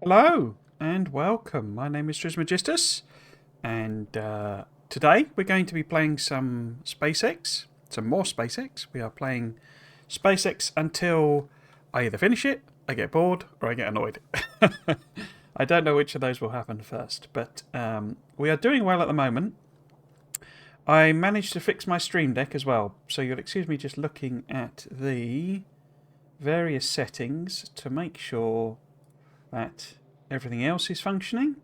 Hello and welcome. My name is Trismegistus, and today we're going to be playing some SpaceX, some more SpaceX. We are playing SpaceX until I either finish it, I get bored, or I get annoyed. I don't know which of those will happen first, but we are doing well at the moment. I managed to fix my Stream Deck as well, so you'll excuse me just looking at the various settings to make sure that everything else is functioning.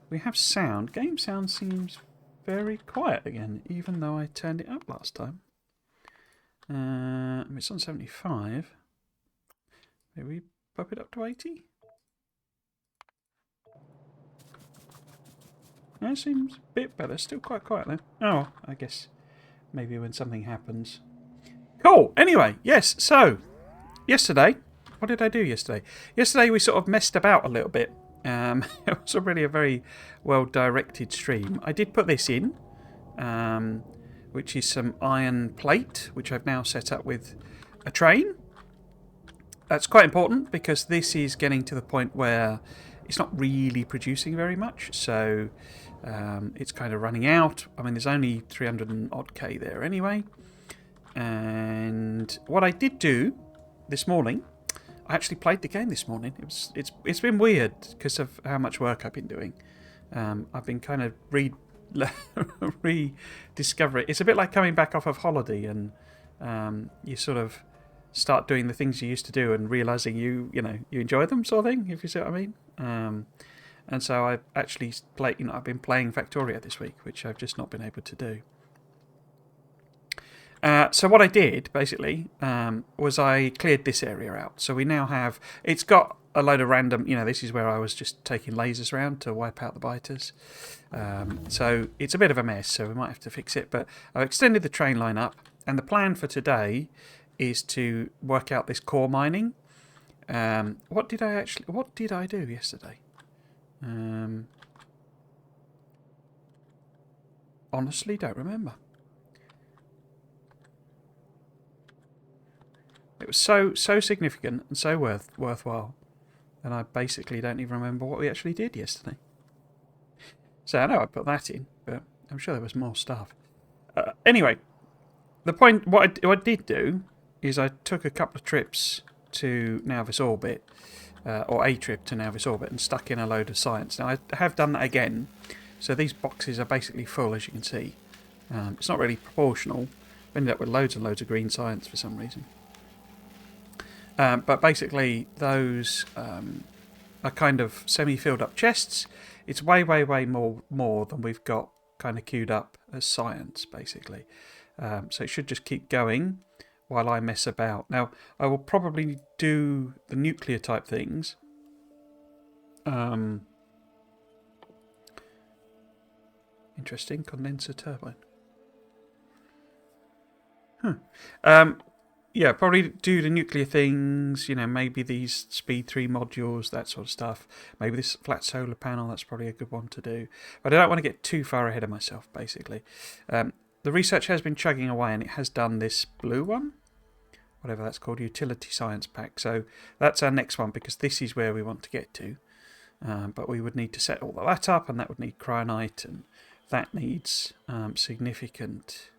We have sound. Game sound seems very quiet again, even though I turned it up last time. It's on 75. Maybe we pop it up to 80? That seems a bit better. Still quite quiet though. Oh, I guess maybe when something happens. Cool. Anyway, yes, so yesterday, what did I do yesterday? Yesterday we sort of messed about a little bit. It was really a very well directed stream. I did put this in, which is some iron plate, which I've now set up with a train. That's quite important because this is getting to the point where it's not really producing very much, so it's kind of running out. I mean, there's only 300 and odd K there anyway. And what I did do this morning, I actually played the game this morning. It's been weird because of how much work I've been doing. I've been kind of rediscovering. It's a bit like coming back off of holiday, and you sort of start doing the things you used to do and realizing you enjoy them, sort of thing. If you see what I mean. And so I actually I've been playing Factorio this week, which I've just not been able to do. So what I did, basically, was I cleared this area out. So we now have... It's got a load of random... this is where I was just taking lasers around to wipe out the biters. So it's a bit of a mess, so we might have to fix it. But I've extended the train line up. And the plan for today is to work out this core mining. What did I do yesterday? Honestly, don't remember. It was so significant and so worthwhile, and I basically don't even remember what we actually did yesterday. So I know I put that in, but I'm sure there was more stuff. Anyway, the point, what I did do is I took a couple of trips to Nauvis Orbit, or a trip to Nauvis Orbit, and stuck in a load of science. Now I have done that again, so these boxes are basically full, as you can see. It's not really proportional. I ended up with loads and loads of green science for some reason. But basically, those are kind of semi-filled up chests. It's way more than we've got kind of queued up as science, basically. So it should just keep going while I mess about. Now, I will probably do the nuclear type things. Interesting, condenser turbine. Yeah, probably do the nuclear things, maybe these speed 3 modules, that sort of stuff. Maybe this flat solar panel, that's probably a good one to do. But I don't want to get too far ahead of myself, basically. The research has been chugging away, and it has done this blue one, whatever that's called, Utility Science Pack. So that's our next one, because this is where we want to get to. But we would need to set all of that up, and that would need cryonite, and that needs significant...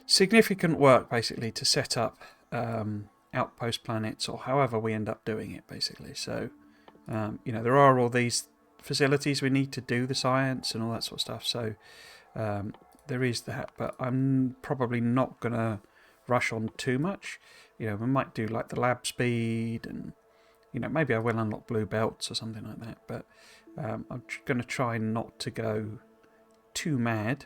significant work, basically, to set up outpost planets, or however we end up doing it, basically. So, there are all these facilities we need to do the science and all that sort of stuff. So, there is that, but I'm probably not going to rush on too much. We might do like the lab speed, and maybe I will unlock blue belts or something like that. But I'm going to try not to go too mad.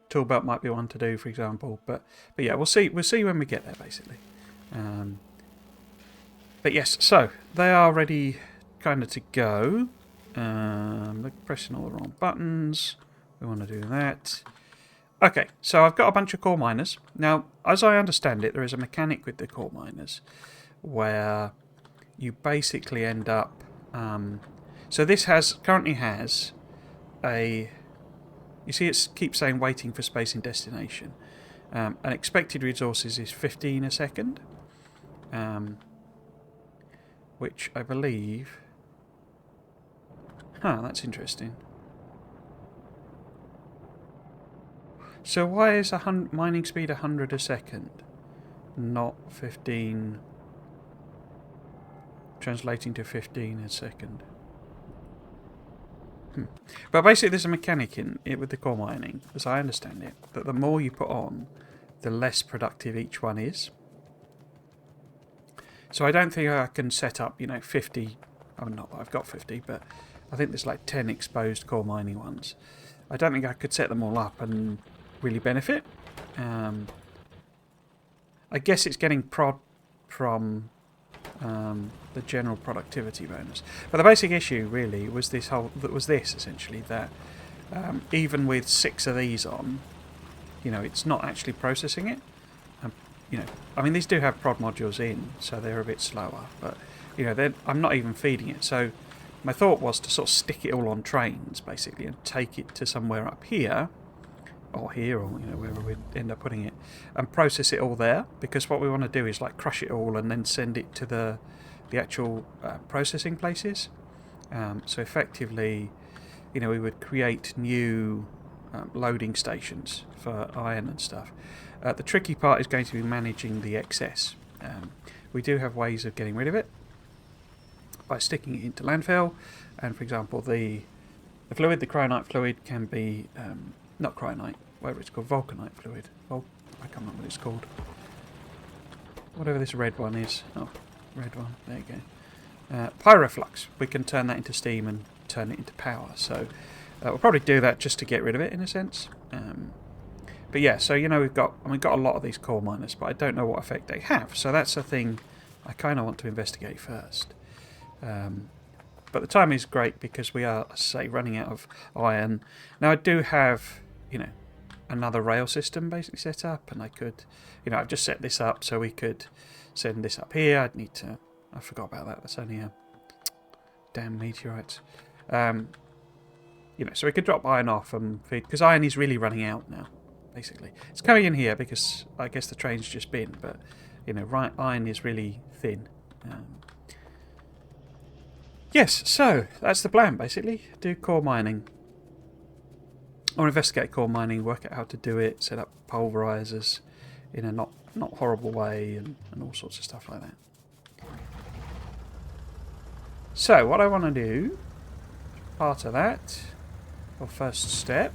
Tool belt might be one to do, for example, but yeah, we'll see when we get there, basically. But yes, so they are ready, kind of to go. They're pressing all the wrong buttons. We want to do that. Okay, so I've got a bunch of core miners. Now, as I understand it, there is a mechanic with the core miners where you basically end up. So this currently has a. You see, it keeps saying waiting for space in destination. And expected resources is 15 a second. which I believe... Huh, that's interesting. So why is mining speed 100 a second, not 15, translating to 15 a second? But basically there's a mechanic in it with the core mining, as I understand it, that the more you put on, the less productive each one is. So I don't think I can set up, 50, oh, not that I've got 50, but I think there's like 10 exposed core mining ones. I don't think I could set them all up and really benefit. I guess it's getting prod from the general productivity bonus. But the basic issue really was this essentially that even with 6 of these on, it's not actually processing it. I mean, these do have prod modules in, so they're a bit slower, but I'm not even feeding it. So my thought was to sort of stick it all on trains basically and take it to somewhere up here, or here, or wherever we end up putting it, and process it all there. Because what we want to do is like crush it all and then send it to the actual processing places. So effectively, we would create new loading stations for iron and stuff. The tricky part is going to be managing the excess. We do have ways of getting rid of it by sticking it into landfill, and for example the fluid, the cryonite fluid, can be not cryonite, whatever it's called, vulcanite fluid. I can't remember what it's called. Whatever this red one is. Oh, red one. There you go. Pyroflux. We can turn that into steam and turn it into power. So we'll probably do that just to get rid of it in a sense. But yeah, so we've got a lot of these core miners, but I don't know what effect they have. So that's a thing I kind of want to investigate first. But the time is great because we are, say, running out of iron. Now I do have, another rail system basically set up, and I could, I've just set this up so we could send this up here. I'd need to, I forgot about that. That's only a damn meteorite. So we could drop iron off and feed, because iron is really running out now. Basically, it's coming in here because I guess the train's just been, but iron is really thin. Yes, so that's the plan basically. Do core mining, or investigate core mining, work out how to do it, set up pulverizers in a not horrible way, and all sorts of stuff like that. So what I want to do, part of that, or first step,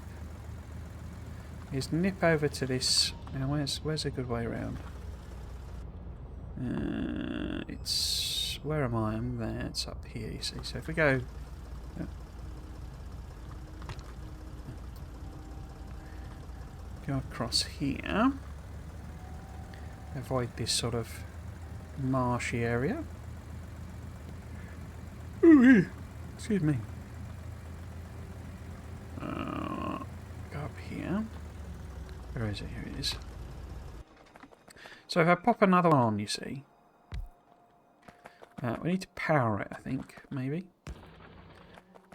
is nip over to this. Now, where's a good way around? It's, where am I? I'm there. It's up here. You see. So if we go, go across here, avoid this sort of marshy area. Ooh, excuse me. Go up here. Where is it? Here it is. So if I pop another one on, you see, we need to power it, I think, maybe.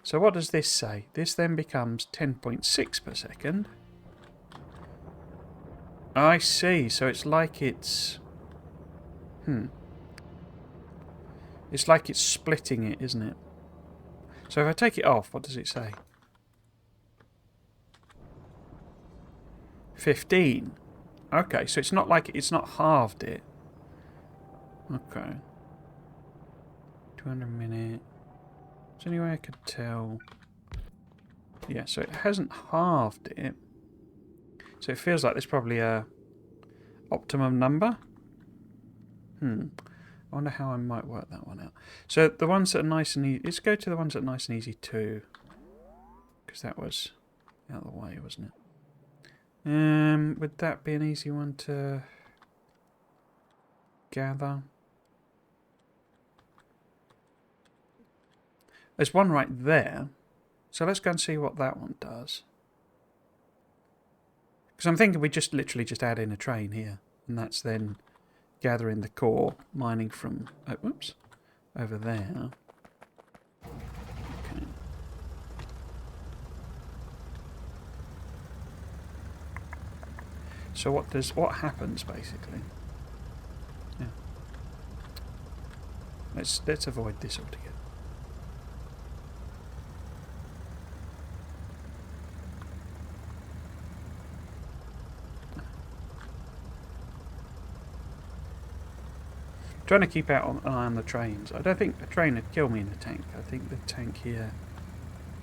So what does this say? This then becomes 10.6 per second. I see. So it's like it's... It's like it's splitting it, isn't it? So if I take it off, what does it say? 15. Okay, so it's not like it's not halved it. Okay. 200 a minute. Is there any way I could tell? Yeah, so it hasn't halved it. So it feels like there's probably a optimum number. I wonder how I might work that one out. So the ones that are nice and easy... Let's go to the ones that are nice and easy too. Because that was out of the way, wasn't it? Would that be an easy one to gather? There's one right there. So let's go and see what that one does. Because I'm thinking we just literally just add in a train here. And that's then gathering the core, mining from... Oh, whoops. Over there. Okay. So what happens basically? Yeah. Let's avoid this altogether. Trying to keep out an eye on the trains. I don't think a train would kill me in a tank. I think the tank here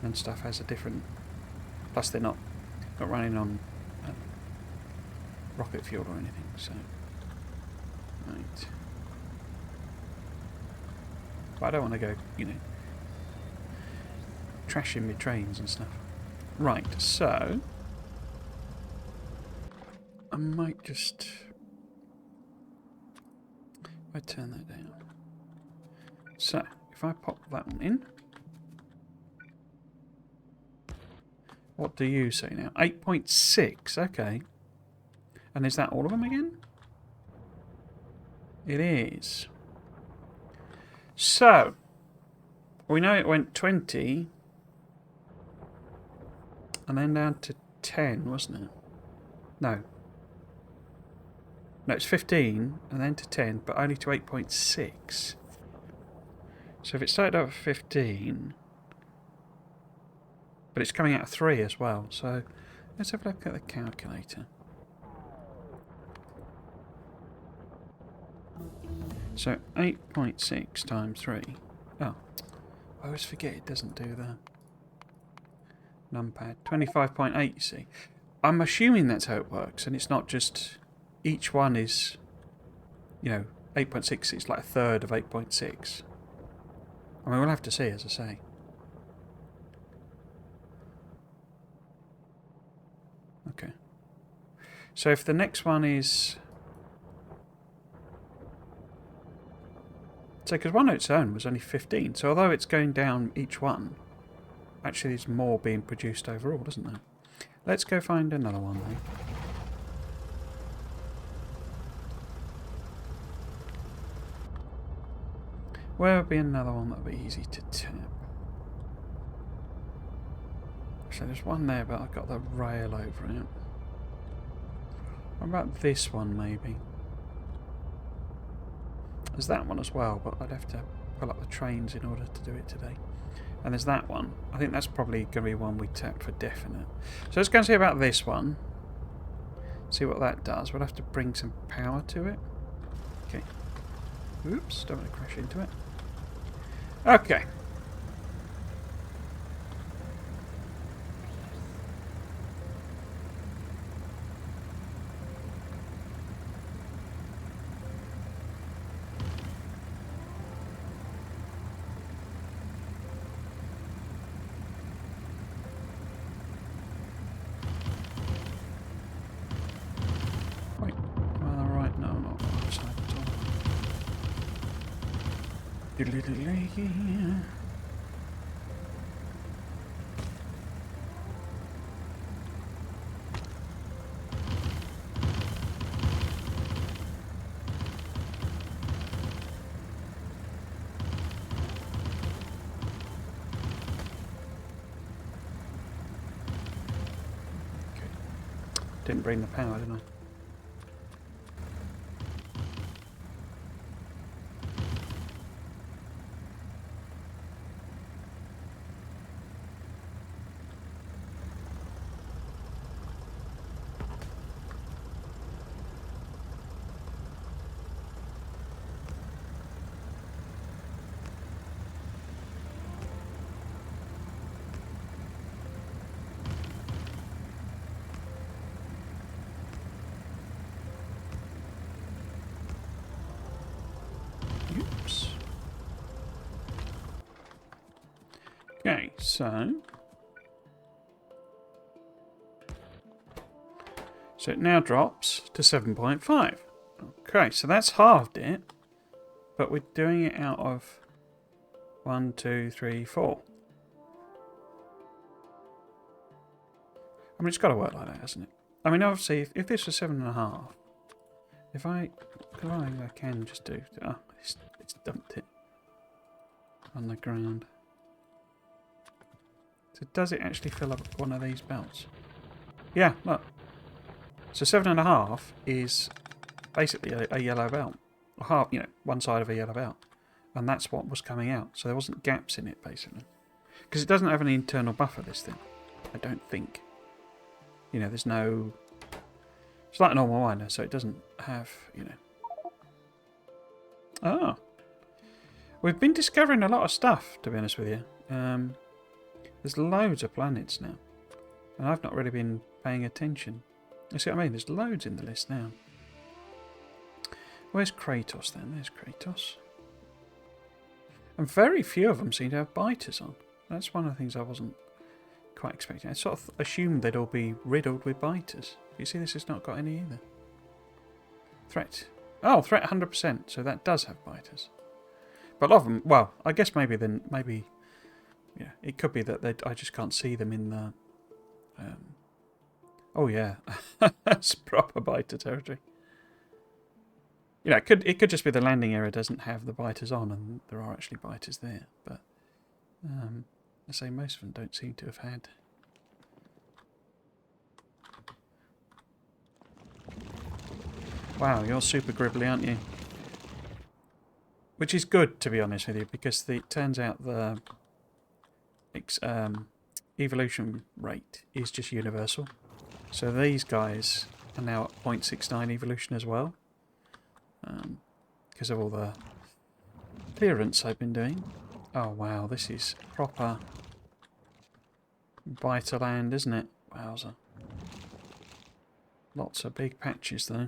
and stuff has a different. Plus, they're not running on rocket fuel or anything. So, right. But I don't want to go, trashing my trains and stuff. Right. So, I might just. I turn that down. So, if I pop that one in, what do you say now? 8.6, okay. And is that all of them again? It is. So, we know it went 20, and then down to 10, wasn't it? No. No, it's 15, and then to 10, but only to 8.6. So if it started out at 15, but it's coming out of 3 as well, so let's have a look at the calculator. So 8.6 times 3. Oh, I always forget it doesn't do the numpad. 25.8, you see. I'm assuming that's how it works, and it's not just... Each one is, 8.6. It's like a third of 8.6. I mean, we'll have to see, as I say. Okay. So if the next one is... So, because one on its own was only 15. So although it's going down each one, actually there's more being produced overall, doesn't there? Let's go find another one, then. Where would be another one that would be easy to tap? So there's one there, but I've got the rail over it. What about this one, maybe? There's that one as well, but I'd have to pull up the trains in order to do it today. And there's that one. I think that's probably going to be one we tap for definite. So let's go and see about this one. See what that does. We'll have to bring some power to it. Okay. Oops, don't want to crash into it. Okay. Wait, am I on the right? No, not on the right side at all. Didn't bring the power, did I? Oops. Okay, so it now drops to 7.5. Okay, so that's halved it, but we're doing it out of 1, 2, 3, 4. I mean, it's got to work like that, hasn't it? I mean, obviously, if this was 7.5, if I can just do... Oh, it's dumped it on the ground. So does it actually fill up one of these belts? Yeah, look. So 7.5 is basically a yellow belt. Or half, one side of a yellow belt. And that's what was coming out. So there wasn't gaps in it, basically. Because it doesn't have an internal buffer, this thing. I don't think. You know, there's no... It's like a normal miner, so it doesn't have, you know... Oh. We've been discovering a lot of stuff, to be honest with you. There's loads of planets now. And I've not really been paying attention. You see what I mean? There's loads in the list now. Where's Kratos then? There's Kratos. And very few of them seem to have biters on. That's one of the things I wasn't quite expecting. I sort of assumed they'd all be riddled with biters. You see, this has not got any either. Threat. Oh, threat 100%. So that does have biters. But a lot of them, well, I guess maybe, yeah, it could be that I just can't see them in the... oh, yeah. That's proper biter territory. You know, it could just be the landing area doesn't have the biters on, and there are actually biters there. But I say most of them don't seem to have had. Wow, you're super gribbly, aren't you? Which is good, to be honest with you, because it turns out the evolution rate is just universal. So these guys are now at 0.69 evolution as well. Because of all the clearance I've been doing. Oh wow, this is proper biter land, isn't it? Wowza. Lots of big patches though.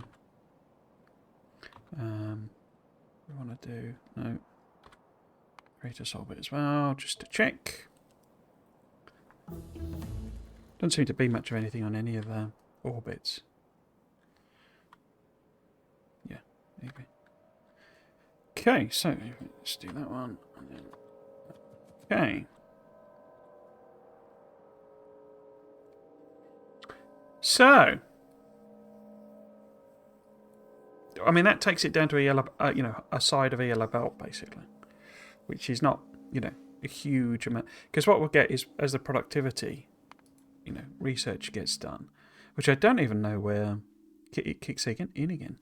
We want to do... No. Kratos orbit as well, just to check. Doesn't seem to be much of anything on any of the orbits. Yeah, maybe. Okay, so let's do that one. Okay. So, I mean, that takes it down to a yellow, you know, a side of a yellow belt, basically, which is not, you know, a huge amount. Because what we'll get is, as the productivity, you know, research gets done, which I don't even know where it kicks in again.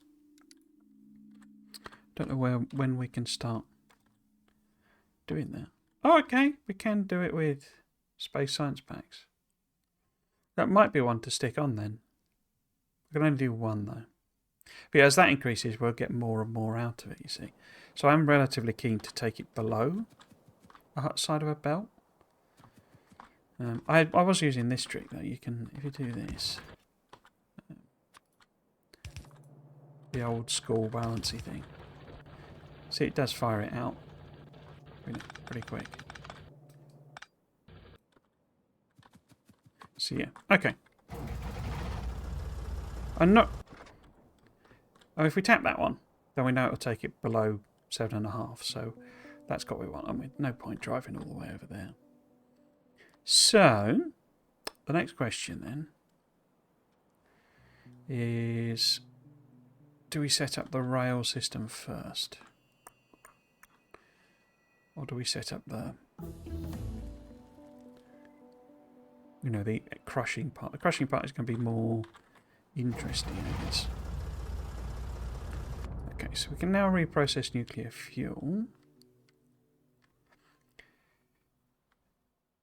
Don't know when we can start doing that. Oh, okay, we can do it with space science packs. That might be one to stick on then. I can only do one though. But as that increases, we'll get more and more out of it, you see. So I'm relatively keen to take it below a side of a belt. I was using this trick though. You can, if you do this, the old school balancy thing. See, it does fire it out pretty quick. So yeah, okay. I'm not... Oh, if we tap that one, then we know it'll take it below 7.5. So that's what we want. I mean, no point driving all the way over there. So the next question then is, do we set up the rail system first? Or do we set up the, you know, the crushing part? The crushing part is going to be more interesting, I guess. Okay, so we can now reprocess nuclear fuel.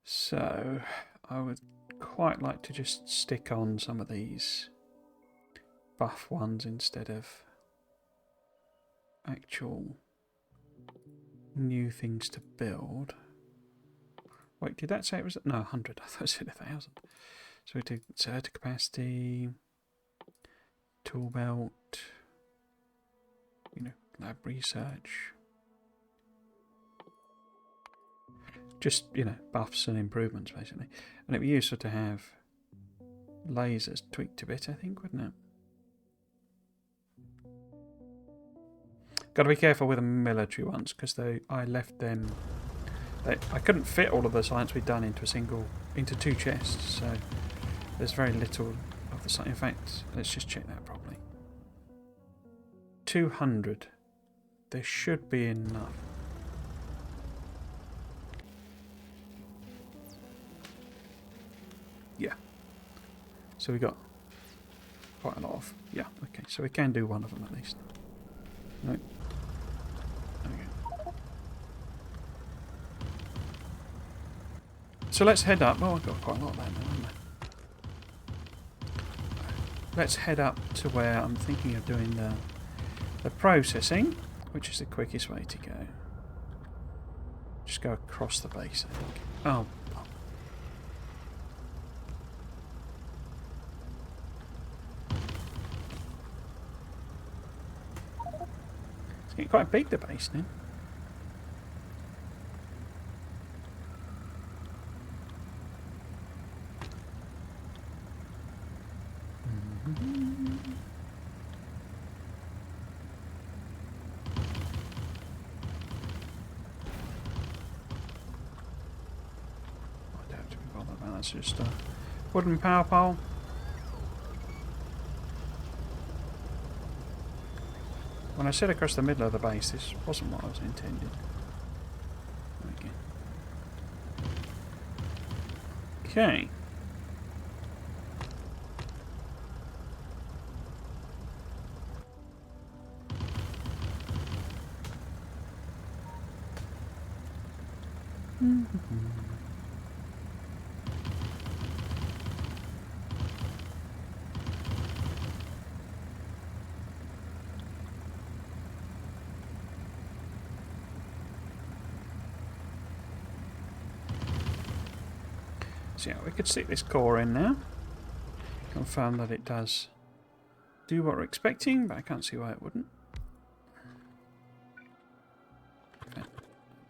So I would quite like to just stick on some of these buff ones instead of actual new things to build. Wait, did that say it was... No, 100. I thought it said 1,000. So we did inserter capacity, tool belt, you know, lab research. Just, you know, buffs and improvements, basically. And it'd be useful to have lasers tweaked a bit, I think, wouldn't it? Got to be careful with the military ones, because I left them... I couldn't fit all of the science we'd done into two chests, so there's very little of the science. In fact, let's just check that properly. 200. There should be enough. Yeah. So we got quite a lot of... Yeah, okay. So we can do one of them at least. No. There we go. So let's head up. Oh, I've got quite a lot there now, haven't I? Let's head up to where I'm thinking of doing the processing, which is the quickest way to go. Just go across the base, I think. Oh. It's getting quite big, the base now. That's just a wooden power pole. When I said across the middle of the base, this wasn't what I was intended. Okay. So yeah, we could stick this core in now. Confirm that it does do what we're expecting, but I can't see why it wouldn't. Okay.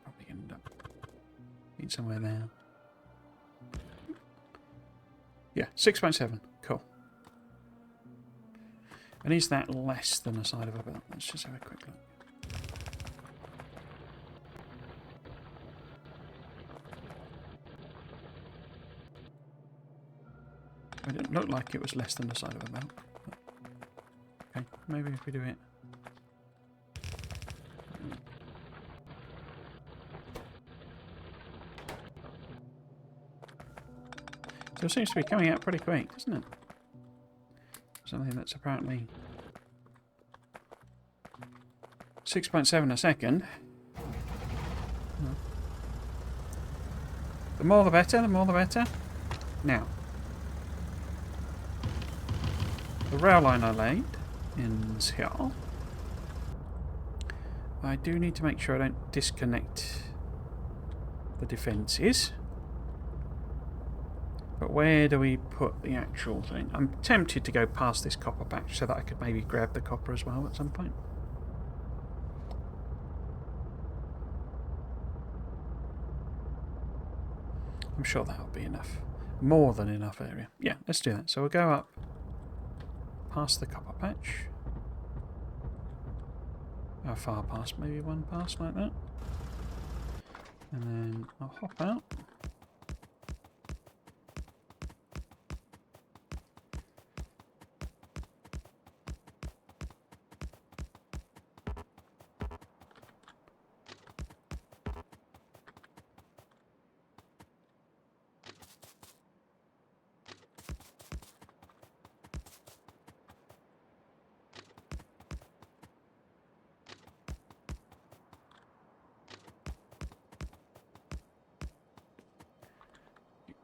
Probably end up being somewhere there. Yeah, 6.7. Cool. And is that less than the side of a belt? Let's just have a quick look. It didn't look like it was less than the side of a belt. Okay, maybe if we do it. So it seems to be coming out pretty quick, doesn't it? Something that's apparently 6.7 a second. The more the better, the more the better. Now, the rail line I laid ends here. I do need to make sure I don't disconnect the defences. But where do we put the actual thing? I'm tempted to go past this copper patch so that I could maybe grab the copper as well at some point. I'm sure that'll be enough. More than enough area. Yeah, let's do that. So we'll go up past the copper patch. How far past? Maybe one past like that. And then I'll hop out.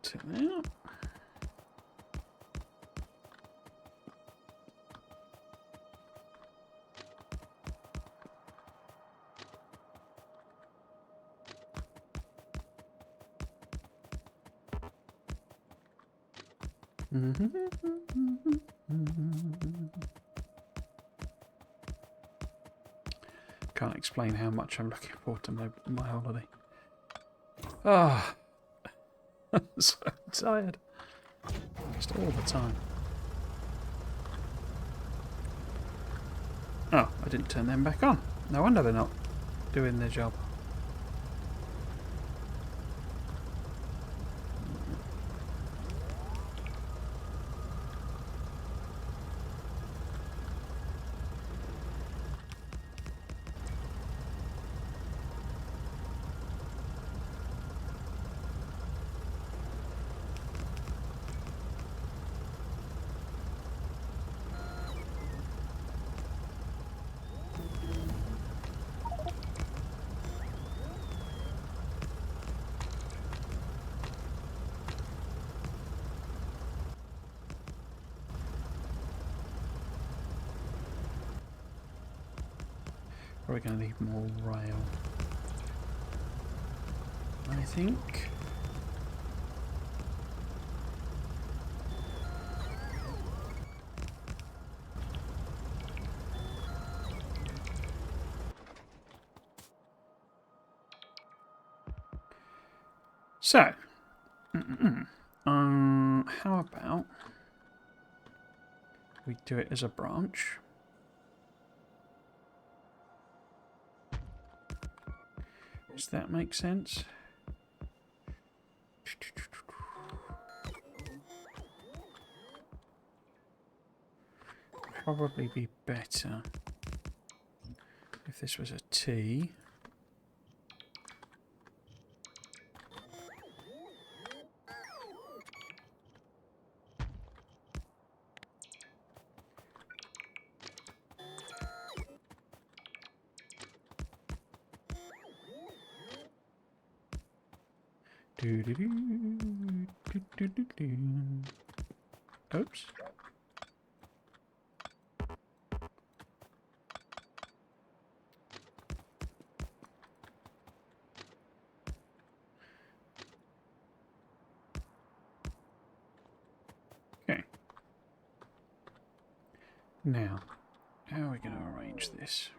To there. Can't explain how much I'm looking forward to my holiday. Ah. I'm so tired. Just all the time. Oh, I didn't turn them back on. No wonder they're not doing their job. Probably going to need more rail, I think. So, how about we do it as a branch? Does that make sense? Probably be better if this was a T. Oops. Okay. Now, how are we going to arrange this?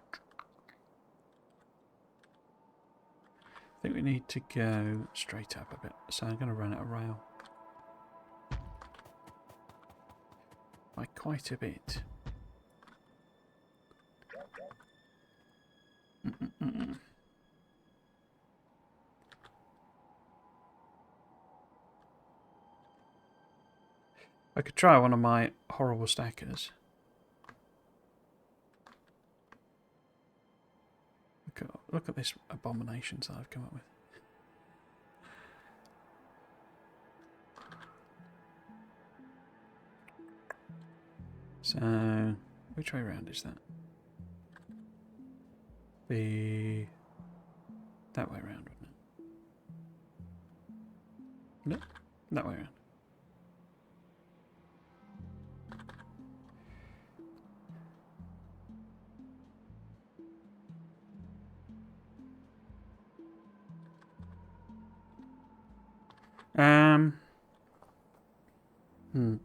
I think we need to go straight up a bit, so I'm going to run out of rail. By quite a bit. I could try one of my horrible stackers. Look at this abominations that I've come up with. So, which way around is that? Be that way around, wouldn't it? No, that way around. Hmm.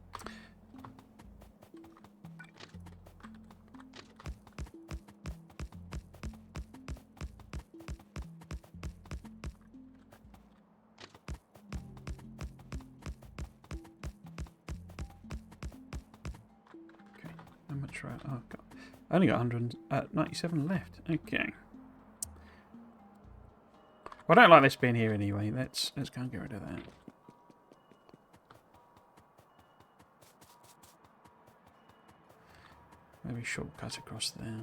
Okay, how much right? Oh, I've got only got 197 left. Okay. Well, I don't like this being here anyway. Let's go and get rid of that. Maybe shortcut across there.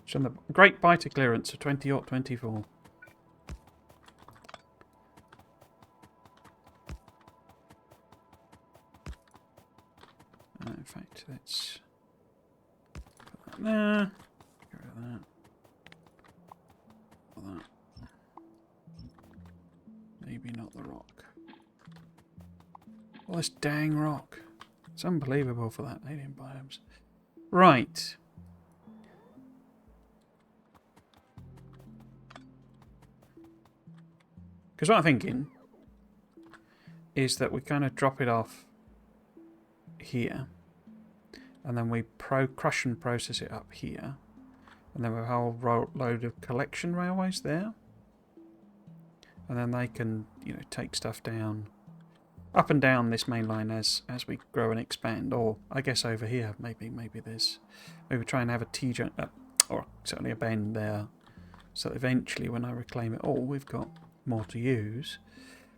It's on the great biter clearance of 20/24. In fact, let's put that there. Get rid of that. Or that. Maybe not the rock. Oh, this dang rock. It's unbelievable for that alien biomes. Right. Because what I'm thinking is that we kind of drop it off here. And then we crush and process it up here. And then we have a whole load of collection railways there. And then they can, you know, take stuff down, up and down this main line as we grow and expand. Or I guess over here, maybe try and have a T-joint, or certainly a bend there. So that eventually when I reclaim it all, we've got more to use.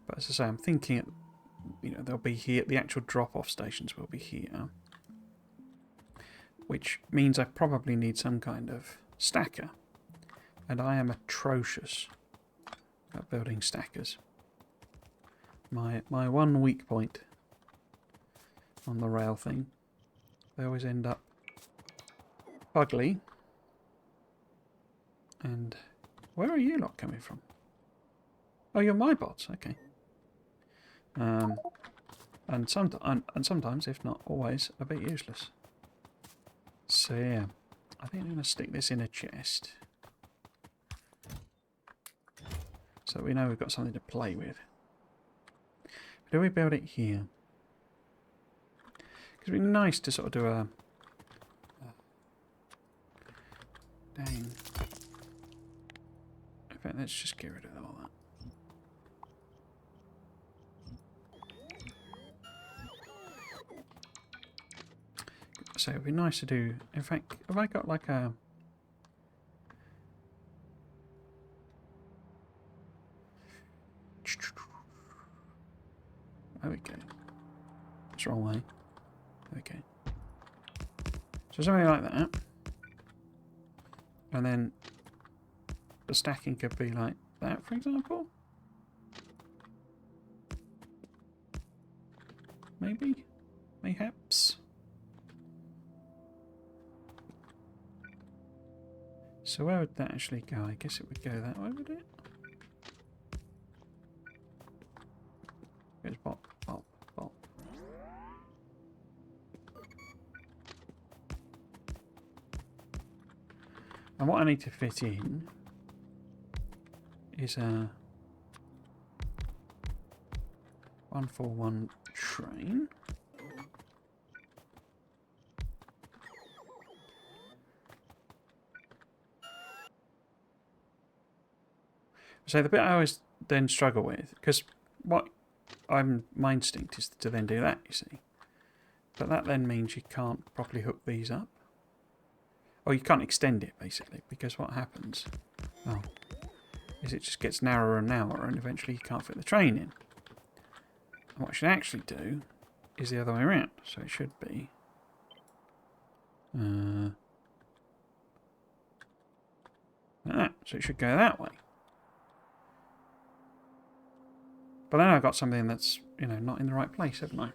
But as I say, I'm thinking, you know, they'll be here, the actual drop-off stations will be here. Which means I probably need some kind of stacker. And I am atrocious at building stackers. My one weak point on the rail thing. They always end up ugly. And Where are you lot coming from? Oh, you're my bots. Okay. And sometimes, if not always, a bit useless. So yeah, I think I'm going to stick this in a chest. So we know we've got something to play with. Do we build it here? Because it'd be nice to sort of do a... Dang. In fact, let's just get rid of all that. So it'd be nice to do... In fact, have I got like a... There we go. It's the wrong way. Okay. So something like that. And then the stacking could be like that, for example. Maybe? Mayhaps? So where would that actually go? I guess it would go that way, would it? Goes bop, bop, bop. And what I need to fit in is a 141 train. So the bit I always then struggle with, because my instinct is to then do that, you see. But that then means you can't properly hook these up. Or you can't extend it, basically, because what happens is it just gets narrower and narrower, and eventually you can't fit the train in. And what I should actually do is the other way around. So it should be... like that. So it should go that way. But then I've got something that's, you know, not in the right place, haven't I?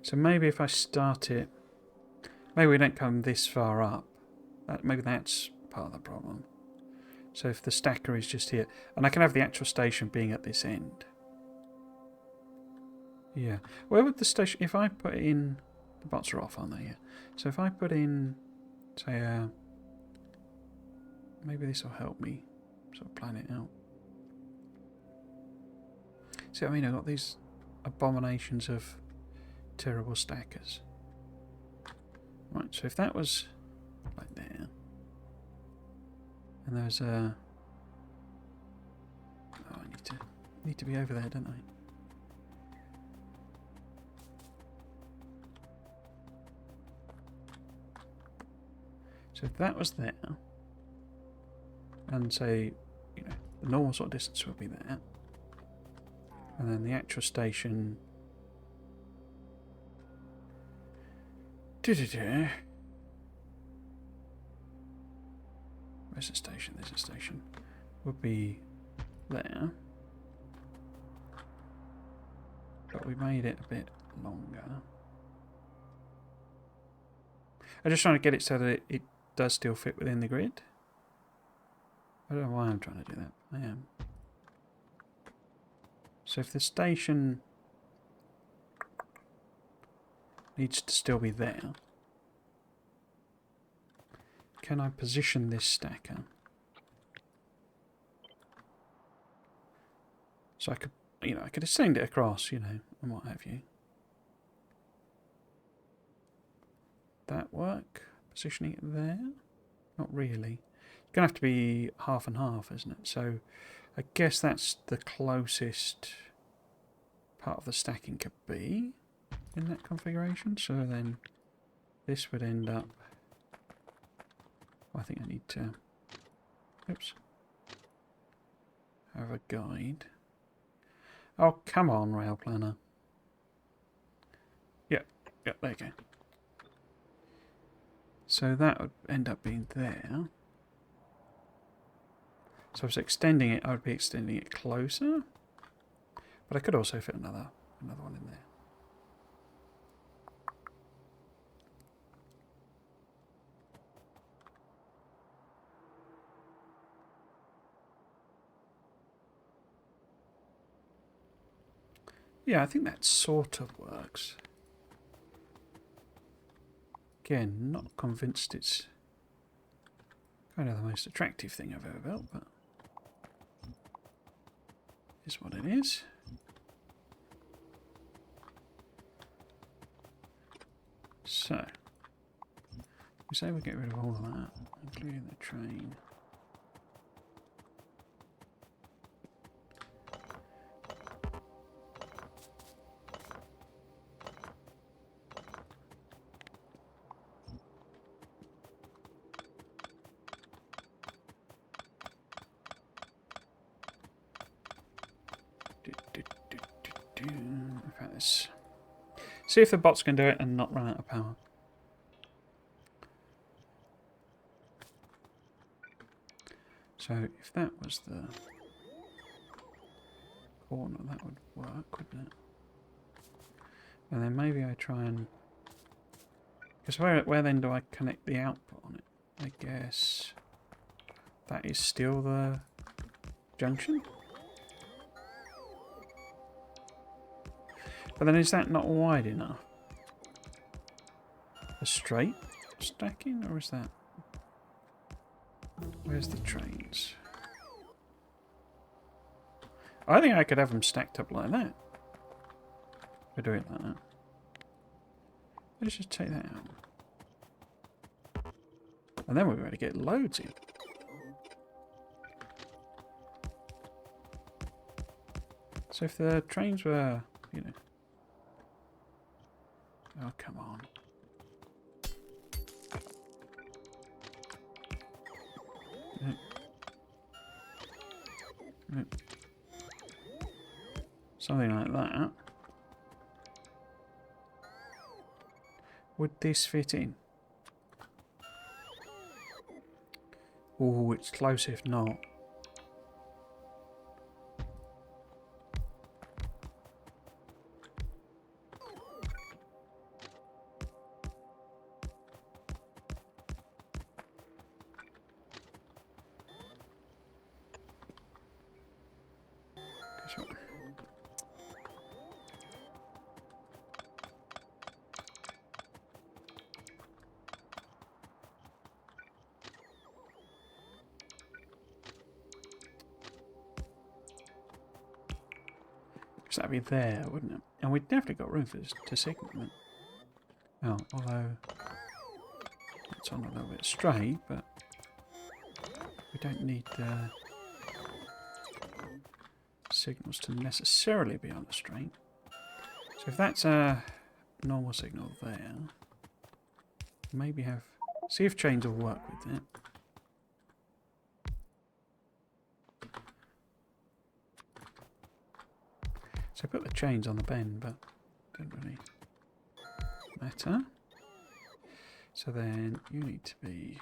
So maybe if I start it... Maybe we don't come this far up. Maybe that's part of the problem. So if the stacker is just here... And I can have the actual station being at this end. Yeah. Where would the station... If I put in... The bots are off, aren't they? Yeah. So if I put in... Say, maybe this will help me sort of plan it out. See what I mean? I've got these abominations of terrible stackers. Right, so if that was like there, and there's a... Oh, I need to be over there, don't I? So if that was there, and say, you know, the normal sort of distance would be there, and then the actual station... Where's the station? There's a station. Would be there. But we made it a bit longer. I'm just trying to get it so that it does still fit within the grid. I don't know why I'm trying to do that. I am. So if the station needs to still be there, can I position this stacker so I could, you know, I could extend it across, you know, and what have you. That work? Positioning it there? Not really. It's going to have to be half and half, isn't it? So I guess that's the closest part of the stacking could be in that configuration. So then this would end up... I think I need to... Oops. Have a guide. Oh, come on, rail planner. Yep, there you go. So that would end up being there. So if I was extending it, I would be extending it closer. But I could also fit another one in there. Yeah, I think that sort of works. Again, not convinced it's kind of the most attractive thing I've ever built, but it's what it is. So, we say we get rid of all of that, including the train. In fact, let's see if the bots can do it and not run out of power. So if that was the corner, that would work, wouldn't it? And then maybe I try and... Because where then do I connect the output on it? I guess that is still the junction? But then is that not wide enough? A straight stacking, or is that... Where's the trains? I think I could have them stacked up like that. If I do it like that. Let's just take that out. And then we're going to get loads in. So if the trains were, you know... Oh, come on. Something like that. Would this fit in? Oh, it's close if not. That'd be there, wouldn't it? And we'd definitely got room for this to signal it. Oh, although it's on a little bit straight, but we don't need the signals to necessarily be on the straight. So if that's a normal signal there, maybe have... See if chains will work with it. So put the chains on the bend, but don't really matter. So then you need to be...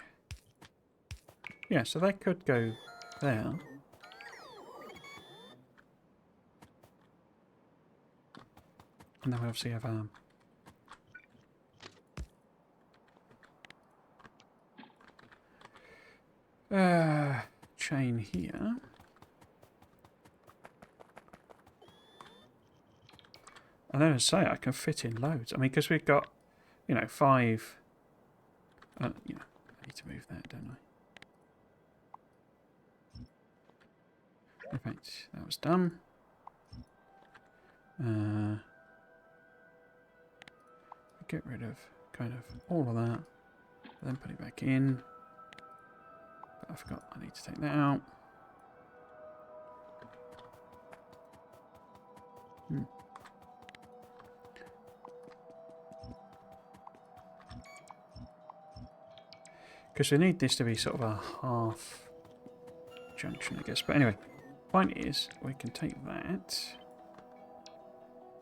Yeah, so they could go there. And then we obviously have chain here. And then as I say, I can fit in loads. I mean, because we've got, you know, 5... you know, I need to move that, don't I? In fact, that was done. Get rid of kind of all of that. Then put it back in. But I forgot I need to take that out. Because we need this to be sort of a half junction, I guess. But anyway, point is, we can take that.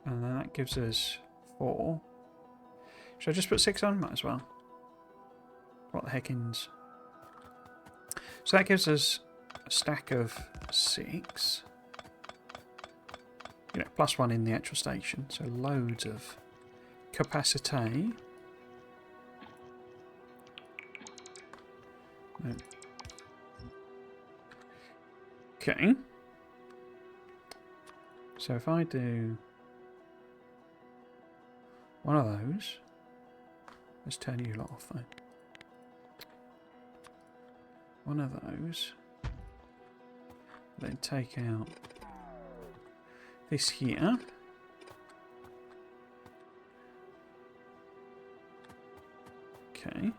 And then that gives us 4. Should I just put 6 on? Might as well. What the heckins? So that gives us a stack of 6. You know, plus 1 in the actual station. So loads of capacity. No. Okay. So if I do One of those. Let's turn you lot off though. One of those. Then take out this here. Okay.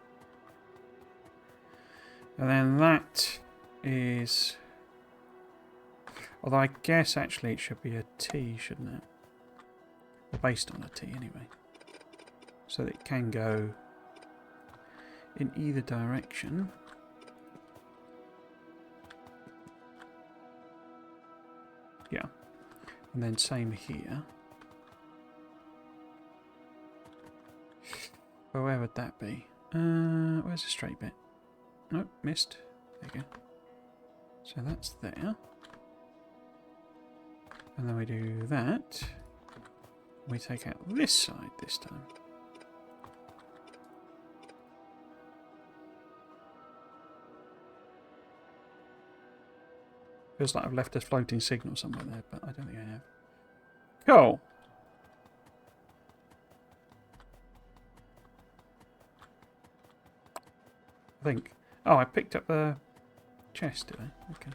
And then that is... Although I guess actually it should be a T, shouldn't it? Or based on a T anyway. So that it can go in either direction. Yeah. And then same here. Well, where would that be? Where's the straight bit? Nope, missed. There you go. So that's there. And then we do that. We take out this side this time. Feels like I've left a floating signal somewhere there, but I don't think I have. Cool. I think. Oh, I picked up the chest, did I? Okay.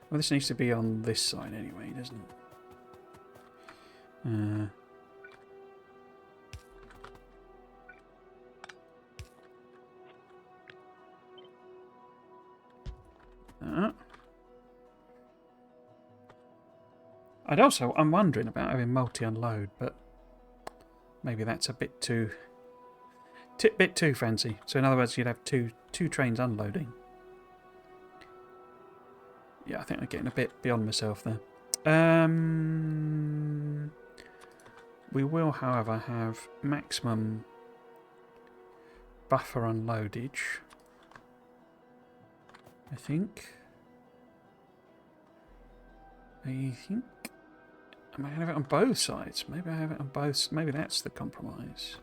Well, this needs to be on this side anyway, doesn't it? I'm wondering about having multi-unload, but maybe that's a bit too fancy. So in other words, you'd have two trains unloading. Yeah, I think I'm getting a bit beyond myself there. We will, however, have maximum buffer unloadage. I think. Am I going to have it on both sides? Maybe I have it on both. Maybe that's the compromise.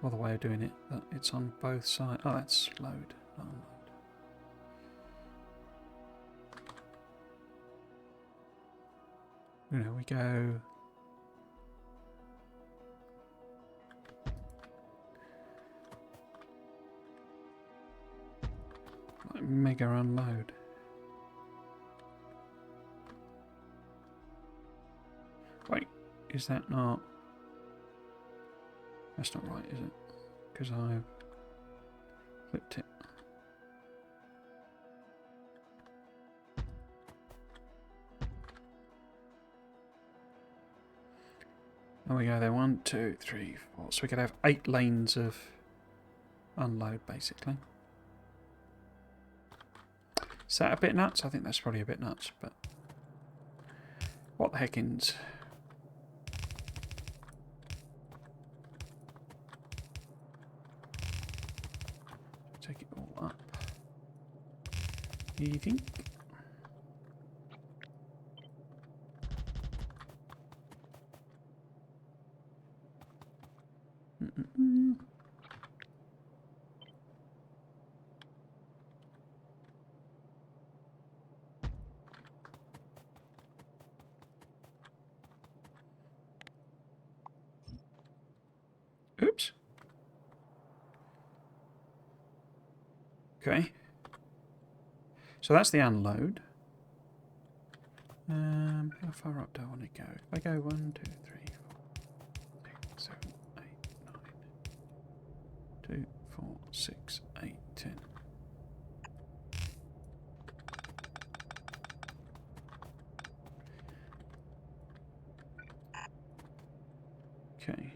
Or the way of doing it. That it's on both sides. Oh, that's load. Not unload. You know, we go. Like mega unload. Wait, is that not... That's not right, is it? Because I've flipped it. There we go there. 1, 2, 3, 4. So we could have 8 lanes of unload, basically. Is that a bit nuts? I think that's probably a bit nuts, but... What the heckins? Take it all up. You think? Oops. Okay. So that's the unload. How far up do I want to go? If I go 1, 2, 3, 4, 6, 7, 8, 9, 2, 4, 6, 8, 10. Okay.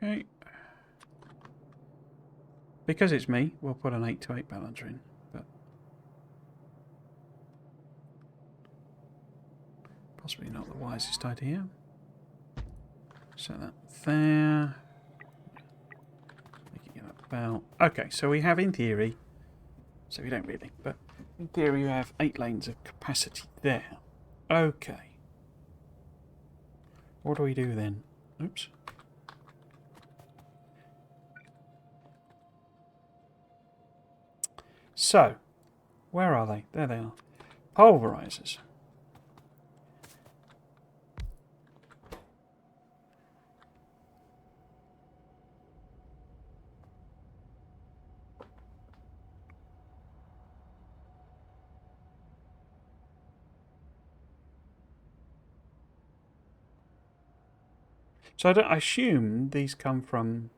Okay. Because it's me, we'll put an 8 to 8 balancer in. But Possibly not the wisest idea. Set that there. Making it about. Okay, so we have in theory. So we don't really, but in theory you have 8 lanes of capacity there. Okay. What do we do then? Oops. So, where are they? There they are. Pulverizers. So I assume these come from...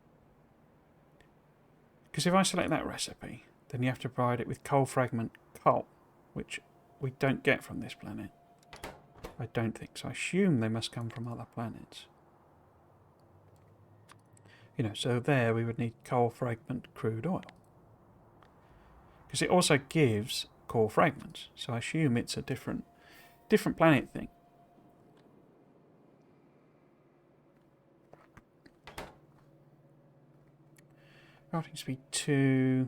Because if I select that recipe, then you have to provide it with coal fragment coal, which we don't get from this planet. I don't think. So I assume they must come from other planets. You know, so there we would need coal fragment crude oil. Because it also gives coal fragments. So I assume it's a different planet thing. Routing speed 2.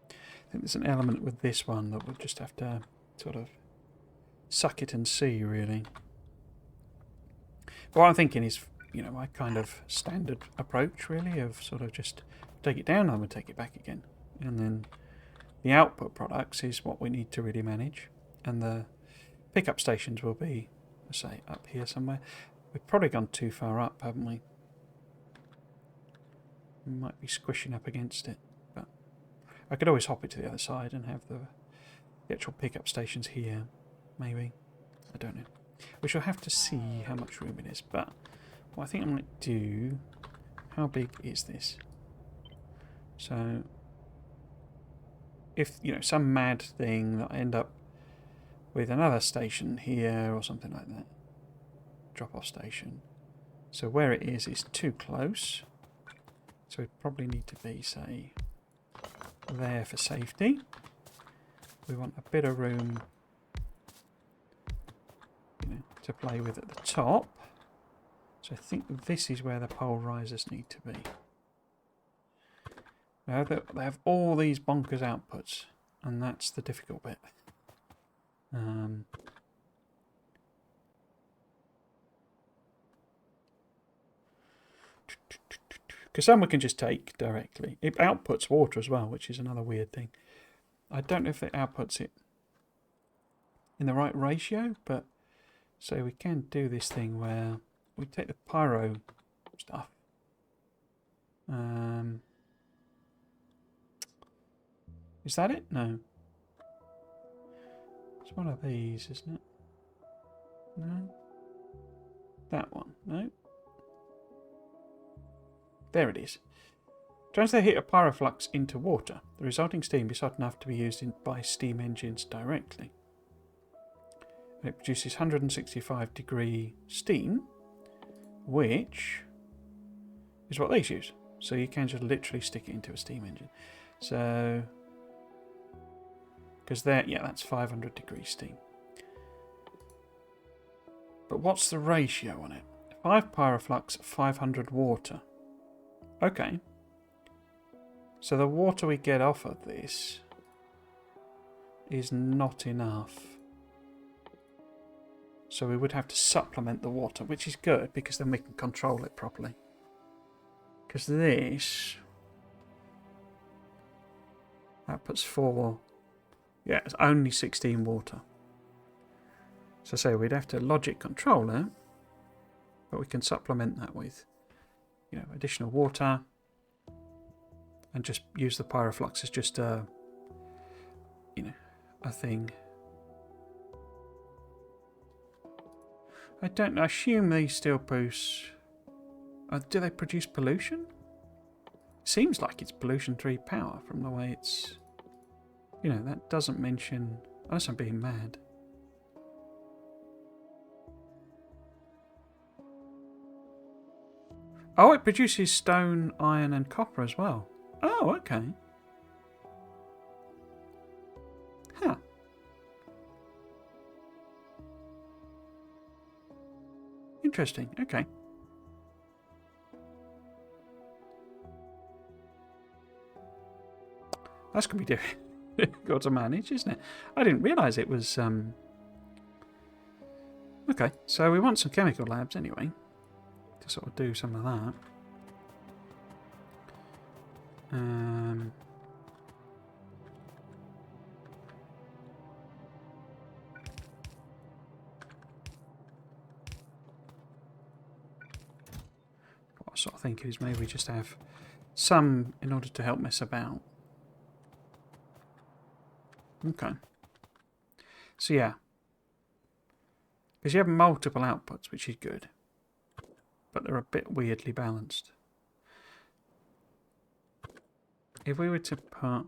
I think there's an element with this one that we'll just have to sort of suck it and see, really. But what I'm thinking is, you know, my kind of standard approach, really, of sort of just take it down and we'll take it back again. And then the output products is what we need to really manage. And the pickup stations will be, let's say, up here somewhere. We've probably gone too far up, haven't we? We might be squishing up against it, but I could always hop it to the other side and have the actual pickup stations here, maybe. I don't know. We shall have to see how much room it is, but what I think I might do... How big is this? So, if, you know, some mad thing that I end up with another station here or something like that. Drop-off station. So where it is too close. So we probably need to be, say, there for safety. We want a bit of room, you know, to play with at the top. So I think this is where the pulverizers need to be. Now they have all these bonkers outputs, and that's the difficult bit. Because some we can just take directly. It outputs water as well, which is another weird thing. I don't know if it outputs it in the right ratio, but so we can do this thing where we take the pyro stuff. Is that it? No. It's one of these, isn't it? No. That one. No. There it is. Translate heat of pyroflux into water. The resulting steam is hot enough to be used by steam engines directly. And it produces 165 degree steam, which is what these use. So you can just literally stick it into a steam engine. So, because there, yeah, that's 500 degree steam. But what's the ratio on it? 5 pyroflux, 500 water. Okay. So the water we get off of this is not enough. So we would have to supplement the water, which is good because then we can control it properly. Because this... That puts 4... Yeah, it's only 16 water. So say we'd have to logic control it, but we can supplement that with, you know, additional water, and just use the pyroflux as just a, you know, a thing. I don't know. I assume they still produce. Do they produce pollution? Seems like it's pollution-free power from the way it's. You know, that doesn't mention. Unless I'm being mad. Oh, it produces stone, iron, and copper as well. Oh, okay. Interesting. Okay. That's going to be difficult to manage, isn't it? I didn't realise it was... Okay, so we want some chemical labs anyway, to sort of do some of that. What I sort of think is maybe just have some in order to help mess about. Okay. So yeah. Because you have multiple outputs, which is good. But they're a bit weirdly balanced. If we were to put...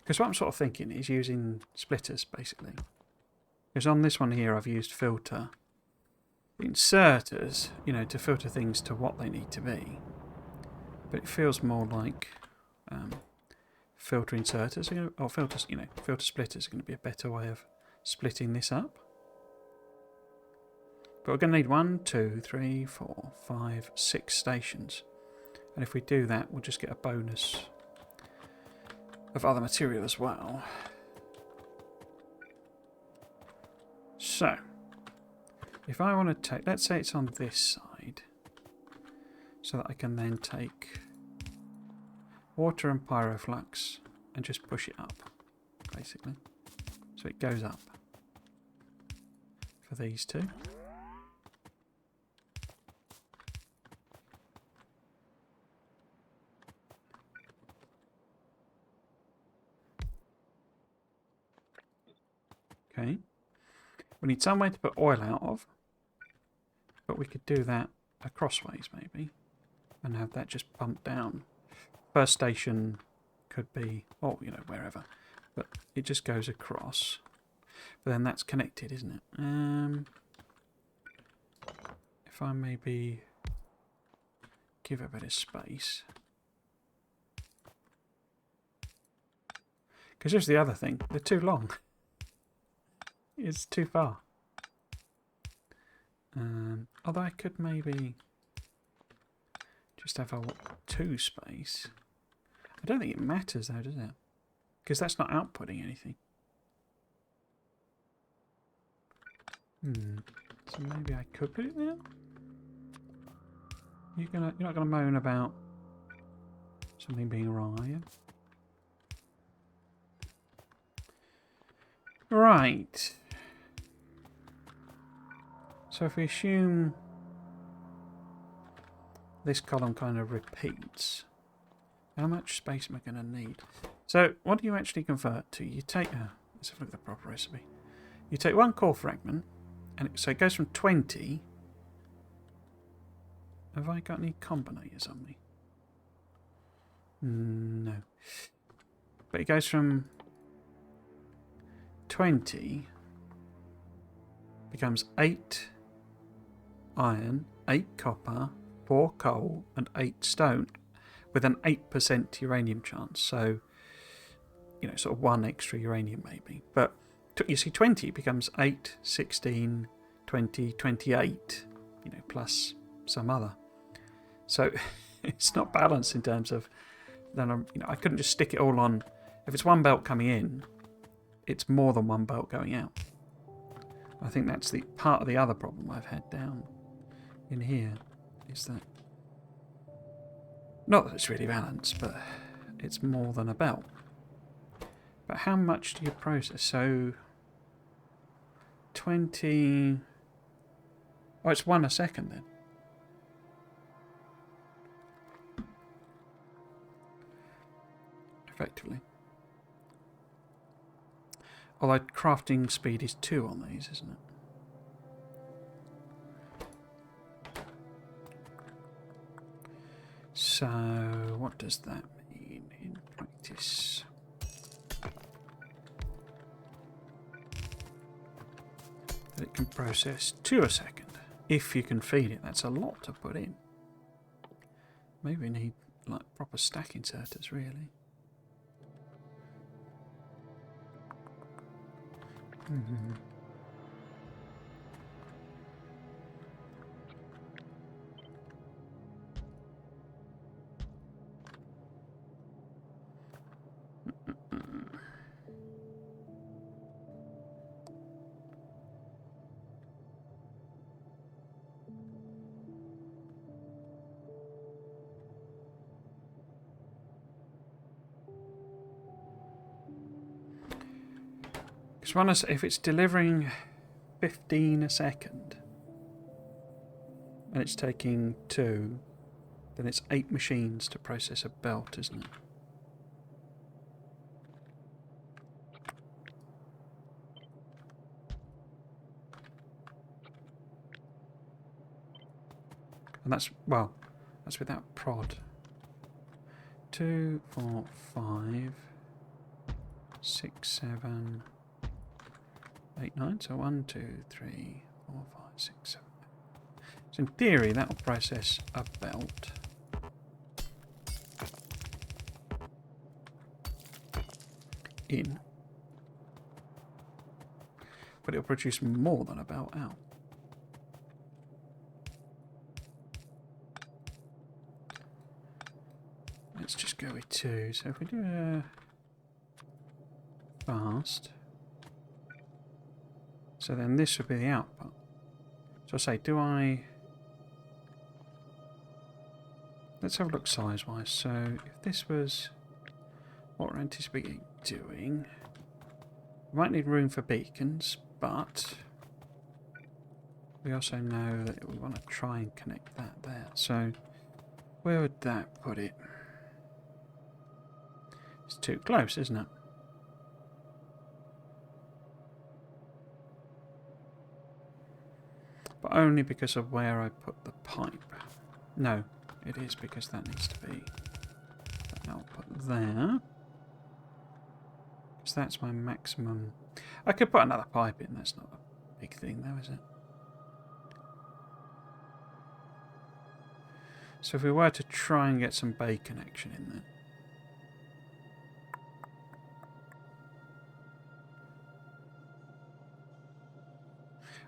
Because what I'm sort of thinking is using splitters, basically. Because on this one here, I've used filter inserters, you know, to filter things to what they need to be. But it feels more like filter inserters, or filters, you know, filter splitters are going to be a better way of splitting this up. But we're going to need 1, 2, 3, 4, 5, 6 stations. And if we do that, we'll just get a bonus of other material as well. So, if I want to take, let's say it's on this side, so that I can then take water and pyroflux and just push it up, basically. So it goes up for these two. Okay. We need somewhere to put oil out of, but we could do that crossways maybe and have that just pumped down. First station could be, oh, you know, wherever, but it just goes across. But then that's connected, isn't it? If I maybe give a bit of space. Because here's the other thing, they're too long. It's too far. Although I could maybe just have a 2 space. I don't think it matters though, does it? Because that's not outputting anything. So maybe I could put it there. You're not gonna moan about something being wrong, are you? Right. So if we assume this column kind of repeats, how much space am I going to need? So what do you actually convert to? You take, let's have a look at the proper recipe. You take 1 core fragment, and so it goes from 20. Have I got any combinators on me? No. But it goes from 20, becomes 8 iron, 8 copper, 4 coal, and 8 stone, with an 8% uranium chance. So, you know, sort of 1 extra uranium maybe. But you see, 20 becomes 8, 16, 20, 28, you know, plus some other. So it's not balanced in terms of, then you know, I couldn't just stick it all on. If it's 1 belt coming in, it's more than 1 belt going out. I think that's the part of the other problem I've had down in here, is that, not that it's really balanced, but it's more than a belt. But how much do you process? So 20, oh, it's 1 a second then. Effectively. Although crafting speed is 2 on these, isn't it? So, what does that mean in practice? That it can process 2 a second. If you can feed it, that's a lot to put in. Maybe we need like proper stack inserters, really. Mm-hmm. Because if it's delivering 15 a second and it's taking 2, then it's 8 machines to process a belt, isn't it? And that's, well, that's without prod. 2, 4, 5, 6, 7, 8, 9. So 1, 2, 3, 4, 5, 6, 7. So in theory, that will process a belt. In. But it'll produce more than a belt out. Let's just go with 2. So if we do a fast, so then this would be the output. So I say, do I... Let's have a look size-wise. So if this was what we're anticipating doing, we might need room for beacons, but we also know that we want to try and connect that there. So where would that put it? It's too close, isn't it? But only because of where I put the pipe. No, it is because that needs to be that output there. Because that's my maximum. I could put another pipe in, that's not a big thing though, is it? So if we were to try and get some bay connection in there.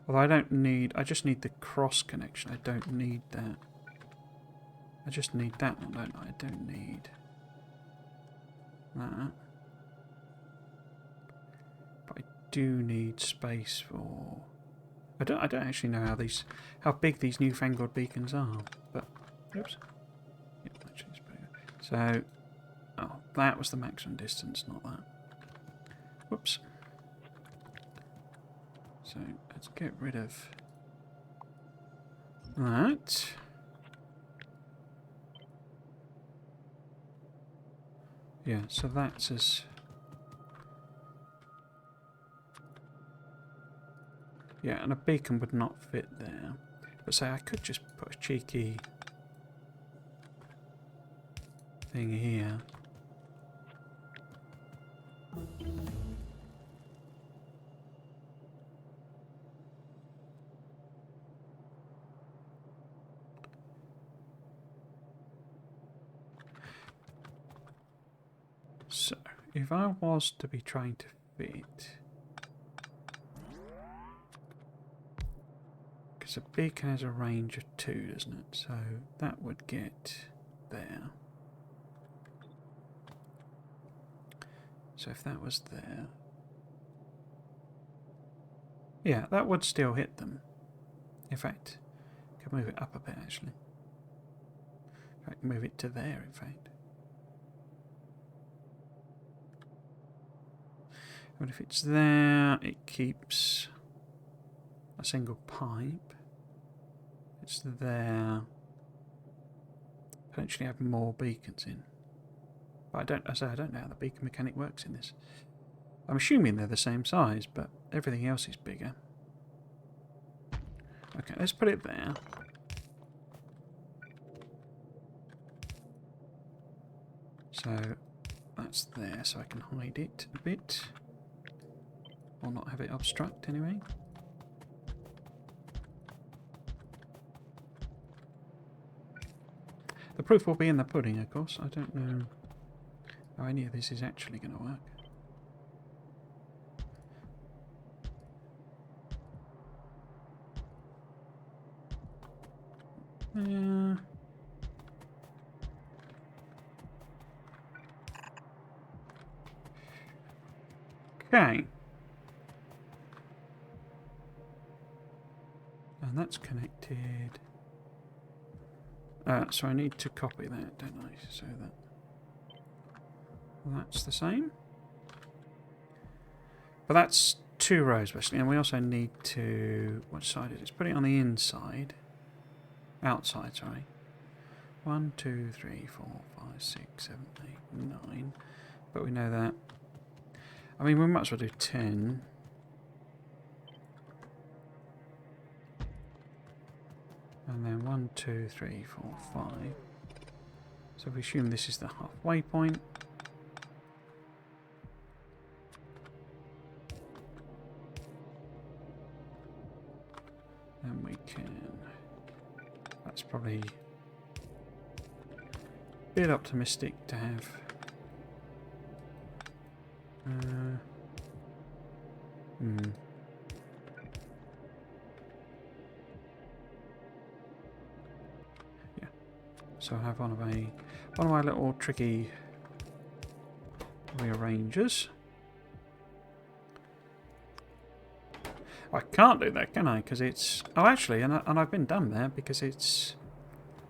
Although I don't need, I just need the cross connection. I don't need that. I just need that one, don't I? I don't need that. But I do need space for... I don't actually know how big these newfangled beacons are. But oops. Yep, actually it's pretty good. So oh, that was the maximum distance, not that. Whoops. So let's get rid of that. Yeah, so that's as... Yeah, and a beacon would not fit there. But say I could just put a cheeky thing here. So, if I was to be trying to fit... Because a beacon has a range of 2, doesn't it? So that would get there. So if that was there... Yeah, that would still hit them. In fact, I could move it up a bit actually. I can move it to there, in fact. But if it's there, it keeps a single pipe. It's there. Potentially have more beacons in. But I don't know how the beacon mechanic works in this. I'm assuming they're the same size, but everything else is bigger. Okay, let's put it there. So that's there, so I can hide it a bit. Or not have it obstruct anyway. The proof will be in the pudding, of course. I don't know how any of this is actually going to work. Okay. And that's connected. So I need to copy that, don't I? So that's the same. But that's 2 rows basically, and we also need to... Which side is it? Put it on the inside. Outside, sorry. 1, 2, 3, 4, 5, 6, 7, 8, 9. But we know that. I mean, we might as well do 10. And then 1, 2, 3, 4, 5. So we assume this is the halfway point. Then we can... That's probably a bit optimistic to have. Yeah. So I have one of my little tricky rearrangers. I can't do that, can I? Because it's... Oh, actually, and I've been done there because it's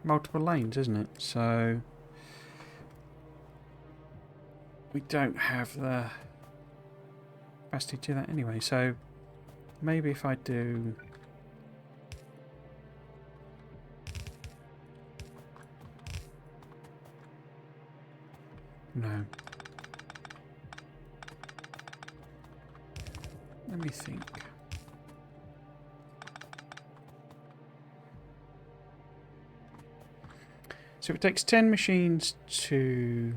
multiple lanes, isn't it? So we don't have the capacity to do that anyway. So maybe if I do... No. Let me think. So it takes 10 machines to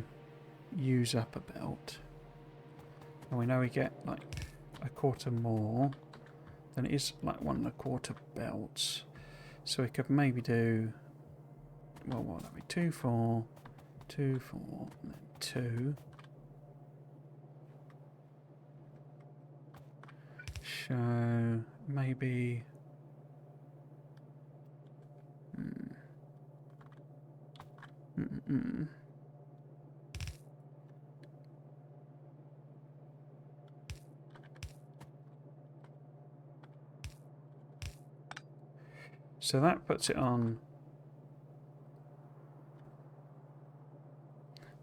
use up a belt. And we know we get like a quarter more. Then it is like 1 1/4 belts. So we could maybe do... Well, what would that be? 2, 4, 2, 4, and then 2. So maybe... So that puts it on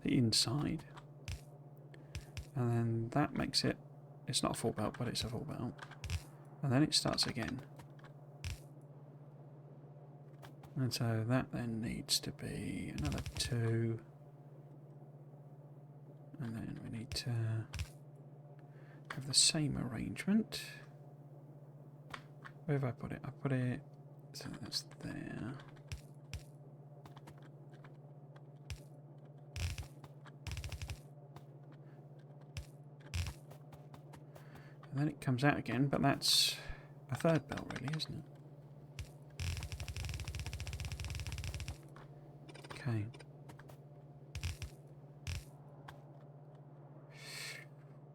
the inside. And then that makes it... It's not a full belt, but it's a full belt. And then it starts again. And so that then needs to be another 2. And then we need to have the same arrangement. Where have I put it? I put it... So that's there. And then it comes out again, but that's a 3rd belt really, isn't it? Okay.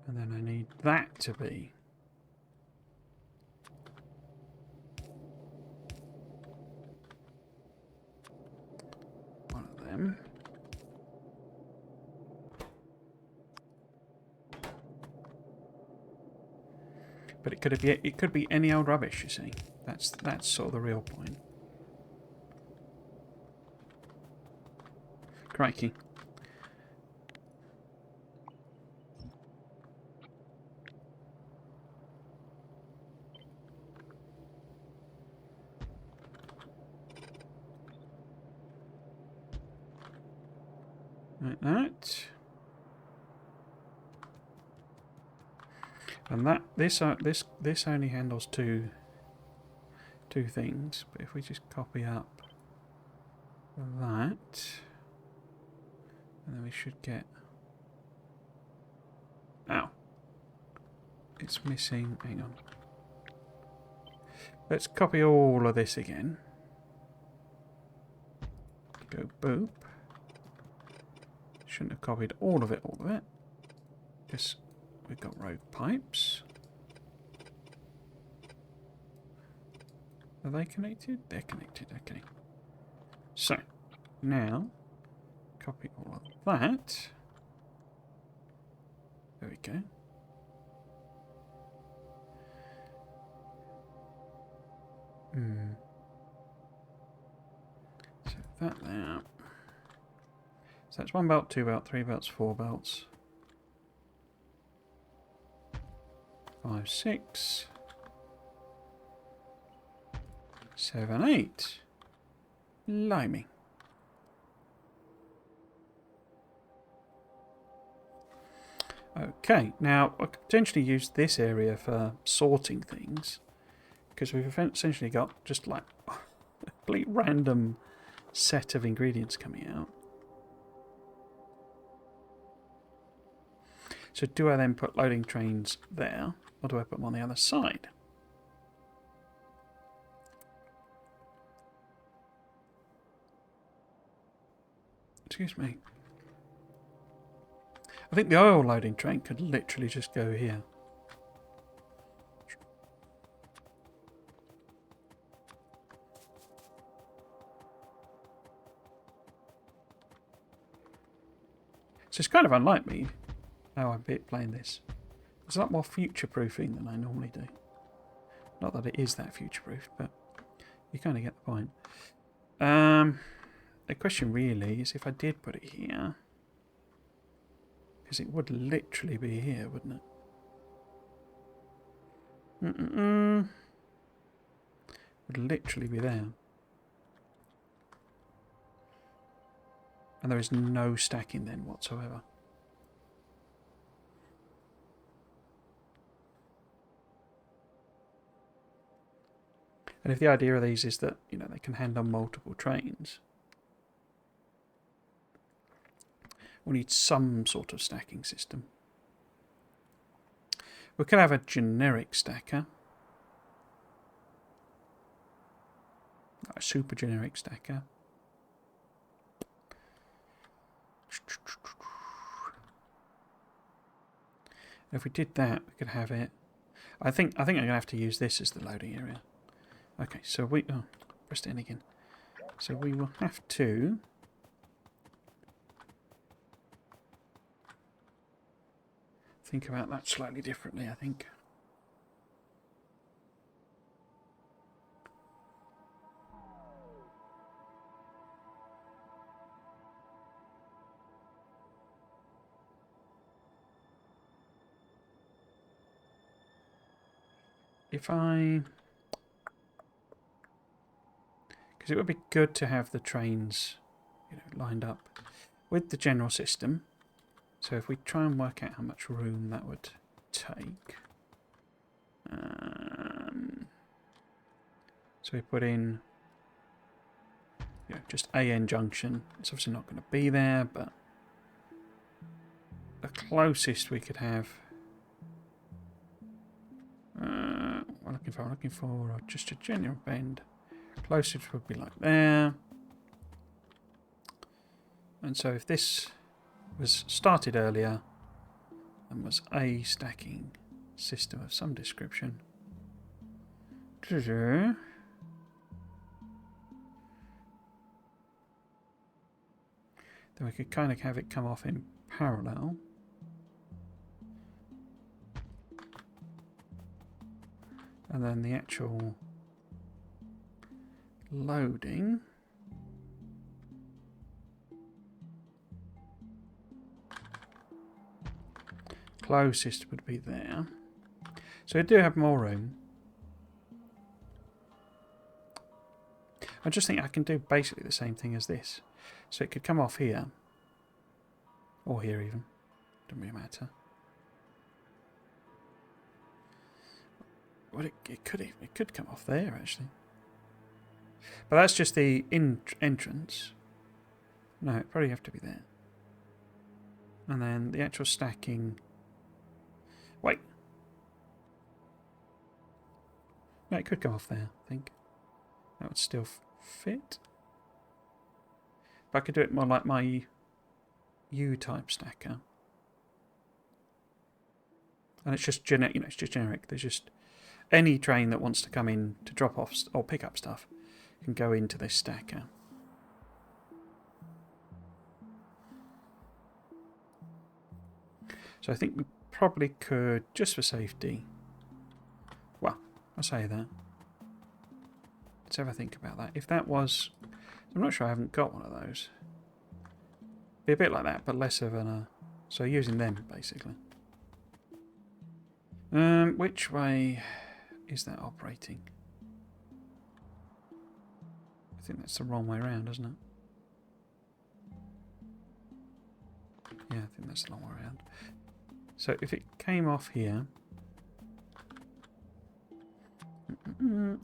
And then I need that to be one of them. But it could be any old rubbish, you see. That's sort of the real point. Crikey. Like that. And that this only handles two things, but if we just copy up that, and then we should get... Ow. It's missing... Hang on. Let's copy all of this again. Go boop. Shouldn't have copied all of it. Just... We've got rogue pipes. Are they connected? They're connected, okay. So, now, copy all of that. There we go. So that there. So that's 1 belt, 2 belt, 3 belts, 4 belts. 5, 6. 7, 8. Limey. Okay, now I could potentially use this area for sorting things, because we've essentially got just like a complete random set of ingredients coming out. So do I then put loading trains there, or do I put them on the other side? Excuse me. I think the oil loading train could literally just go here. So it's kind of unlike me, how I'm playing this. It's a lot more future-proofing than I normally do. Not that it is that future-proof, but you kind of get the point. The question really is if I did put it here, because it would literally be here, wouldn't it? Would literally be there. And there is no stacking then whatsoever. And if the idea of these is that, you know, they can handle multiple trains, we'll need some sort of stacking system. We could have a generic stacker. A super generic stacker. If we did that, we could have it. I think I'm gonna have to use this as the loading area. Okay, so we pressed it in again. So we will have to think about that slightly differently, I think. If I... Because it would be good to have the trains, you know, lined up with the general system. So if we try and work out how much room that would take. So we put in, you know, just AN junction. It's obviously not going to be there, but the closest we could have. We're looking for just a general bend. Closest would be like there. And so if this was started earlier and was a stacking system of some description, then we could kind of have it come off in parallel. And then the actual loading closest would be there. So we do have more room. I just think I can do basically the same thing as this. So it could come off here. Or here even. Doesn't really matter. Well, it could come off there actually. But that's just the entrance. No, it probably have to be there. And then the actual stacking. Wait. No, it could come off there, I think. That would still fit. But I could do it more like my U-type stacker. And it's just generic, you know, it's just generic. There's just any train that wants to come in to drop off or pick up stuff can go into this stacker. So I think we probably could, just for safety. Well, I say that. Let's have a think about that. If that was... I'm not sure I haven't got one of those. Be a bit like that, but less of an... so using them, basically. Which way is that operating? I think that's the wrong way around, isn't it? Yeah, I think that's the long way around. So if it came off here...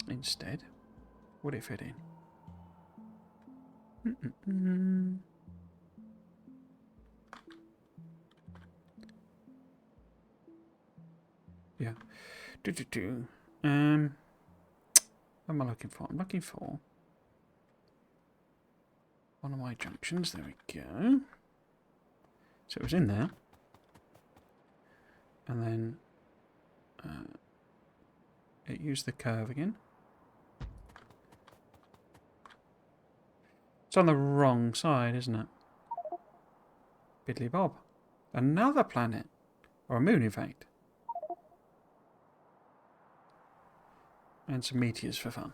instead, would it fit in? Yeah. What am I looking for? I'm looking for one of my junctions. There we go. So it was in there. And then it used the curve again. It's on the wrong side, isn't it? Biddly bob. Another planet. Or a moon, in fact. And some meteors for fun.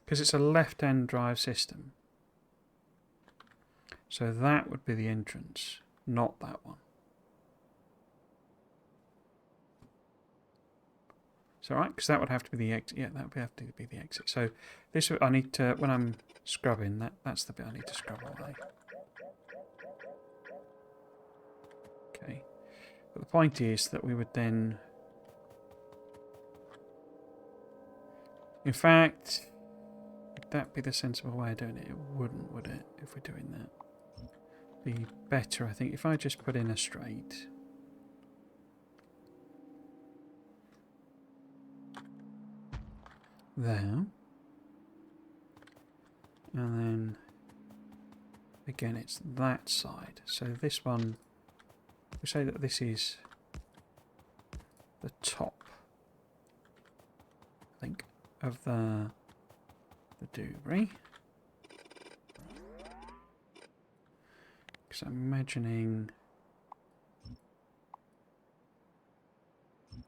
Because it's a left-hand drive system. So that would be the entrance, not that one. Is that right? Because that would have to be the exit. Yeah, that would have to be the exit. So this, I need to, when I'm scrubbing, that's the bit I need to scrub away. Okay. But the point is that we would then... In fact, would that be the sensible way of doing it? It wouldn't, would it, if we're doing that? Be better, I think, if I just put in a straight. There. And then, again, it's that side. So this one, we say that this is the top, I think, of the debris. Because I'm imagining... we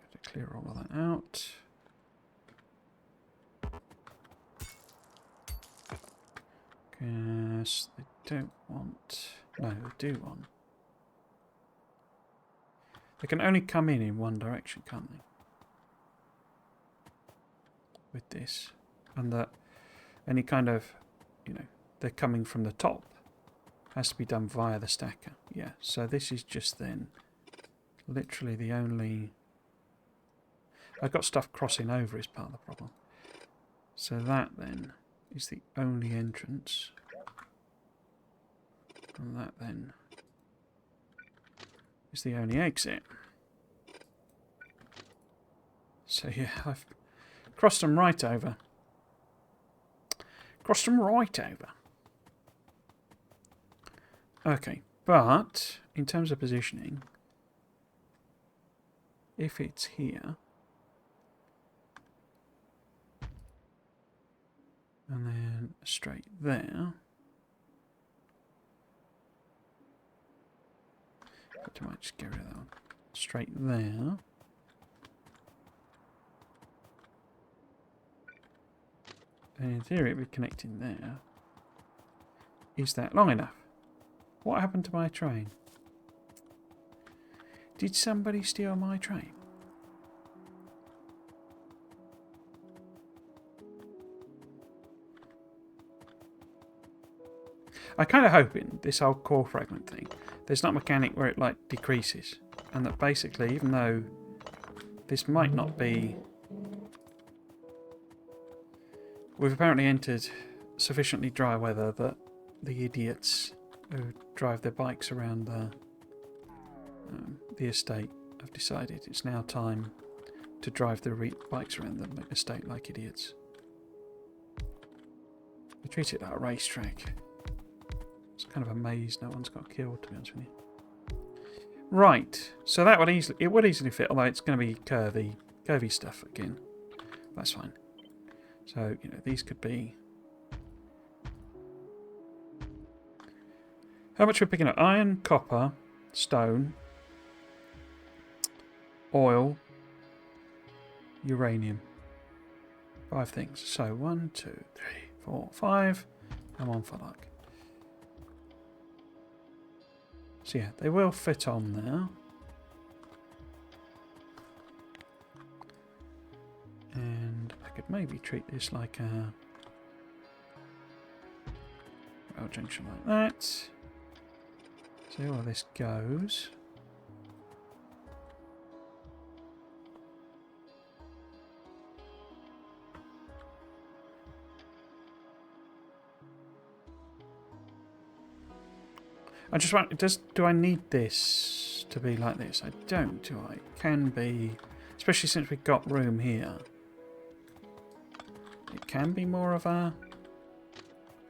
have to clear all of that out. Because they don't want... no, they do want... they can only come in one direction, can't they? With this. And that any kind of, you know, they're coming from the top. Has to be done via the stacker. Yeah, so this is just then literally the only... I've got stuff crossing over is part of the problem. So that then is the only entrance. And that then is the only exit. So yeah, I've crossed them right over. Crossed them right over. Okay, but in terms of positioning, if it's here, and then straight there, but I might just get rid of that one. Straight there. And in theory it would be connecting there. Is that long enough? What happened to my train? Did somebody steal my train? I kind of hope in this whole core fragment thing, there's not a mechanic where it like decreases. And that basically, even though this might not be... we've apparently entered sufficiently dry weather that the idiots who drive their bikes around the estate have decided it's now time to drive their bikes around the estate like idiots. They treat it like a racetrack. It's kind of amazed no one's got killed, to be honest with you. Right, so that would easily fit, although it's going to be curvy stuff again. That's fine. So, you know, these could be How much are we picking up? Iron, copper, stone, oil, uranium. 5 things. So 1, 2, 3, 4, 5. And 1 for luck. So yeah, they will fit on there. And I could maybe treat this like a rail junction like that. See where this goes. I just want, do I need this to be like this? I don't, do I? It can be, especially since we've got room here. It can be more of a,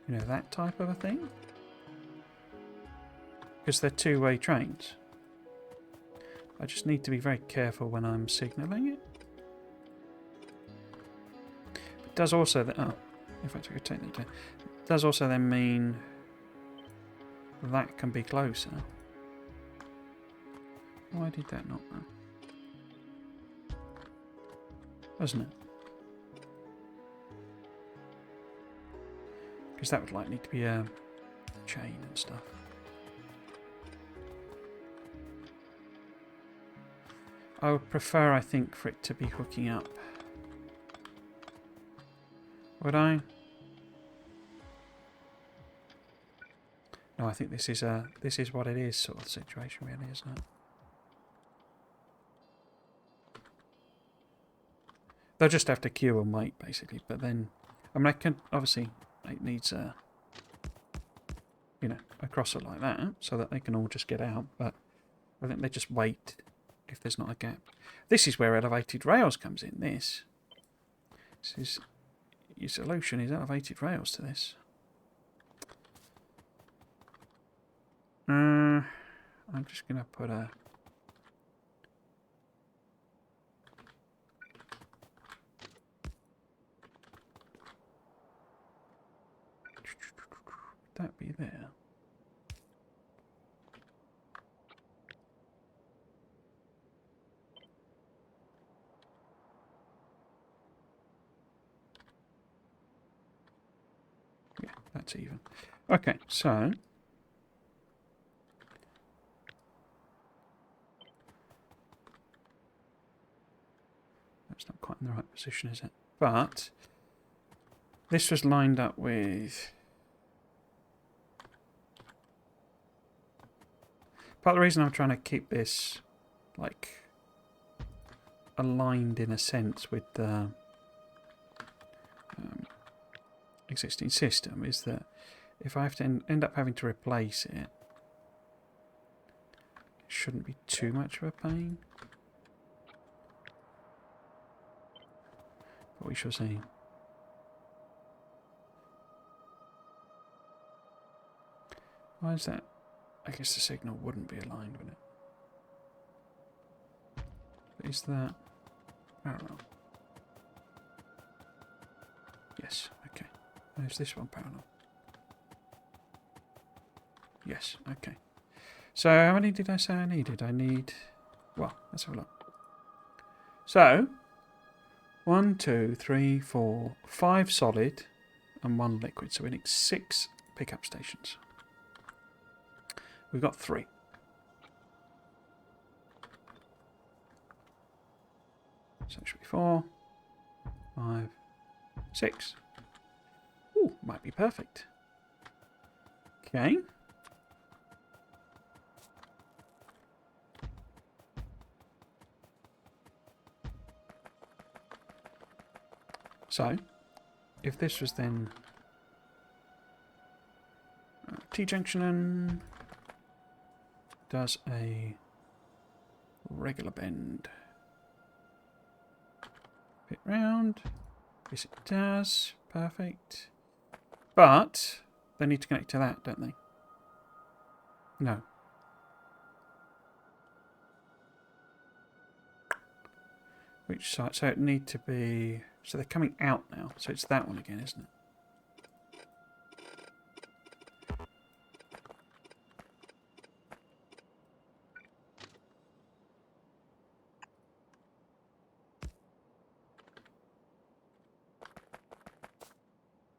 you know, that type of a thing. Because they're two-way trains. I just need to be very careful when I'm signalling it. It does also, oh, in fact I could take that down. It does also then mean that can be closer. Why did that not run? Doesn't it? Because that would like need to be a chain and stuff. I would prefer, I think, for it to be hooking up. Would I? No, I think this is what it is sort of situation, really, isn't it? They'll just have to queue and wait, basically. But then, I mean, I can obviously it needs a, you know, a crosser like that so that they can all just get out. But I think they just wait if there's not a gap. This is where elevated rails comes in. This is your solution is elevated rails to this. I'm just going to put a... Would that be there? Yeah, that's even. Okay, so... That's not quite in the right position, is it? But this was lined up with... Part of the reason I'm trying to keep this, like, aligned in a sense with the existing system is that if I have to end up having to replace it, it shouldn't be too much of a pain. But we shall see. Why is that? I guess the signal wouldn't be aligned with it. But is that parallel? Yes, okay. And is this one parallel? Yes, okay. So how many did I say I needed? I need... Well, let's have a look. So, 1, 2, 3, 4, 5 solid and 1 liquid. So we need 6 pickup stations. We've got 3. So it should be 4, 5, 6. Ooh, might be perfect. Okay. So, if this was then T-junction and does a regular bend. Bit round. Yes, it does. Perfect. But they need to connect to that, don't they? No. Which side? So it need to be... So they're coming out now. So it's that one again, isn't it?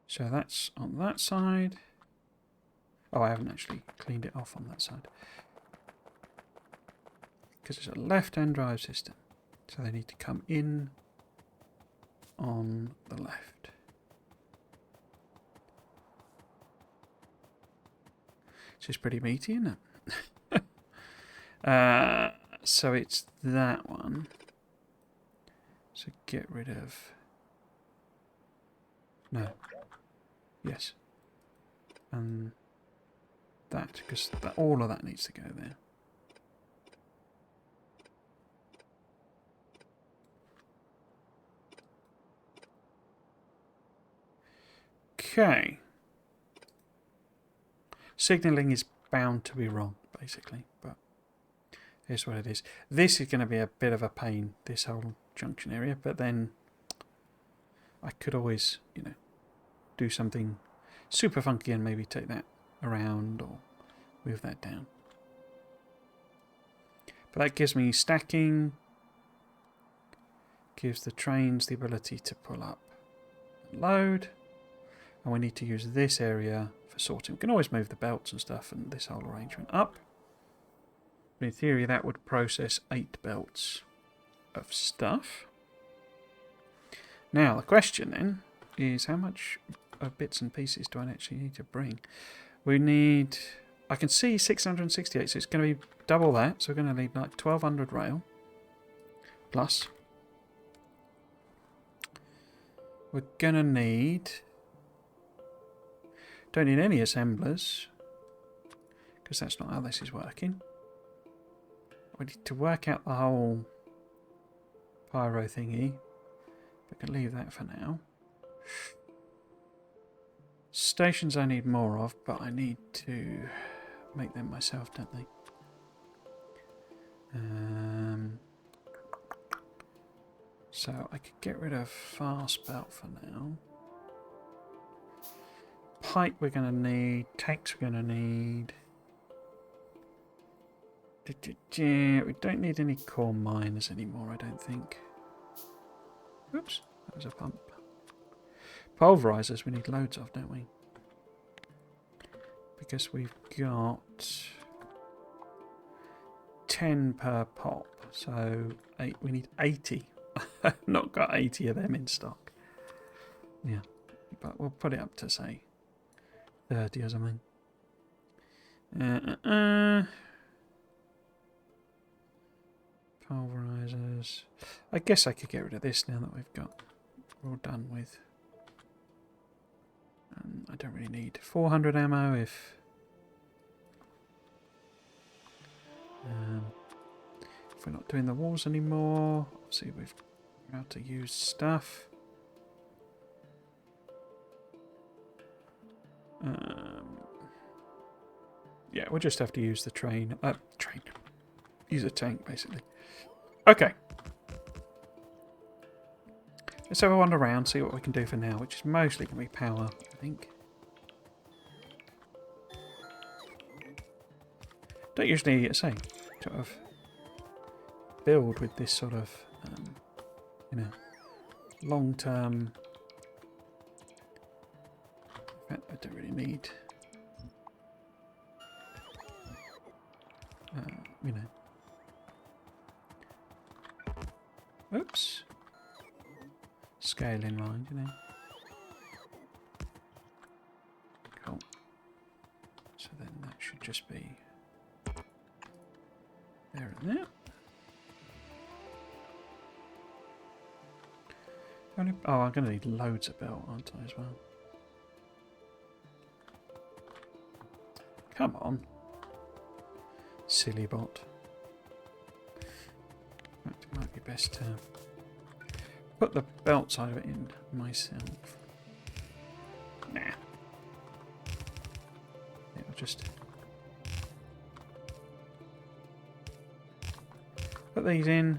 So that's on that side. Oh, I haven't actually cleaned it off on that side. Because it's a left-hand drive system. So they need to come in on the left. Which is pretty meaty, isn't it? So it's that one. So get rid of... No. Yes. And that, because all of that needs to go there. Okay. Signalling is bound to be wrong, basically, but here's what it is. This is going to be a bit of a pain, this whole junction area, but then I could always, you know, do something super funky and maybe take that around or move that down. But that gives me stacking, gives the trains the ability to pull up and load, and we need to use this area for sorting. We can always move the belts and stuff and this whole arrangement up. But in theory that would process 8 belts of stuff. Now the question then is how much of bits and pieces do I actually need to bring? We need, I can see 668, so it's going to be double that, so we're going to need like 1200 rail plus. We're going to need, don't need any assemblers because that's not how this is working. We need to work out the whole pyro thingy. We can leave that for now. Stations I need more of, but I need to make them myself, don't they? So I could get rid of fast belt for now. Pipe we're going to need. Tanks we're going to need. We don't need any core miners anymore, I don't think. Oops, that was a pump. Pulverizers we need loads of, don't we? Because we've got 10 per pop, so we need 80. I've not got 80 of them in stock. Yeah, but we'll put it up to say 30 or something. Pulverizers. I guess I could get rid of this now that we're all done with. I don't really need 400 ammo if we're not doing the walls anymore. Obviously we've got how to use stuff. Yeah, we'll just have to use the train. Use a tank basically. Okay. Let's have a wander around, see what we can do for now, which is mostly going to be power, I think. Don't usually, say, sort of build with this sort of, you know, long-term. In fact, I don't really need, you know. Oops. Scale in mind, you know. Cool. So then that should just be there and there. Oh, I'm going to need loads of belt, aren't I, as well? Come on. Silly bot. It might be best to put the belt side of it in myself. Nah. Yeah, I'll just put these in.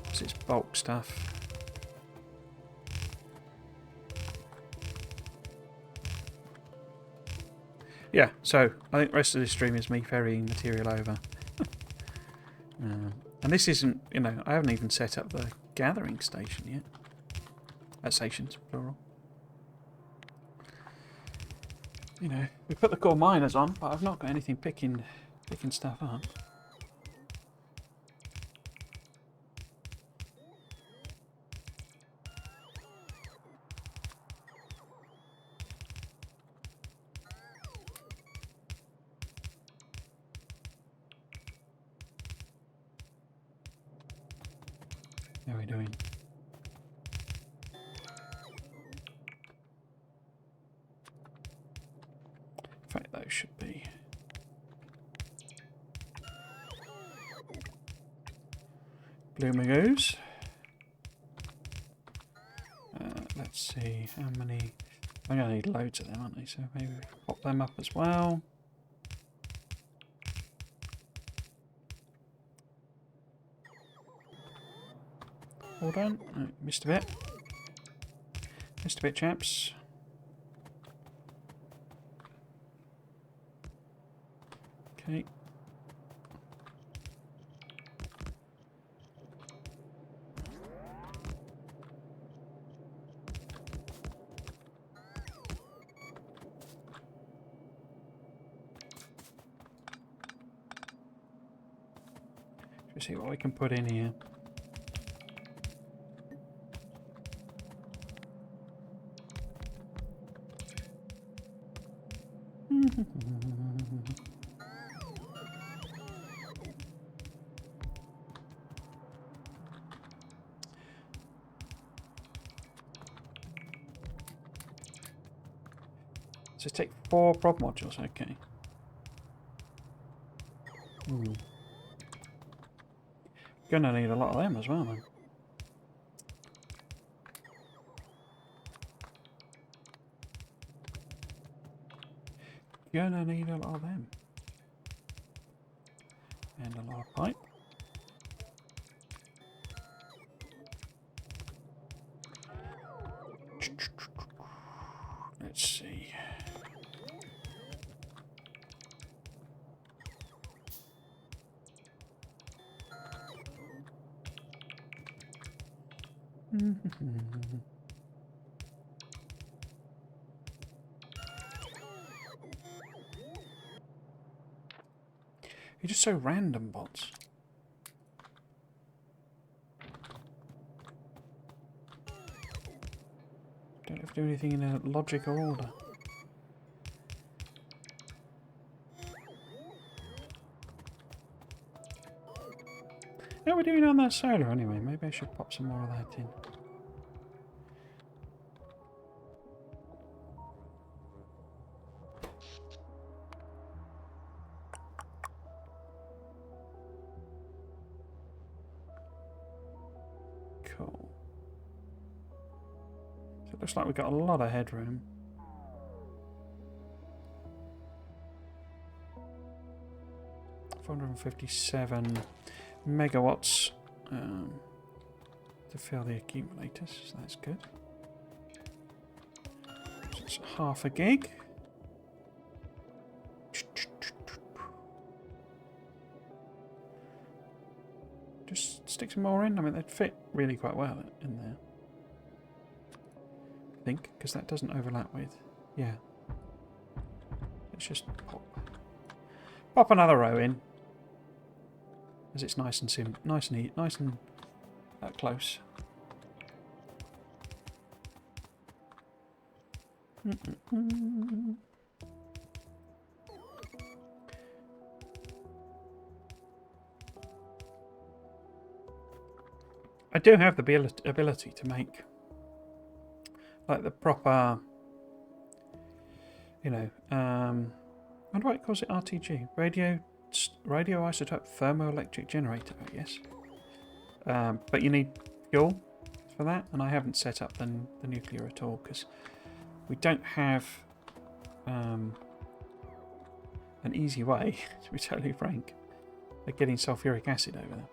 Because it's bulk stuff. Yeah, so I think the rest of this stream is me ferrying material over. And this isn't, you know, I haven't even set up the gathering station yet. Stations, plural. You know, we put the core miners on, but I've not got anything picking stuff up. How are we doing? In fact, those should be. Blue Magoos. Let's see how many. I'm going to need loads of them, aren't they? So maybe pop them up as well. Hold on. Oh, missed a bit. Missed a bit, chaps. Okay. Let's see what we can put in here. So take 4 prop modules, okay. Gonna need a lot of them as well, then. Gonna need a lot of them. And a lot of pipe. Let's see. You're just so random, bots. Don't have to do anything in a logical order. How are we doing on that solar anyway? Maybe I should pop some more of that in. Cool. So it looks like we've got a lot of headroom. $457 megawatts to fill the accumulators, so that's good. So it's half a gig. Just stick some more in. I mean, they'd fit really quite well in there. I think, because that doesn't overlap with. Yeah. Let's just pop another row in. As it's nice and nice and close. I do have the ability to make like the proper, you know, how do I call it? RTG, radioisotope thermoelectric generator, I guess. But you need fuel for that, and I haven't set up the nuclear at all because we don't have an easy way, to be totally frank, of getting sulfuric acid over there.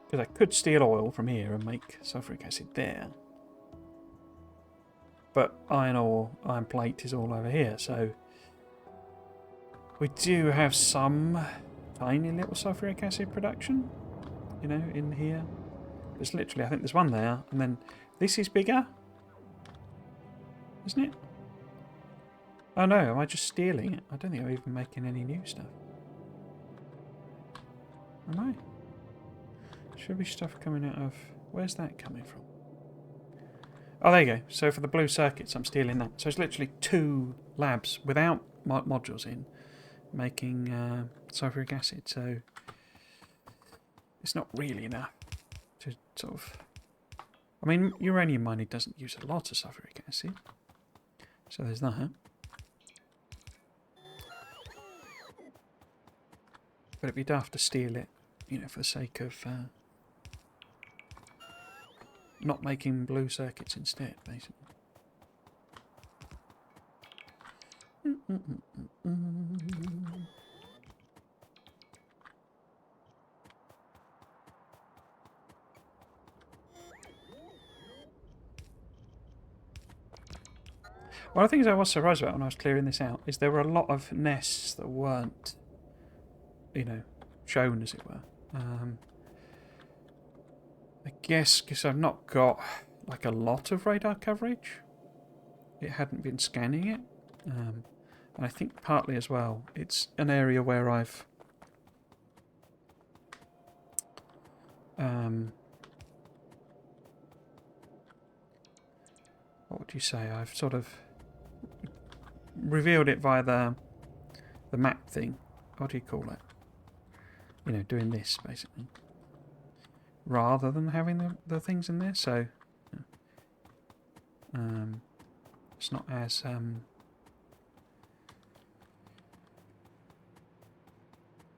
Because I could steal oil from here and make sulfuric acid there. But iron plate is all over here, so we do have some tiny little sulfuric acid production, you know, in here. There's literally, I think there's one there, and then this is bigger, isn't it? Oh no, am I just stealing it? I don't think I'm even making any new stuff. Am I? Should be stuff coming out of... Where's that coming from? Oh, there you go. So for the blue circuits, I'm stealing that. So it's literally 2 labs without modules in making sulfuric acid. So it's not really enough to sort of... I mean, uranium mining doesn't use a lot of sulfuric acid. So there's that. But it'd be daft to steal it, you know, for the sake of not making blue circuits instead, basically. One of the things I was surprised about when I was clearing this out is there were a lot of nests that weren't, you know, shown, as it were. I guess because I've not got like a lot of radar coverage, it hadn't been scanning it, and I think partly as well it's an area where I've what would you say, I've sort of revealed it via the map thing. What do you call it? You know, doing this basically, rather than having the things in there. So it's not as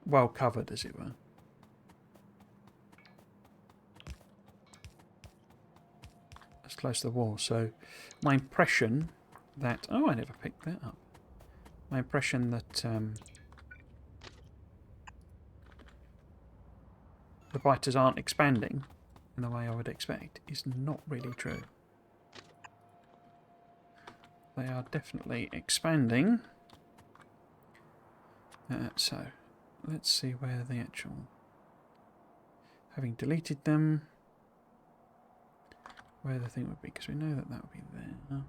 well covered, as it were. As close to the wall. So my impression that... Oh, I never picked that up. My impression that the biters aren't expanding in the way I would expect is not really true. They are definitely expanding. So, let's see where the actual... Having deleted them, where the thing would be, because we know that would be there.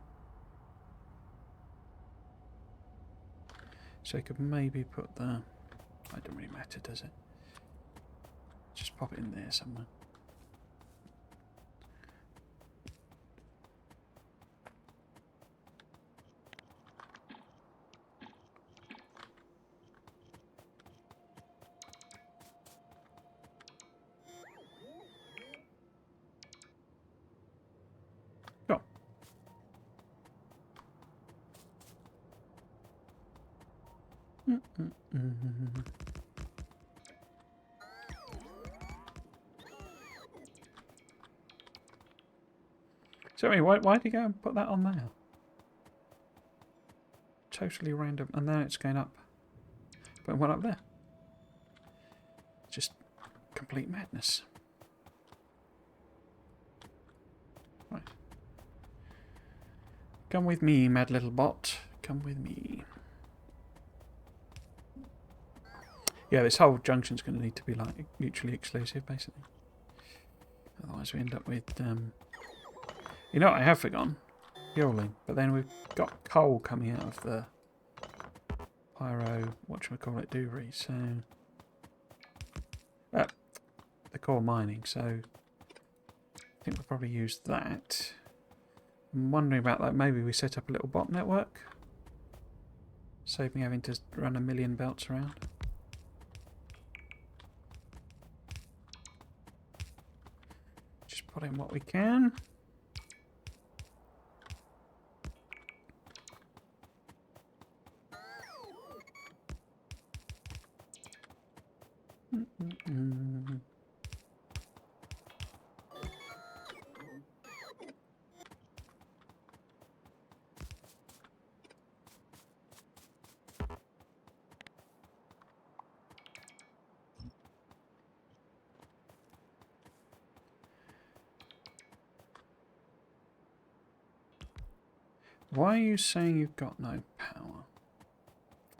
So I could maybe put the... It doesn't really matter, does it? Just pop it in there somewhere. Go. So anyway, why did you go and put that on there? Totally random. And now it's going up. Putting one up there. Just complete madness. Right. Come with me, mad little bot. Come with me. Yeah, this whole junction's going to need to be like mutually exclusive, basically. Otherwise we end up with... You know what I have forgotten? Fueling. But then we've got coal coming out of the pyro, whatchamacallit, doory, so... the core mining, so... I think we'll probably use that. I'm wondering about that. Maybe we set up a little bot network. Save me having to run a million belts around. Just put in what we can. Why are you saying you've got no power?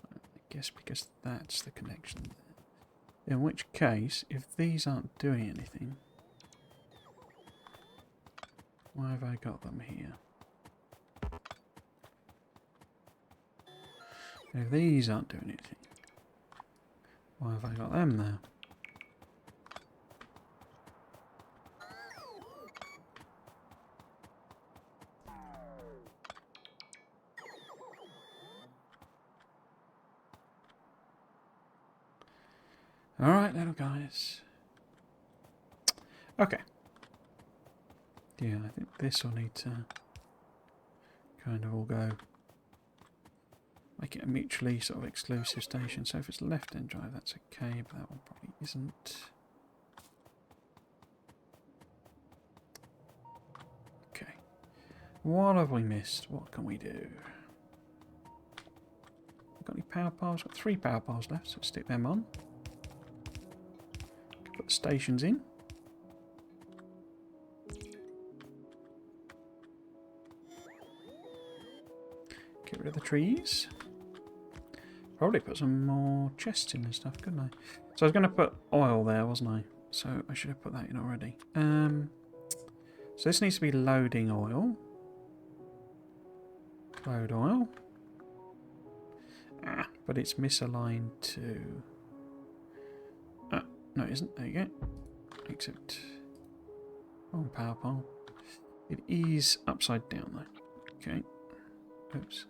I guess because that's the connection there. In which case, if these aren't doing anything... Why have I got them here? If these aren't doing anything, why have I got them there? Alright, little guys. Okay. Yeah, I think this will need to kind of all go. Make it a mutually sort of exclusive station. So if it's left-hand drive, that's okay, but that one probably isn't. Okay. What have we missed? What can we do? Got any power piles? Got 3 power piles left, so stick them on. Put the stations in. Get rid of the trees. Probably put some more chests in and stuff, couldn't I? So I was going to put oil there, wasn't I? So I should have put that in already. So this needs to be loading oil. Load oil. Ah, but it's misaligned to... Ah, no it isn't. There you go. Except... wrong power pole. It is upside down though. Okay. Oops.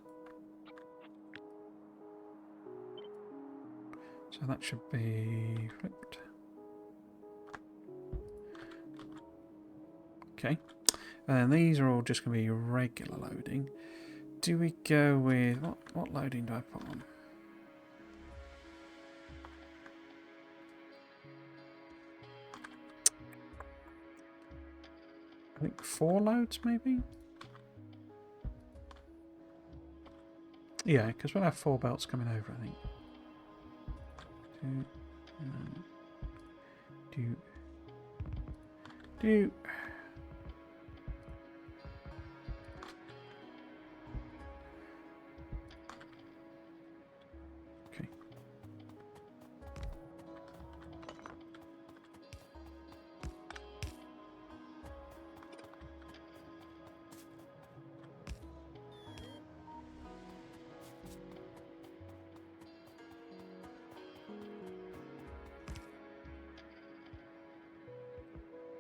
So that should be flipped. Okay. And these are all just going to be regular loading. Do we go with... What loading do I put on? I think 4 loads maybe? Yeah, because we'll have 4 belts coming over, I think. Do. Okay.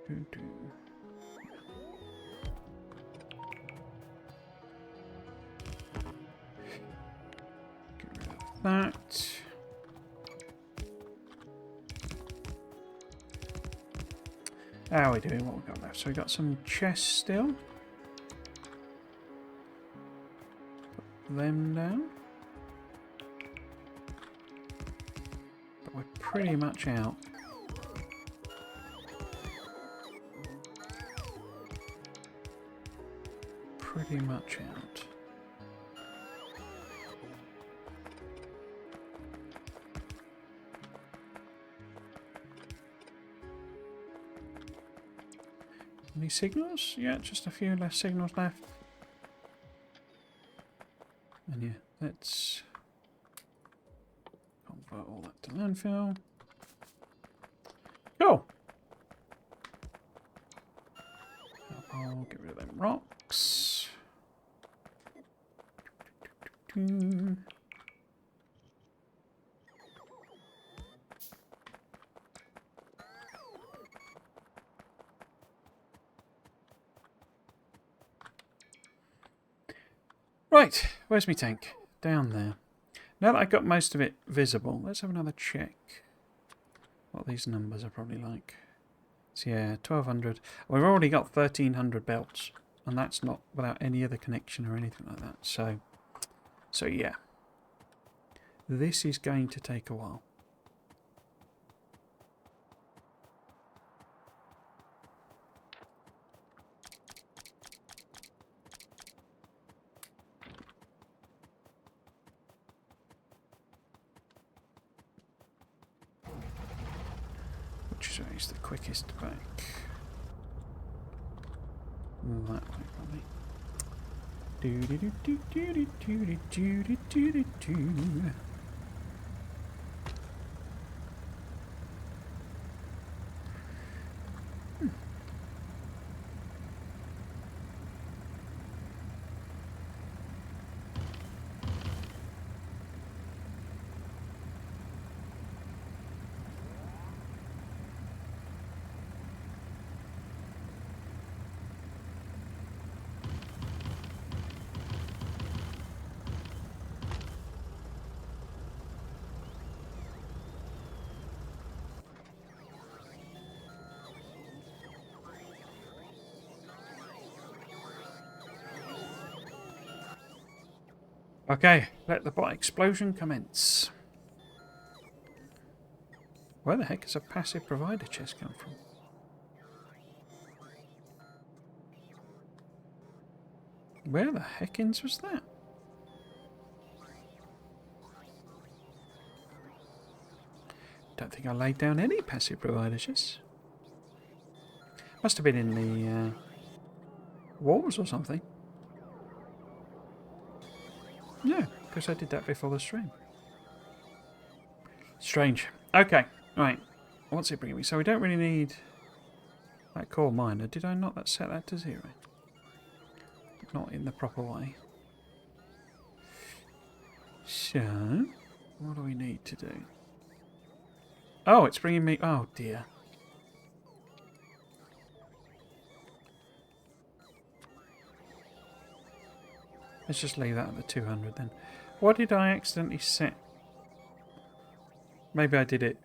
Do. Get rid of that. How are we doing? What we've got left? So we've got some chests still. Put them down. But we're pretty much out. Pretty much out. Any signals? Yeah, just a few less signals left. And yeah, let's convert all that to landfill. Cool. I'll get rid of them rocks. Right, where's my tank? Down there. Now that I've got most of it visible, let's have another check what these numbers are probably like. So yeah, 1200. We've already got 1300 belts, and that's not without any other connection or anything like that. So yeah, this is going to take a while. Which is the quickest back? That way probably. Okay, let the bot explosion commence. Where the heck is a passive provider chest come from? Where the heckins was that? Don't think I laid down any passive provider chests. Must have been in the walls or something. Yeah, because I did that before the stream. Strange. Okay, right. What's it bringing me? So we don't really need that core miner. Did I not set that to 0? Not in the proper way. So, what do we need to do? Oh, it's bringing me... Oh, dear. Let's just leave that at the 200 then. What did I accidentally set? Maybe I did it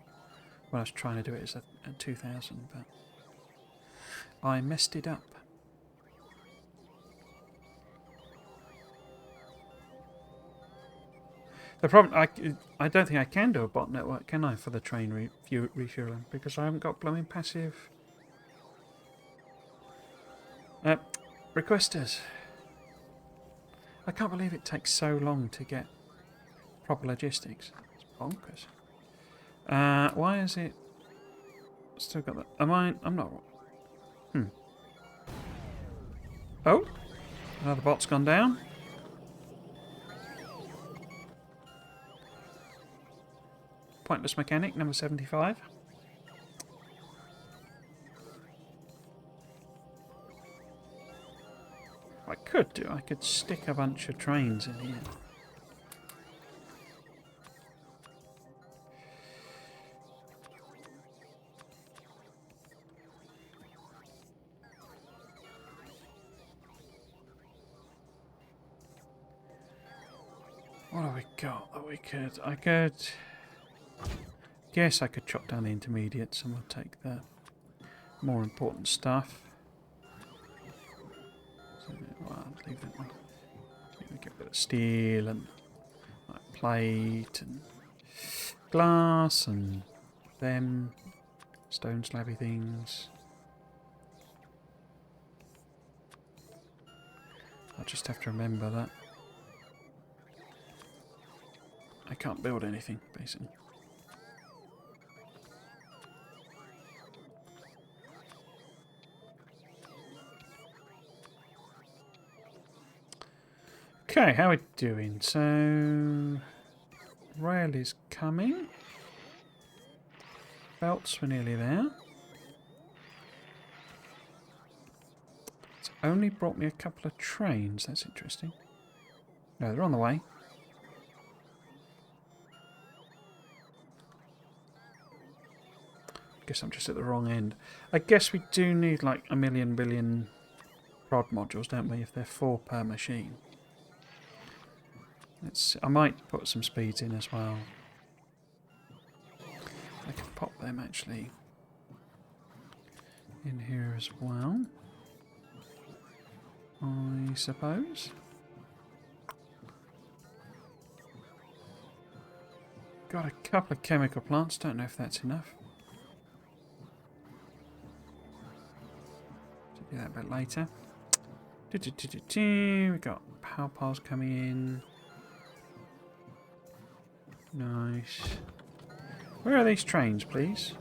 when I was trying to do it as a 2000, but I messed it up. The problem, I don't think I can do a bot network, can I, for the train refueling, because I haven't got blooming passive. Requesters. I can't believe it takes so long to get proper logistics. It's bonkers. Why is it still got that? I'm not. Oh, another bot's gone down. Pointless mechanic number 75. What I could do, I could stick a bunch of trains in here. What have we got that we could... I could... Yes, I could chop down the intermediates and we'll take the more important stuff. So, well, I'll leave that one. We get a bit of steel and like, plate and glass and them stone slabby things. I'll just have to remember that I can't build anything, basically. Okay, how are we doing? So, rail is coming. Belts were nearly there. It's only brought me a couple of trains. That's interesting. No, they're on the way. Guess I'm just at the wrong end. I guess we do need like a million billion prod modules, don't we? If they're 4 per machine. I might put some speeds in as well. I can pop them actually in here as well, I suppose. Got a couple of chemical plants, don't know if that's enough. Do that a bit later. We got power piles coming in. Nice. Where are these trains, please?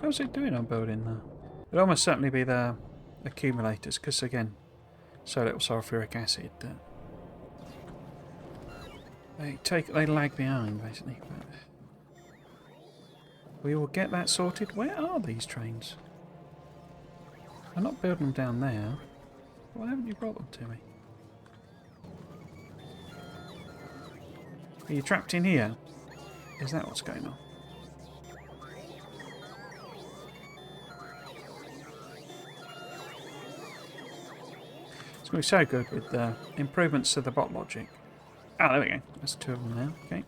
How's it doing on building there? It'll almost certainly be the accumulators, because again, so little sulfuric acid that they lag behind basically. But we will get that sorted. Where are these trains? I'm not building them down there. Why haven't you brought them to me? Are you trapped in here? Is that what's going on? It's going to be so good with the improvements to the bot logic. Ah, there we go. That's 2 of them now. Okay.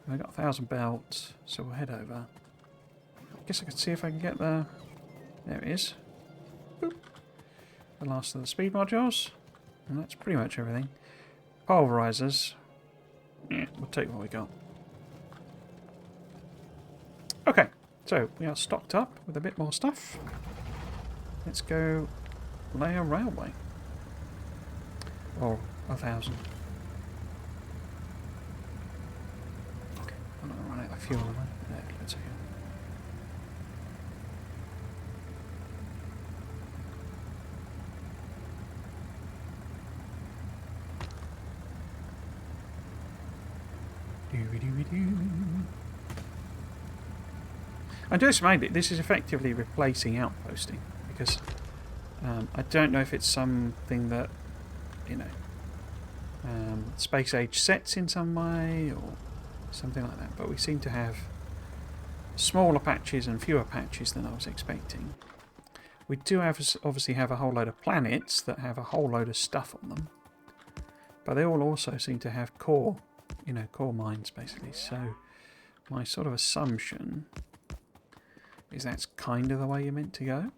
We've got 1,000 belts, so we'll head over. I guess I could see if I can get the... There it is. Boop. The last of the speed modules. And that's pretty much everything. Pulverizers. Yeah, we'll take what we got. Okay, so we are stocked up with a bit more stuff. Let's go lay a railway. Or 1,000. I'm not going to run out of fuel, am I? There, let's see. And just maybe this is effectively replacing outposting, because I don't know if it's something that, you know, space age sets in some way or something like that, but we seem to have smaller patches and fewer patches than I was expecting. We do obviously have a whole load of planets that have a whole load of stuff on them, but they all also seem to have core, you know, core mines basically. So my sort of assumption is that's kind of the way you're meant to go.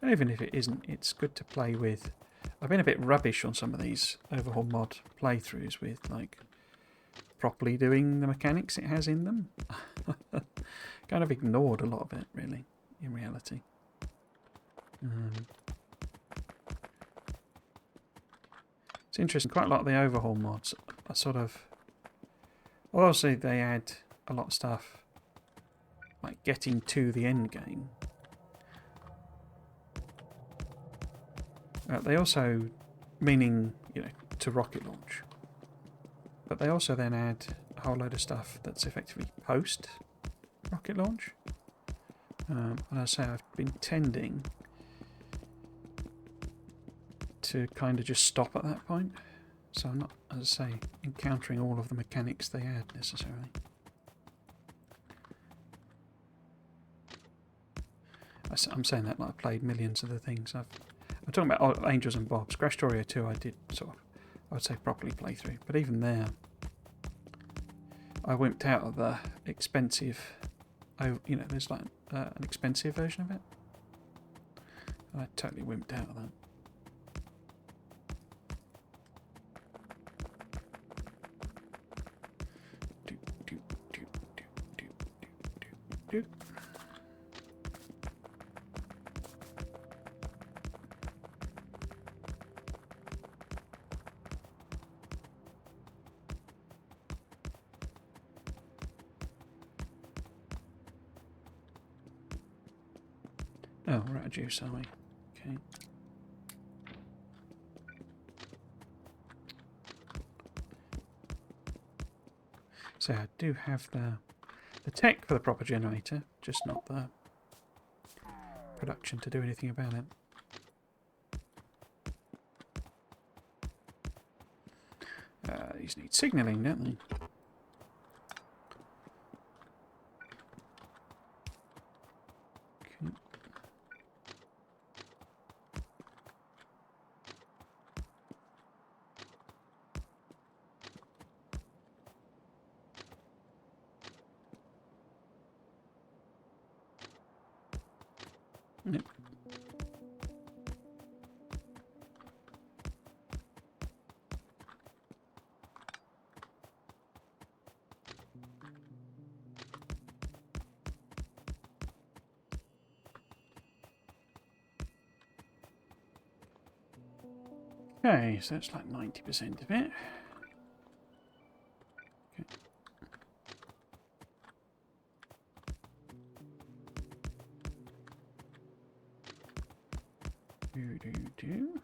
And even if it isn't, it's good to play with. I've been a bit rubbish on some of these overhaul mod playthroughs with like properly doing the mechanics it has in them. Kind of ignored a lot of it, really, in reality. It's interesting, quite a lot of the overhaul mods are sort of... Well, obviously they add a lot of stuff like getting to the end game. They also, meaning, you know, to rocket launch. But they also then add a whole load of stuff that's effectively post rocket launch. And I say I've been tending to kind of just stop at that point. So I'm not, as I say, encountering all of the mechanics they add necessarily. I'm saying that like I've played millions of the things. I'm talking about Angels and Bobs. Factorio 2 I did sort of, I would say, properly play through. But even there, I wimped out of the expensive... you know, there's like an expensive version of it. I totally wimped out of that. Oh, we're out of juice, are we? Okay. So I do have the tech for the proper generator, just not the production to do anything about it. These need signalling, don't they? Yep. Okay, so that's like 90% of it. Okay. Do.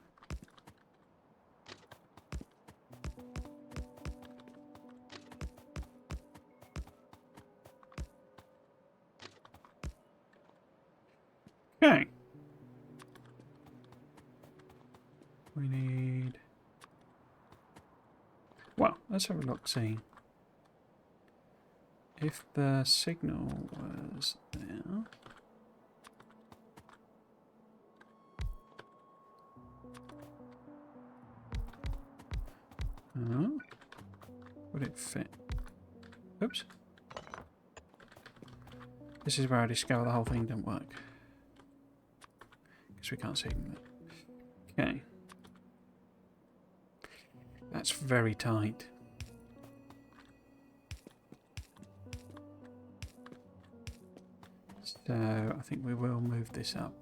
Okay. We need... Well, let's have a look, see. If the signal was there... would it fit? Oops. This is where I discover the whole thing didn't work. Because we can't signal it. Okay. That's very tight. So I think we will move this up.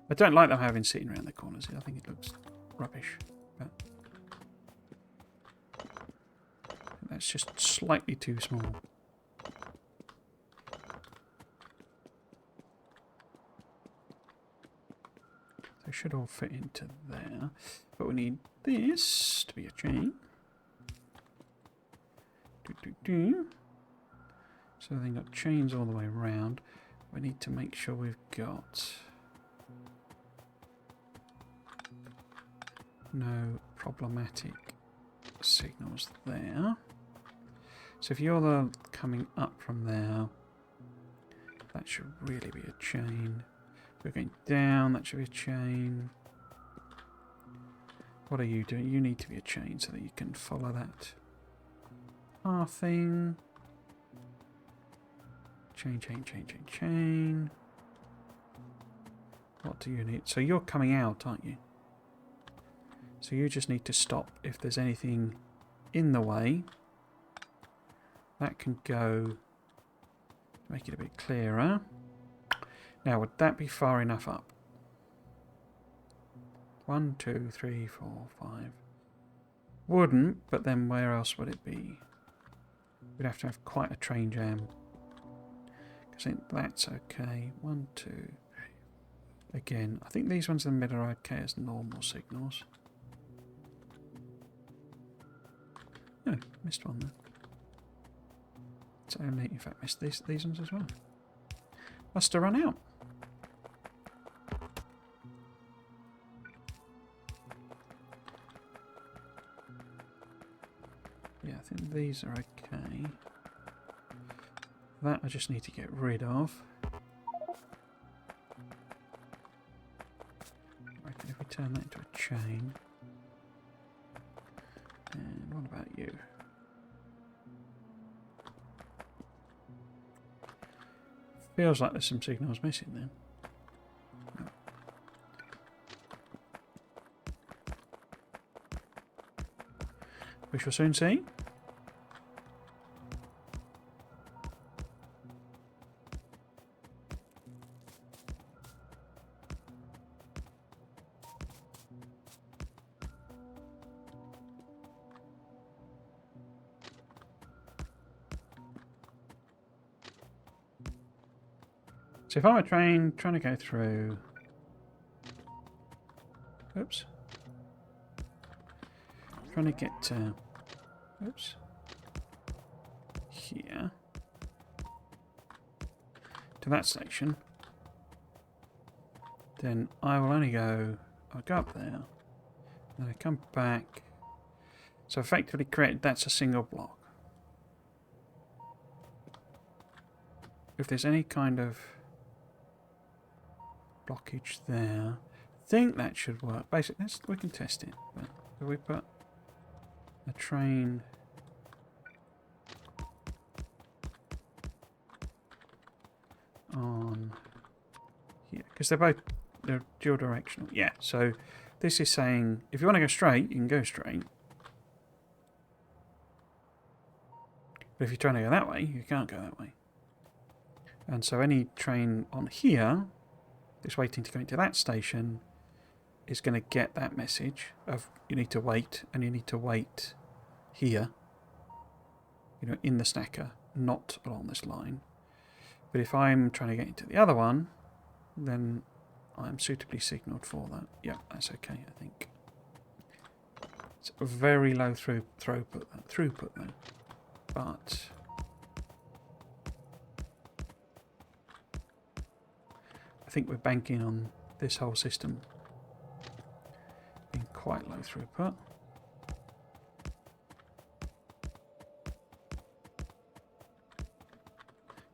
I don't like them having sitting around the corners. I think it looks rubbish. But that's just slightly too small. They should all fit into there. But we need this to be a chain. So they've got chains all the way around. We need to make sure we've got no problematic signals there. So if you're coming up from there, that should really be a chain. If we're going down, that should be a chain. What are you doing? You need to be a chain so that you can follow that R thing. Chain, chain, chain, chain, chain. What do you need? So you're coming out, aren't you? So you just need to stop if there's anything in the way. That can go, make it a bit clearer. Now, would that be far enough up? 1, 2, 3, 4, 5. Wouldn't, but then where else would it be? We'd have to have quite a train jam. I think that's okay. 1, 2. Again, I think these ones in the middle are okay as normal signals. No, missed one there. So only, in fact, missed these ones as well. Must have run out. Yeah, I think these are okay. That I just need to get rid of. I reckon if we turn that into a chain. And what about you? Feels like there's some signals missing then. No. We shall soon see. So if I'm a train trying to go through... Oops. Trying to get to... Oops. Here. To that station. Then I will only go... I'll go up there. Then I come back. So effectively created, that's a single block. If there's any kind of blockage there, I think that should work. Basically, we can test it. But if we put a train on here, because they're dual directional. Yeah, so this is saying if you want to go straight, you can go straight. But if you're trying to go that way, you can't go that way. And so any train on here that's waiting to go into that station is going to get that message of you need to wait, and you need to wait here, you know, in the stacker, not along this line. But if I'm trying to get into the other one, then I'm suitably signalled for that. Yeah, that's okay, I think. It's a very low throughput though. But I think we're banking on this whole system being quite low throughput.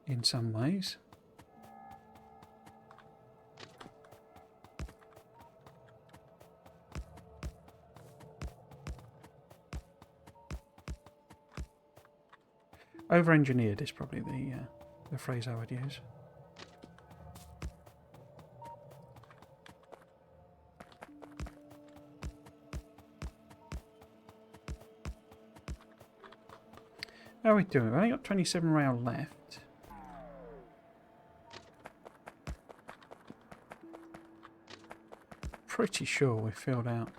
in some ways. Over-engineered is probably the phrase I would use. How are we doing? We've only got 27 rail left. Pretty sure we've filled out,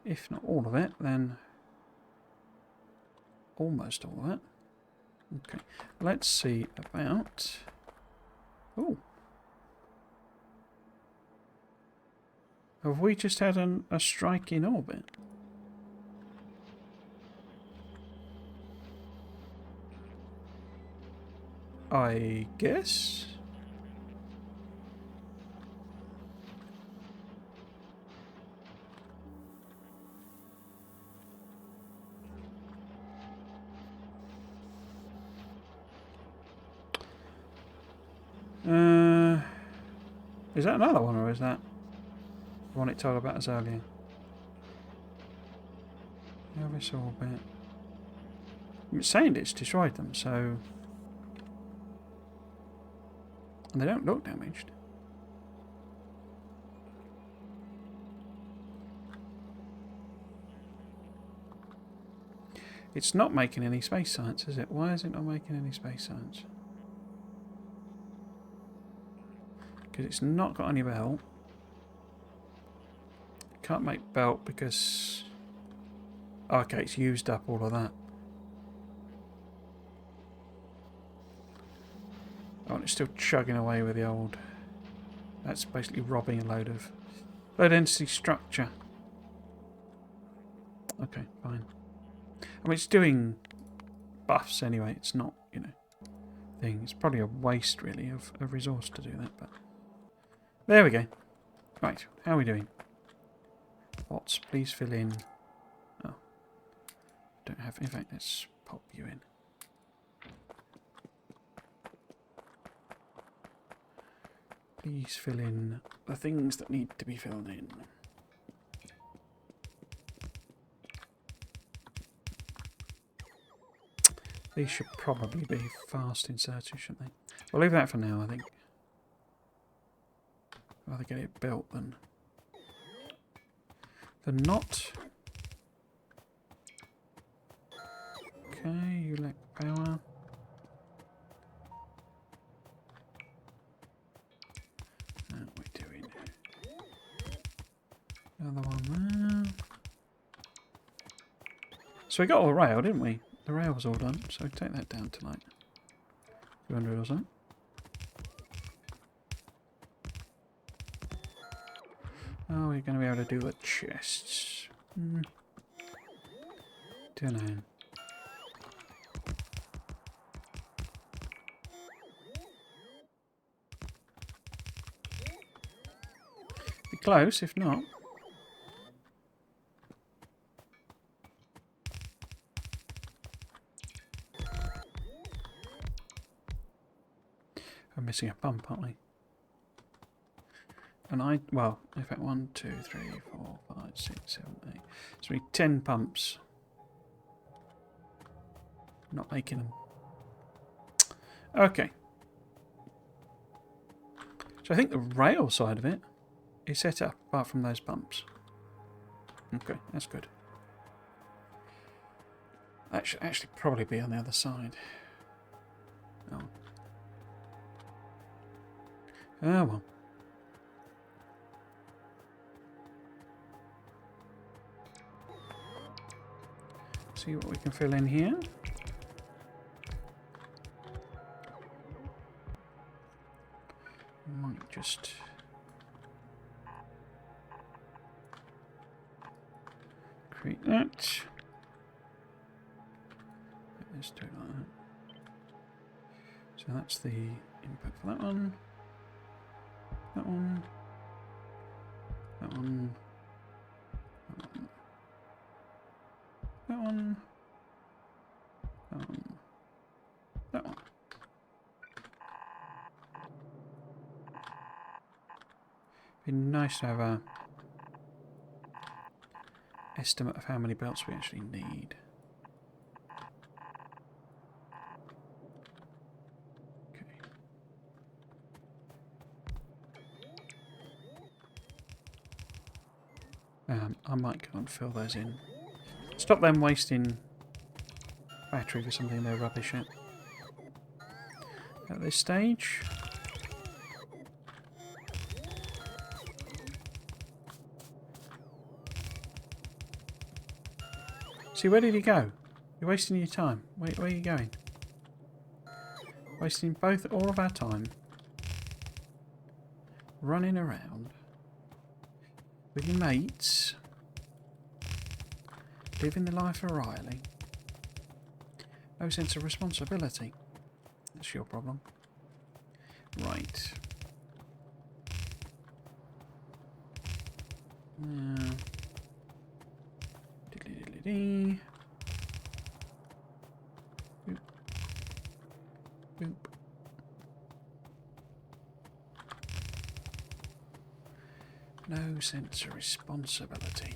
if not all of it, then almost all of it. Okay, let's see about... Oh. Have we just had a strike in orbit? I guess? Is that another one, or is that the one it told about us earlier? Elvis orbit. It's saying it's destroyed them, so... And they don't look damaged. It's not making any space science, is it? Why is it not making any space science? Because it's not got any belt. Can't make belt because... Oh, okay, it's used up all of that. Oh, and it's still chugging away with the old... That's basically robbing a load of low density structure. Okay, fine. I mean, it's doing buffs anyway. It's not, you know, thing. It's probably a waste, really, of resource to do that. But there we go. Right, how are we doing? Bots, please fill in. Oh, don't have. In fact, let's pop you in. Please fill in the things that need to be filled in. These should probably be fast inserted, shouldn't they? We'll leave that for now, I think. I'd rather get it built than not. Okay, you lack power. How are we doing? Another one there. So we got all the rail, didn't we? The rail was all done, so take that down to like 200 or something. Oh, we're going to be able to do the chests. Don't know. Be close, if not. We're missing a pump, aren't we? And well, in fact, 1, 2, 3, 4, 5, 6, 7, 8. So we need 10 pumps. Not making them. Okay. So I think the rail side of it is set up, apart from those pumps. Okay, that's good. That should actually probably be on the other side. Oh. Oh well. See what we can fill in here. Might just create that. Let's do it like that. So that's the input for that one. That one. That one. That one. That one. That one. That one. Be nice to have a estimate of how many belts we actually need. Okay. I might go and fill those in. Stop them wasting battery for something they're rubbish at this stage. See, where did he go? You're wasting your time. Where are you going? Wasting all of our time. Running around. With your mates. Living the life of Riley. No sense of responsibility. That's your problem. Right. Diddly-diddly-dee. Boop. Boop. No sense of responsibility.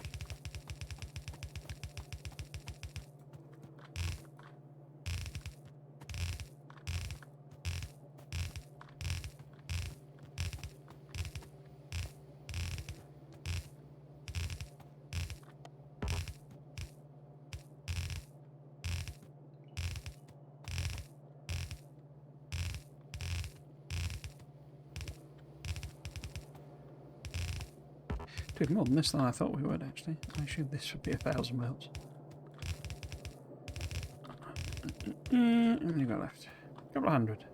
Did more than this than I thought we would, actually. I assumed this would be 1,000 belts. How many got left? A couple of hundred.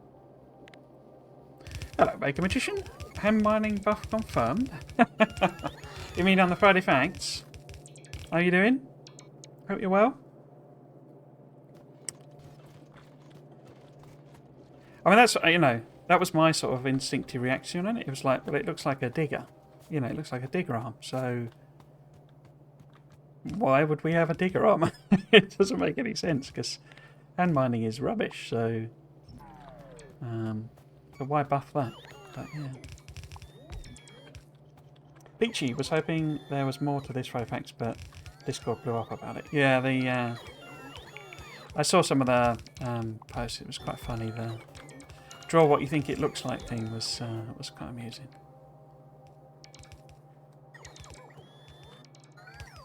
Hello, Baker Magician. Ham mining buff confirmed. You mean on the Friday Facts? How are you doing? Hope you're well. I mean, that's, you know, that was my sort of instinctive reaction on it. It was like, well, it looks like a digger. You know, it looks like a digger arm, so why would we have a digger arm? It doesn't make any sense, because hand mining is rubbish, so why buff that? But yeah. Peachy was hoping there was more to this Friday Facts, but Discord blew up about it. Yeah, I saw some of the posts, it was quite funny. The draw what you think it looks like thing was quite amusing.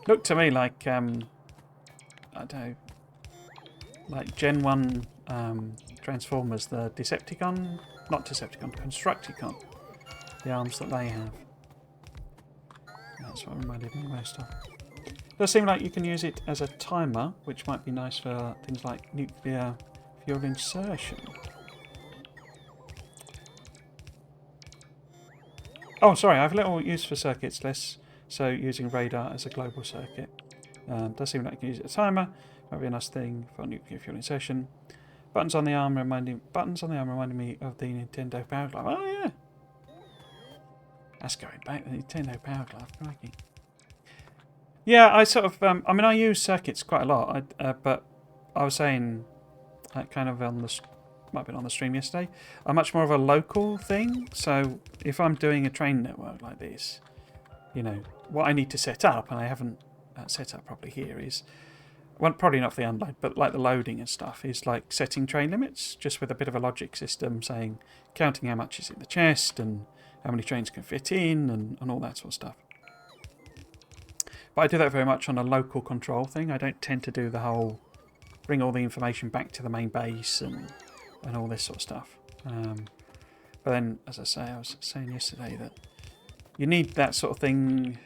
Looked to me like, I don't know, like Gen 1 Transformers, the Decepticon, not Decepticon, Constructicon, the arms that they have. That's what it reminded me most of. It does seem like you can use it as a timer, which might be nice for things like nuclear fuel insertion. Oh, sorry, I have little use for circuits, less so using radar as a global circuit. Does seem like you can use it as a timer. Might be a nice thing for nuclear fuel insertion. Buttons on the arm reminding me of the Nintendo Power Glove. Oh yeah, that's going back. The Nintendo Power Glove, crikey. Yeah, I sort of. I mean, I use circuits quite a lot. But I was saying, kind of on the. Might have been on the stream yesterday. I'm much more of a local thing. So if I'm doing a train network like this, you know, what I need to set up, and I haven't set up properly here, is, well, probably not for the unload, but like the loading and stuff, is like setting train limits, just with a bit of a logic system saying, counting how much is in the chest and how many trains can fit in and all that sort of stuff. But I do that very much on a local control thing. I don't tend to do the whole bring all the information back to the main base and all this sort of stuff. But then, as I say, I was saying yesterday that you need that sort of thing,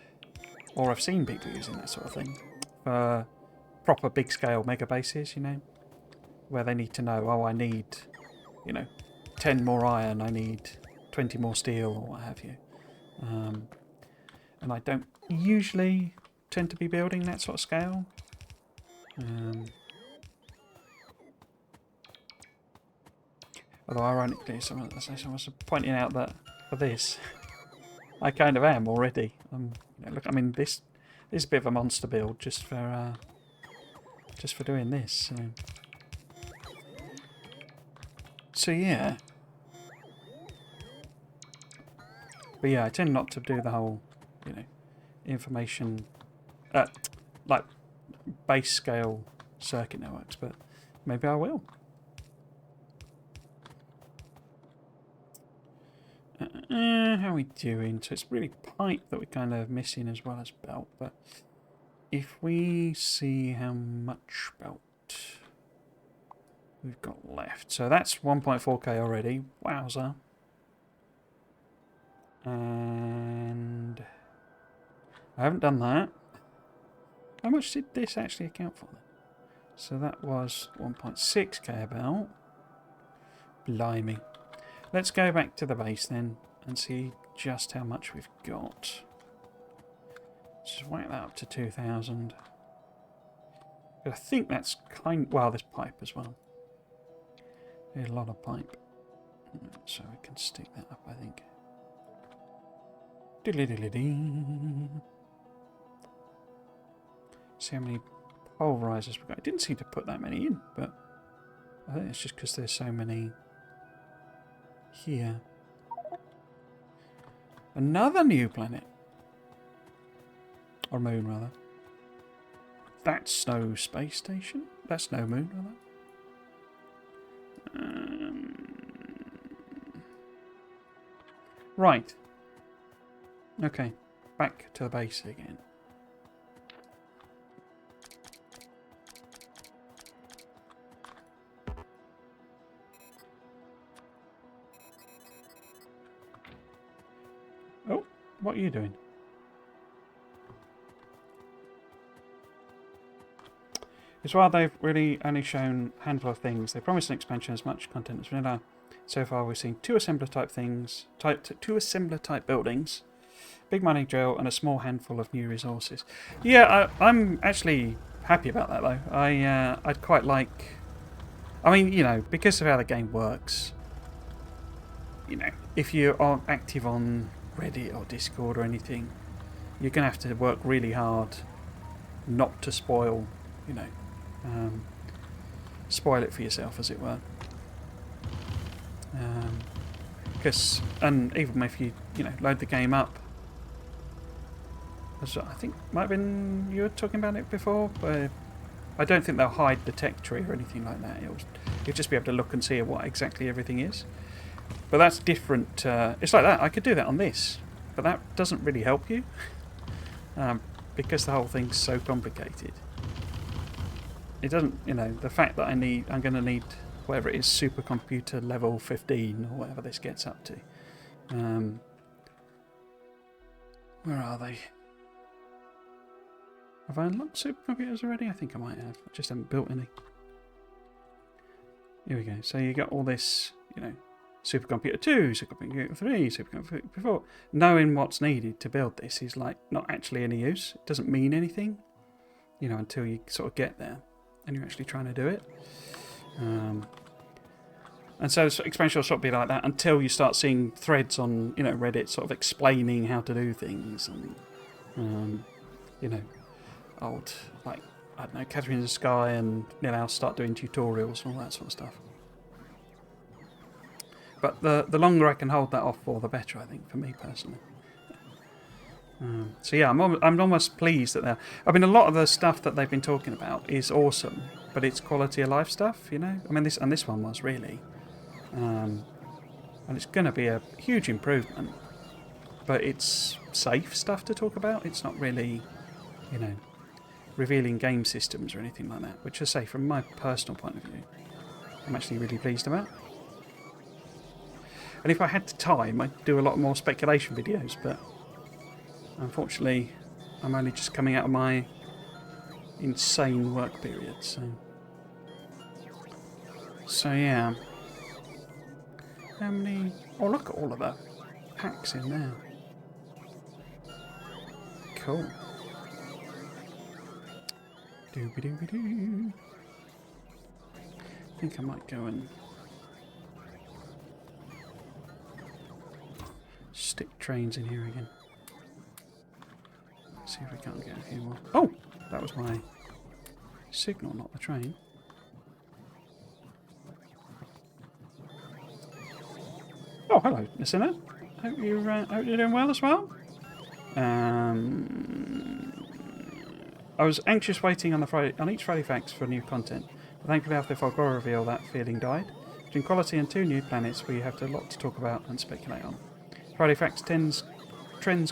or I've seen people using that sort of thing, for proper big scale mega bases, you know, where they need to know, oh, I need, you know, 10 more iron, I need 20 more steel, or what have you. And I don't usually tend to be building that sort of scale. Although ironically, someone was pointing out that for this, I kind of am already. You know, look, I mean, this is a bit of a monster build just for doing this. So yeah. But yeah, I tend not to do the whole, you know, information, like base scale circuit networks, but maybe I will. How are we doing? So it's really pipe that we're kind of missing as well as belt, but if we see how much belt we've got left. So that's 1.4k already. Wowza. And I haven't done that. How much did this actually account for then? So that was 1.6k about. Blimey. Let's go back to the base then and see just how much we've got. Just whack that up to 2,000. I think that's well, there's pipe as well. There's a lot of pipe. So we can stick that up, I think. See how many pulverizers we've got. I didn't seem to put that many in, but I think it's just because there's so many here. Another new planet. Or moon, rather. That's no space station. That's no moon, rather. Right. Okay. Back to the base again. Oh, what are you doing? It's while they've really only shown a handful of things. They promised an expansion as much content as vanilla. So far we've seen two assembler type buildings, big mining drill, and a small handful of new resources. Yeah, I'm actually happy about that though. I'd quite like, I mean, you know, because of how the game works, you know, if you aren't active on Reddit or Discord or anything, you're going to have to work really hard not to spoil, you know, spoil it for yourself, as it were. And even if you know, load the game up, as I think might have been you were talking about it before, but I don't think they'll hide the tech tree or anything like that. You'll just be able to look and see what exactly everything is. But that's different. It's like that. I could do that on this, but that doesn't really help you because the whole thing's so complicated. It doesn't, you know, the fact that I'm going to need whatever it is, supercomputer level 15 or whatever this gets up to. Where are they? Have I unlocked supercomputers already? I think I might have. I just haven't built any. Here we go. So you got all this, you know, supercomputer 2, supercomputer 3, supercomputer 4. Knowing what's needed to build this is like not actually any use. It doesn't mean anything, you know, until you sort of get there and you're actually trying to do it. And so expansion will sort of be like that until you start seeing threads on, you know, Reddit sort of explaining how to do things, and you know, old, like, I don't know, Catherine in the Sky and I'll start doing tutorials and all that sort of stuff. But the longer I can hold that off for, the better, I think, for me personally. So yeah, I'm almost pleased that I mean, a lot of the stuff that they've been talking about is awesome, but it's quality of life stuff, you know. I mean, this one was really, and it's going to be a huge improvement. But it's safe stuff to talk about. It's not really, you know, revealing game systems or anything like that. Which I say, from my personal point of view, I'm actually really pleased about. And if I had time, I'd do a lot more speculation videos, but unfortunately, I'm only just coming out of my insane work period, so yeah. How many? Oh, look at all of the packs in there. Cool. Doobie-doobie-doo. I think I might go and stick trains in here again. See if we can't get a few more. Oh! That was my signal, not the train. Oh, hello, listener. hope you're doing well as well. I was anxious waiting on each Friday Facts for new content. But thankfully, after the Factorio reveal, that feeling died. Between quality and 2 new planets, we have a lot to talk about and speculate on. Friday Facts trends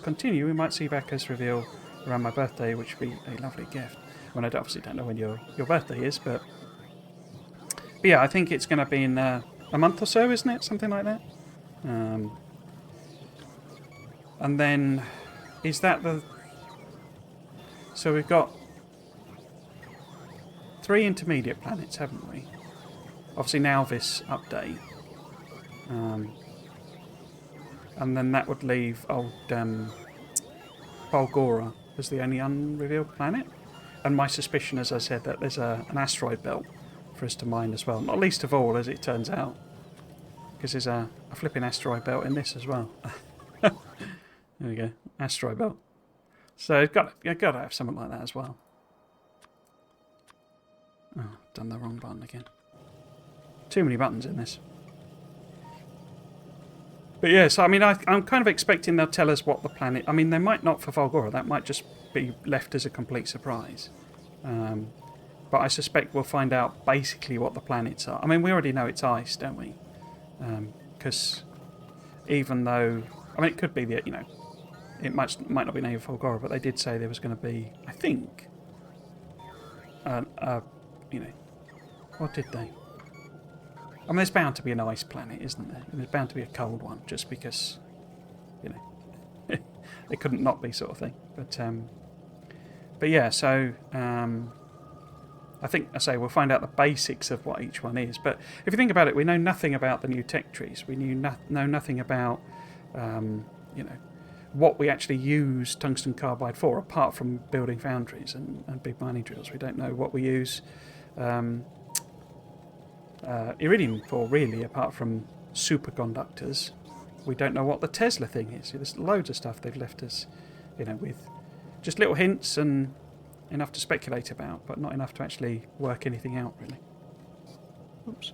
continue. We might see backers reveal around my birthday, which would be a lovely gift. Well, I obviously don't know when your birthday is, but yeah, I think it's going to be in a month or so, isn't it? Something like that. And then, is that the... So we've got 3 intermediate planets, haven't we? Obviously now this update. And then that would leave old Bulgora as the only unrevealed planet. And my suspicion, as I said, that there's an asteroid belt for us to mine as well. Not least of all, as it turns out. Because there's a flipping asteroid belt in this as well. There we go, asteroid belt. So you've got to have something like that as well. Oh, done the wrong button again. Too many buttons in this. But yeah, so I mean, I'm kind of expecting they'll tell us what the planet... I mean, they might not for Volgora. That might just be left as a complete surprise. But I suspect we'll find out basically what the planets are. I mean, we already know it's ice, don't we? Because even though... I mean, it could be the... It might not be named Volgora, but they did say there was going to be, I think... What did they... I mean, there's bound to be an ice planet, isn't there? And there's bound to be a cold one, just because, it couldn't not be, sort of thing. But yeah, so I think we'll find out the basics of what each one is. But if you think about it, we know nothing about the new tech trees. We know nothing about, what we actually use tungsten carbide for, apart from building foundries and big mining drills. We don't know what we use. Iridium for, really, apart from superconductors. We don't know what the Tesla thing is. There's loads of stuff they've left us, with just little hints and enough to speculate about, but not enough to actually work anything out, really. Oops.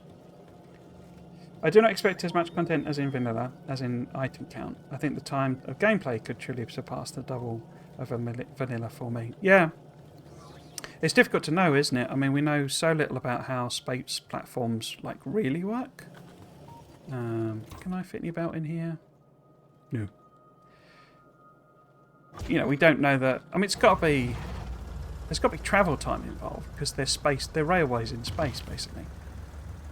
I do not expect as much content as in vanilla, as in item count. I think the time of gameplay could truly surpass the double of a vanilla for me. Yeah. It's difficult to know, isn't it? I mean, we know so little about how space platforms, really work. Can I fit any about in here? No. We don't know that... I mean, there's got to be travel time involved, because they're railways in space, basically.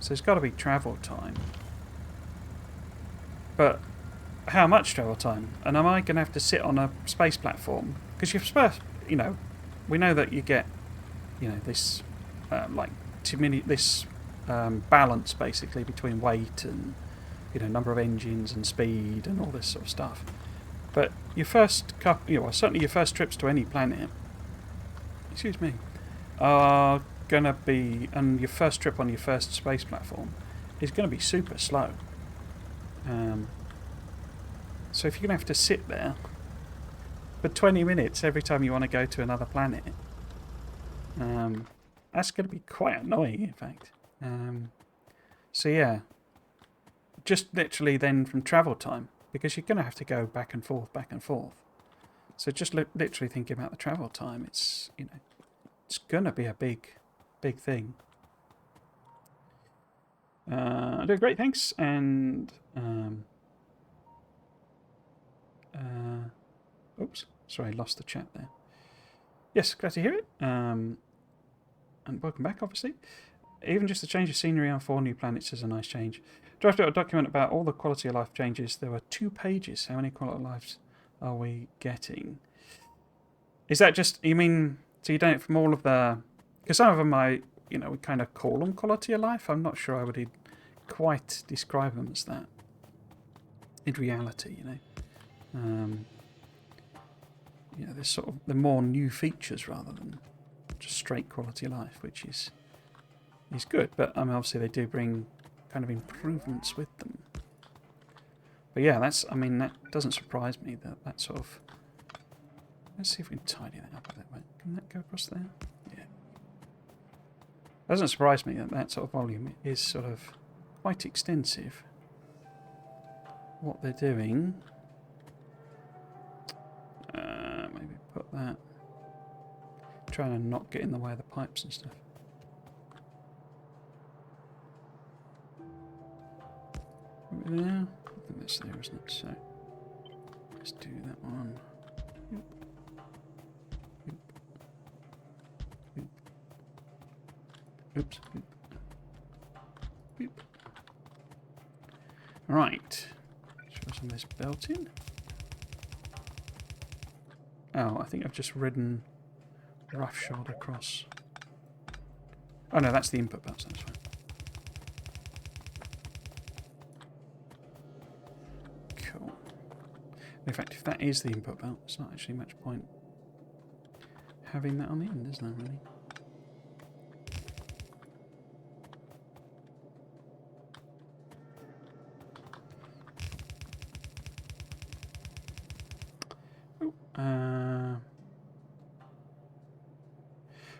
So there's got to be travel time. But how much travel time? And am I going to have to sit on a space platform? Because you're supposed... we know that you get... this balance basically between weight and number of engines and speed and all this sort of stuff. But your first couple, certainly your first trips to any planet, are gonna be, and your first trip on your first space platform is gonna be super slow. So if you're gonna have to sit there for 20 minutes every time you want to go to another planet. That's going to be quite annoying, in fact. So yeah, just literally then from travel time, because you're going to have to go back and forth. So just literally thinking about the travel time, it's it's going to be a big thing. I'm doing great, thanks. And oops, sorry, I lost the chat there. Yes, glad to hear it. And welcome back, obviously. Even just the change of scenery on 4 new planets is a nice change. Drafted out a document about all the quality of life changes. There were 2 pages. How many quality of lives are we getting? Is that just, you mean, so you don't from all of the... Because some of them we kind of call them quality of life. I'm not sure I would quite describe them as that. In reality, there's sort of the more new features rather than just straight quality of life, which is good. But obviously they do bring kind of improvements with them. But yeah, that doesn't surprise me that sort of... Let's see if we can tidy that up a bit. Can that go across there? Yeah. It doesn't surprise me that sort of volume is sort of quite extensive. What they're doing... put that. Trying to not get in the way of the pipes and stuff. There? I think that's there, isn't it? So let's do that one. Yep. Yep. Yep. Oops. Yep. Yep. Right. Throw some of this belt in. Oh, I think I've just ridden roughshod across. Oh no, that's the input belt, so that's fine. Cool. In fact, if that is the input belt, it's not actually much point having that on the end, is there, really?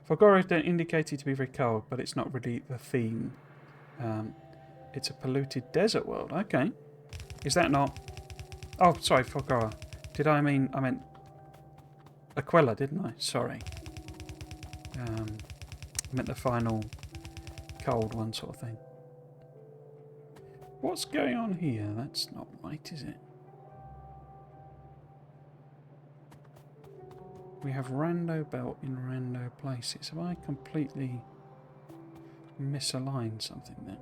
Factorio is indicated to be very cold, but it's not really the theme. It's a polluted desert world. Okay. Is that not... Oh, sorry, Factorio. I meant Aquila, didn't I? Sorry. I meant the final cold one sort of thing. What's going on here? That's not right, is it? We have rando belt in rando places. Have I completely misaligned something there?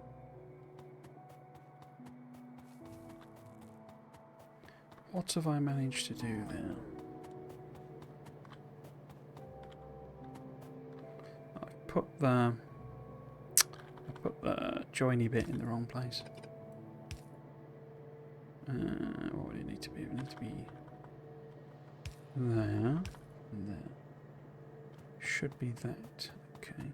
What have I managed to do there? I put the joiny bit in the wrong place. What would it need to be? It would need to be there. There. Should be that. Okay.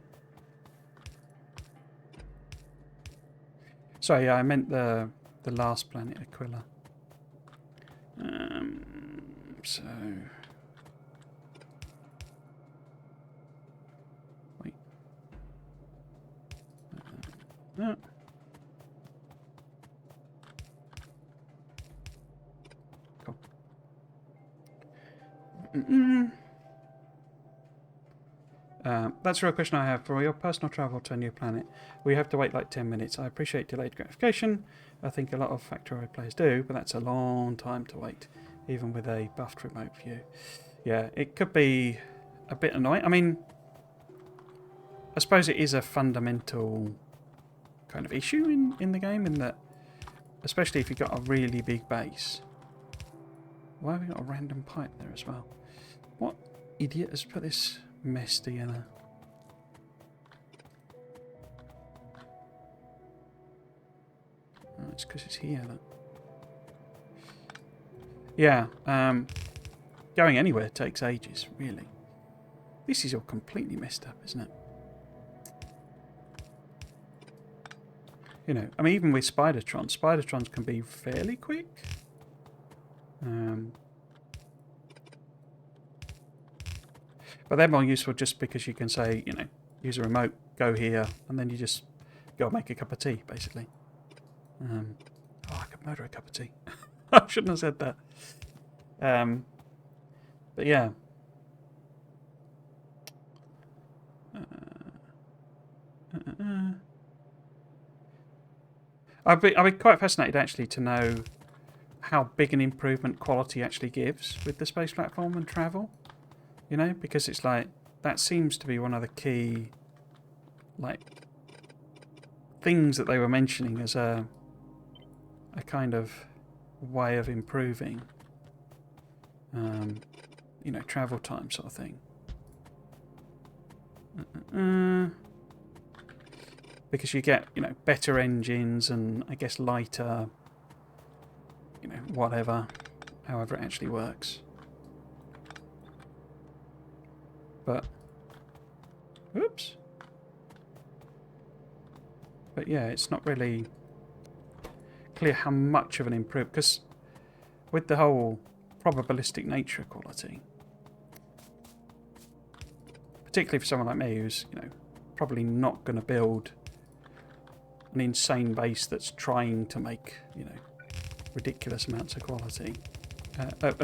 Sorry, yeah, I meant the last planet, Aquila. So wait. No. Cool. That's a real question I have. For your personal travel to a new planet, we have to wait like 10 minutes. I appreciate delayed gratification. I think a lot of Factorio players do, but that's a long time to wait, even with a buffed remote view. Yeah, it could be a bit annoying. I mean, I suppose it is a fundamental kind of issue in the game, in that, especially if you've got a really big base. Why have we got a random pipe there as well? What idiot has put this mess together? Oh, it's because it's here. That. Yeah, going anywhere takes ages, really. This is all completely messed up, isn't it? You know, I mean, even with Spidertrons can be fairly quick. But they're more useful just because you can say, you know, use a remote, go here, and then you just go make a cup of tea, basically. Oh, I could murder a cup of tea. I shouldn't have said that. But yeah. I'd be quite fascinated, actually, to know how big an improvement quality actually gives with the space platform and travel. You know, because it's like, that seems to be one of the key, like, things that they were mentioning as a kind of way of improving, you know, travel time sort of thing. Because you get, you know, better engines and, I guess, lighter, you know, whatever, however it actually works. But, oops. But yeah, it's not really clear how much of an improvement, because with the whole probabilistic nature quality, particularly for someone like me who's, you know, probably not going to build an insane base that's trying to make, you know, ridiculous amounts of quality,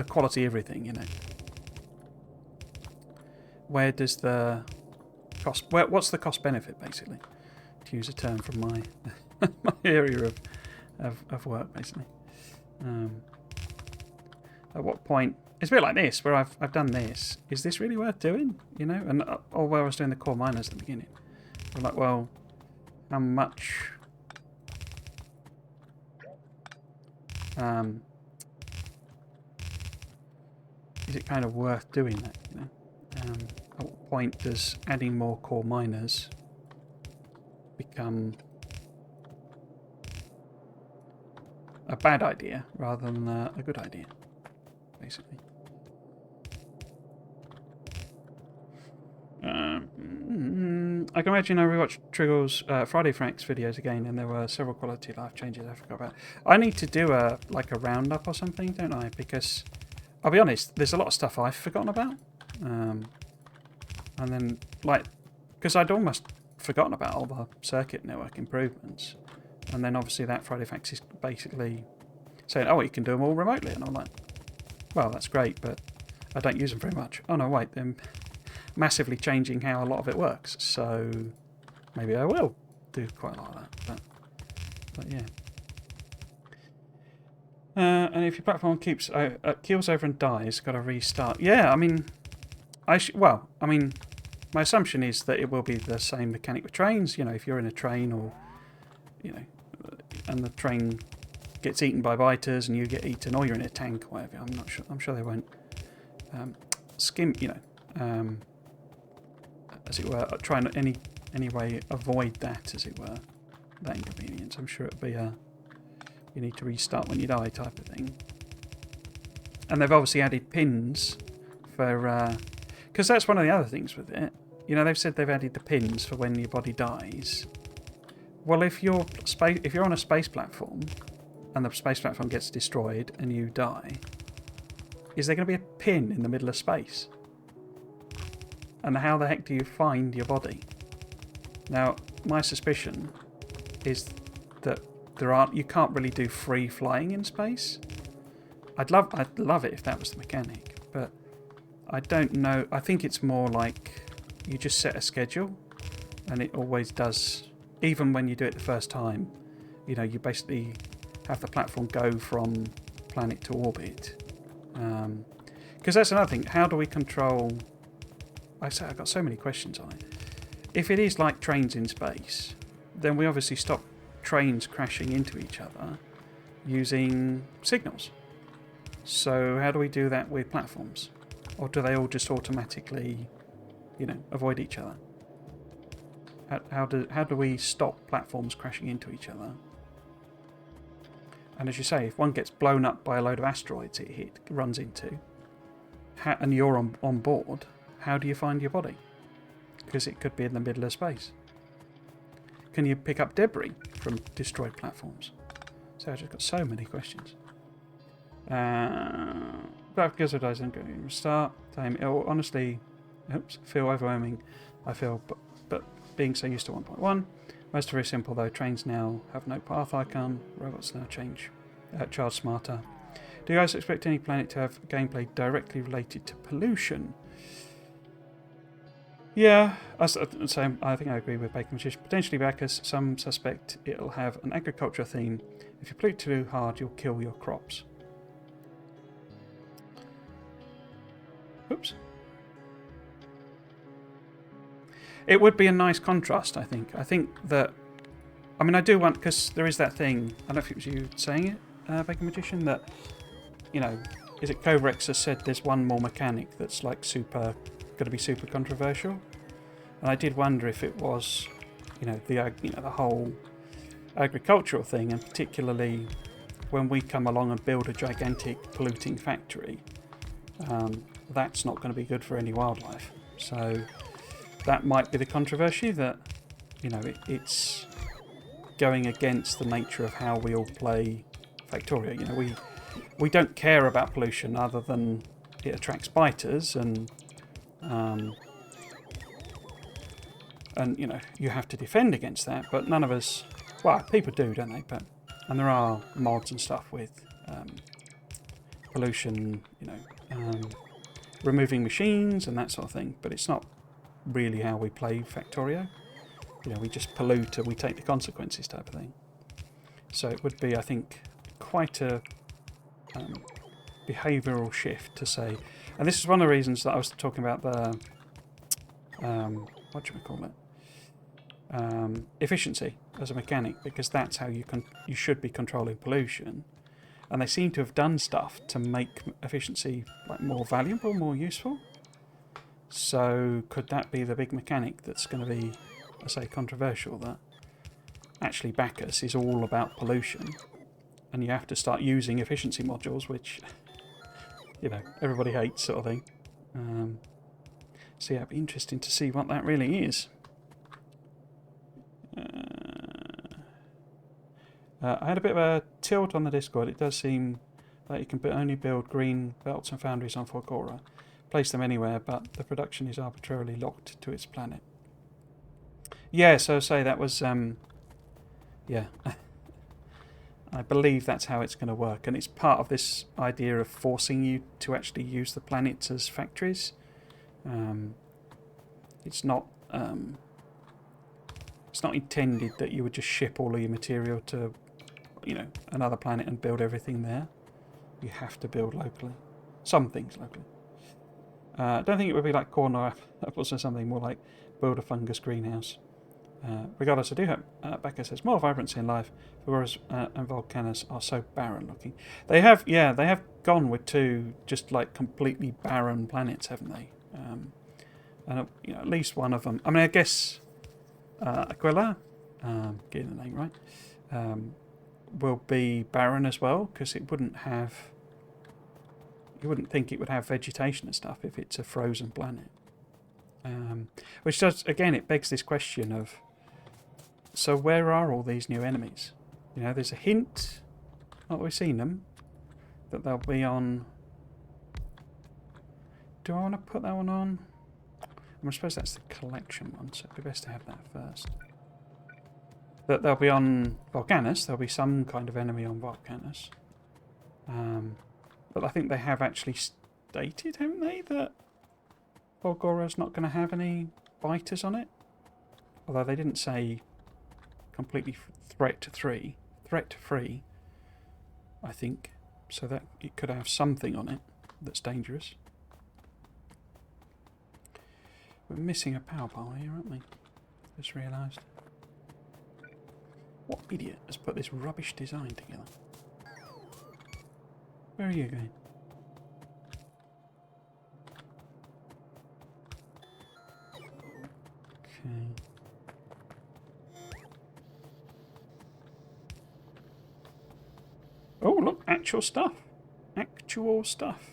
quality everything, you know. where does the cost... what's the cost benefit, basically? To use a term from my my area of work, basically. At what point... It's a bit like this, where I've done this. Is this really worth doing? You know? And or where I was doing the core miners at the beginning. I'm like, well, how much... is it kind of worth doing that, you know? At what point does adding more core miners become a bad idea rather than a good idea, basically? I can imagine I rewatched Triggle's Friday Franks videos again, and there were several quality of life changes I forgot about. I need to do a roundup or something, don't I? Because I'll be honest, there's a lot of stuff I've forgotten about, and then because I'd almost forgotten about all the circuit network improvements, and then obviously that Friday Franks is basically saying, oh, you can do them all remotely, and I'm like, well, that's great, but I don't use them very much. Oh no, wait, they're massively changing how a lot of it works, so maybe I will do quite a lot of that, but yeah. And if your platform keeps keels over and dies, got to restart. Yeah, I mean, my assumption is that it will be the same mechanic with trains. You know, if you're in a train, or you know, and the train gets eaten by biters and you get eaten, or you're in a tank or whatever. I'm not sure. I'm sure they won't skim. You know, as it were, try and any way avoid that, as it were, that inconvenience. I'm sure it'll be a you need to restart when you die type of thing. And they've obviously added pins for because that's one of the other things with it. You know, they've said they've added the pins for when your body dies. Well, if you're on a space platform and the space platform gets destroyed and you die, is there going to be a pin in the middle of space? And how the heck do you find your body? Now, my suspicion is that you can't really do free flying in space. I'd love it if that was the mechanic, but I don't know. I think it's more like you just set a schedule, and it always does. Even when you do it the first time, you know, you basically have the platform go from planet to orbit. Because that's another thing. How do we control? I've got so many questions on it. If it is like trains in space, then we obviously stop trains crashing into each other using signals. So how do we do that with platforms? Or do they all just automatically, you know, avoid each other? How do we stop platforms crashing into each other? And as you say, if one gets blown up by a load of asteroids it runs into, and you're on board, how do you find your body? Because it could be in the middle of space. Can you pick up debris from destroyed platforms? So I've just got so many questions. But because of dies, I'm going to restart. It will honestly, feel overwhelming. I feel, but being so used to 1.1, most are very simple though. Trains now have no path icon. Robots now charge smarter. Do you guys expect any planet to have gameplay directly related to pollution? Yeah, so I think I agree with Bacon Magician. Potentially backers, some suspect it'll have an agriculture theme. If you pollute too hard, you'll kill your crops. Oops. It would be a nice contrast, I think. I think that... I mean, I do want... Because there is that thing... I don't know if it was you saying it, Bacon Magician, that, you know... Is it Covrex has said there's one more mechanic that's like going to be super controversial? And I did wonder if it was, you know, the whole agricultural thing, and particularly when we come along and build a gigantic polluting factory, that's not going to be good for any wildlife. So that might be the controversy, that, you know, it's going against the nature of how we all play Factorio. You know, we don't care about pollution other than it attracts biters, and you know, you have to defend against that, but none of us, well, people do, don't they? And there are mods and stuff with pollution, you know, removing machines and that sort of thing, but it's not really how we play Factorio. You know, we just pollute and we take the consequences type of thing. So it would be, I think, quite a behavioural shift to say, and this is one of the reasons that I was talking about the what do we call it? Efficiency as a mechanic, because that's how you should be controlling pollution. And they seem to have done stuff to make efficiency like more valuable, more useful. So could that be the big mechanic that's going to be, I say, controversial? That actually Bacchus is all about pollution, and you have to start using efficiency modules, which, you know, everybody hates, sort of thing. So yeah, it'd be interesting to see what that really is. I had a bit of a tilt on the Discord. It does seem like you can only build green belts and foundries on Factorio. Place them anywhere, but the production is arbitrarily locked to its planet. Yeah, so say that was, yeah. I believe that's how it's going to work, and it's part of this idea of forcing you to actually use the planets as factories. It's not intended that you would just ship all of your material to, you know, another planet and build everything there. You have to build locally. Some things locally. I don't think it would be like corn or apples or something, more like build a fungus greenhouse. Regardless, I do hope Becca says more vibrancy in life. Whereas and Volcanus are so barren looking. They have gone with two just like completely barren planets, haven't they? And you know, at least one of them. I mean, I guess Aquila, getting the name right, will be barren as well, because it wouldn't have. You wouldn't think it would have vegetation and stuff if it's a frozen planet. Which does, again, it begs this question of, so where are all these new enemies? You know, there's a hint, not that we've seen them, that they'll be on... Do I want to put that one on? I suppose that's the collection one, so it'd be best to have that first. That they'll be on Volcanus, there'll be some kind of enemy on Volcanus. But I think they have actually stated, haven't they, that Volgora's not going to have any biters on it? Although they didn't say completely threat-free, I think. So that it could have something on it that's dangerous. We're missing a power pole here, aren't we? Just realised. What idiot has put this rubbish design together? Where are you going? Okay. Oh, look, actual stuff. Actual stuff.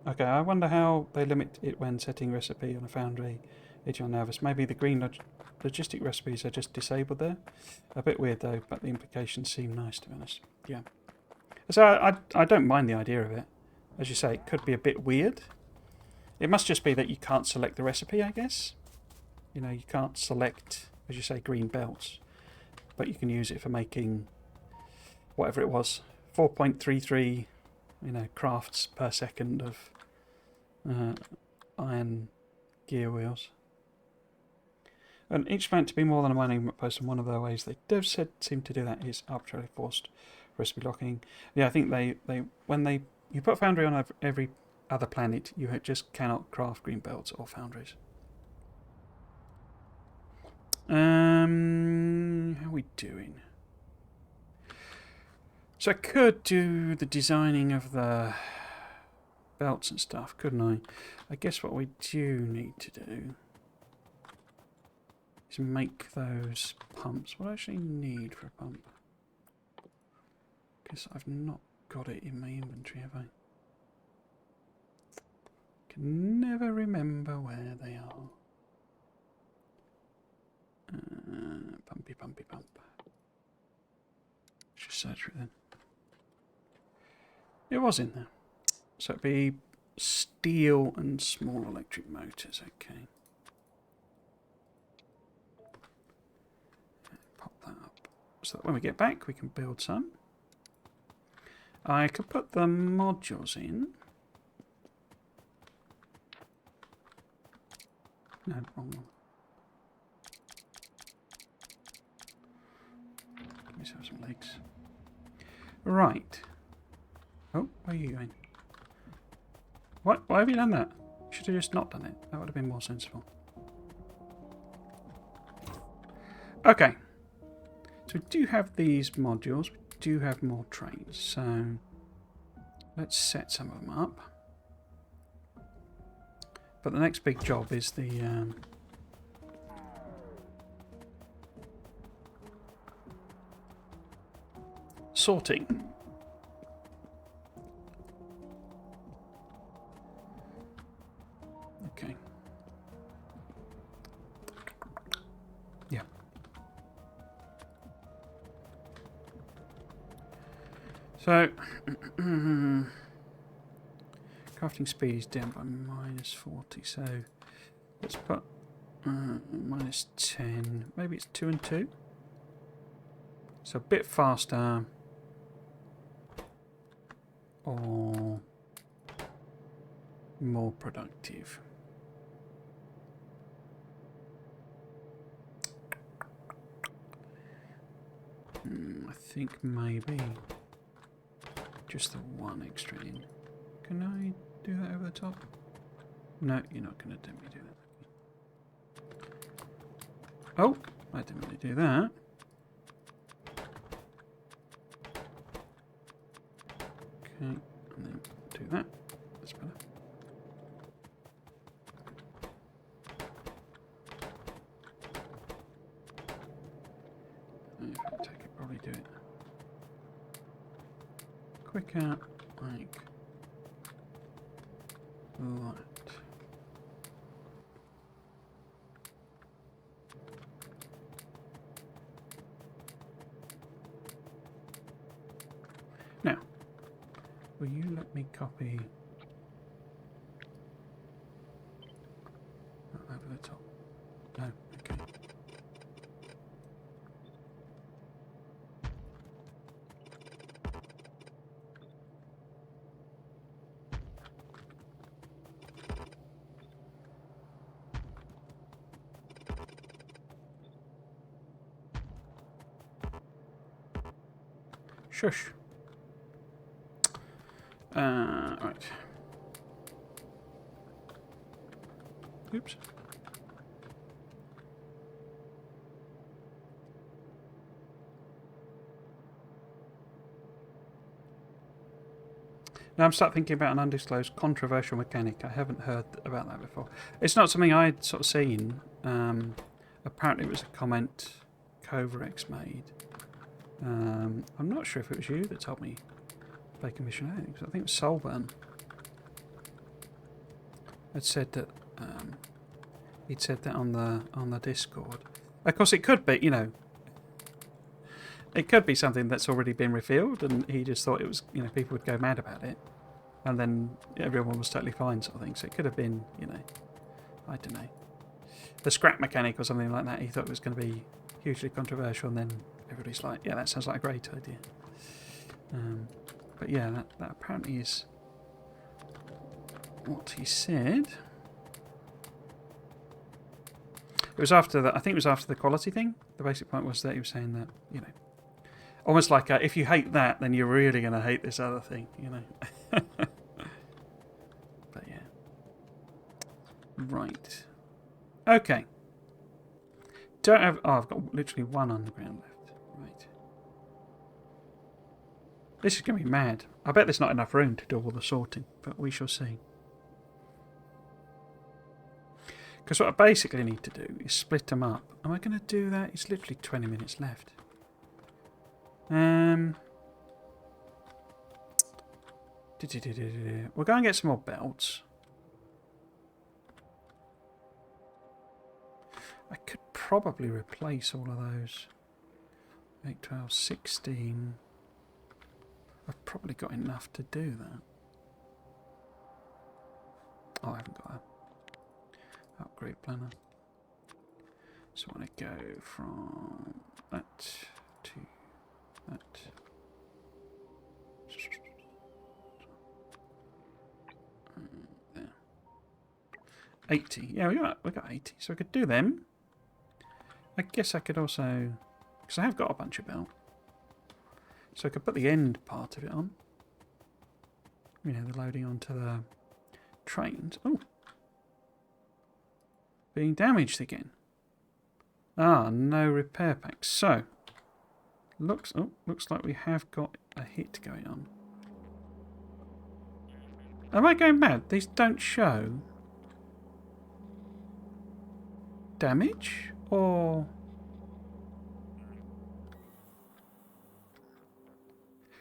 Okay, I wonder how they limit it when setting recipe on a foundry. Agent Nervous. Maybe the green logistic recipes are just disabled there. A bit weird though, but the implications seem nice, to be honest. Yeah. So I don't mind the idea of it. As you say, it could be a bit weird. It must just be that you can't select the recipe, I guess. You know, you can't select, as you say, green belts. But you can use it for making whatever it was. 4.33, you know, crafts per second of iron gear wheels. And each meant to be more than a mining post, and one of the ways they dev said seem to do that is arbitrarily forced recipe locking. Yeah, I think when you put foundry on every other planet, you just cannot craft green belts or foundries. How are we doing? So I could do the designing of the belts and stuff, couldn't I? I guess what we do need to do is make those pumps. What do I actually need for a pump? Because I've not got it in my inventory, have I? Can never remember where they are. Pumpy, pumpy, pump. Let's just search for it then. It was in there. So it'd be steel and small electric motors, okay. Pop that up. So so that when we get back we can build some. I could put the modules in. No, wrong one. Let me have some legs. Right. Oh, where are you going? What? Why have you done that? You should have just not done it. That would have been more sensible. Okay. So we do have these modules. We do have more trains. So let's set some of them up. But the next big job is the sorting. Okay. Yeah. So crafting speed is down by -40, so let's put -10. Maybe it's 2 and 2. So a bit faster, or more productive. I think maybe just the one extra in. Can I do that over the top? No, you're not going to let me do that. Oh, I didn't really do that. Okay, and then do that. That's better. If I take it, probably do it quicker, like that. Now, will you let me copy over the top? No, okay. Shush. Right. Oops. Now I'm starting thinking about an undisclosed controversial mechanic. I haven't heard about that before. It's not something I'd sort of seen. Apparently it was a comment Coverex made. I'm not sure if it was you that told me play commission. I think it was Solburn. Had said that he'd said that on the Discord. Of course, it could be, you know, it could be something that's already been revealed, and he just thought it was, you know, people would go mad about it, and then everyone was totally fine, sort of thing. So it could have been, you know, I don't know, the scrap mechanic or something like that. He thought it was going to be hugely controversial, and then everybody's like, yeah, that sounds like a great idea. But yeah, that apparently is what he said. It was after that. I think it was after the quality thing. The basic point was that he was saying that, you know, almost like if you hate that, then you're really going to hate this other thing, you know. But yeah. Right. Okay. Don't have. Oh, I've got literally one underground left. Right. This is going to be mad. I bet there's not enough room to do all the sorting, but we shall see. Because what I basically need to do is split them up. Am I going to do that? It's literally 20 minutes left. We'll go and get some more belts. I could probably replace all of those. 8, 12, 16. I've probably got enough to do that. Oh, I haven't got that. Upgrade planner. So I want to go from that to That. There. 80. Yeah, we got 80, so I could do them. I guess I could also, because I have got a bunch of belt, so I could put the end part of it on. You know, the loading onto the trains. Oh, being damaged again. Ah, no repair packs. So looks like we have got a hit going on. Am I going mad? These don't show damage, or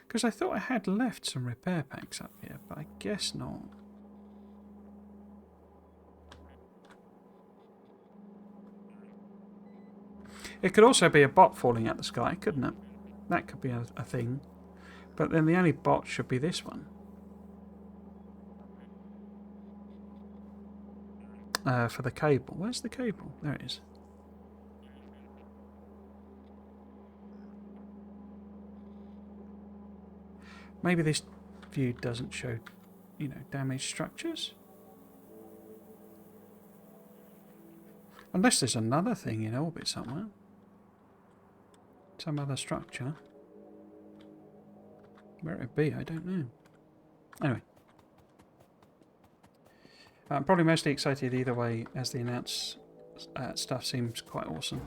because I thought I had left some repair packs up here, but I guess not. It could also be a bot falling out the sky, couldn't it? That could be a thing. But then the only bot should be this one. For the cable. Where's the cable? There it is. Maybe this view doesn't show, you know, damaged structures. Unless there's another thing in orbit somewhere. Some other structure. Where it be, I don't know. Anyway. I'm probably mostly excited either way, as the announced stuff seems quite awesome.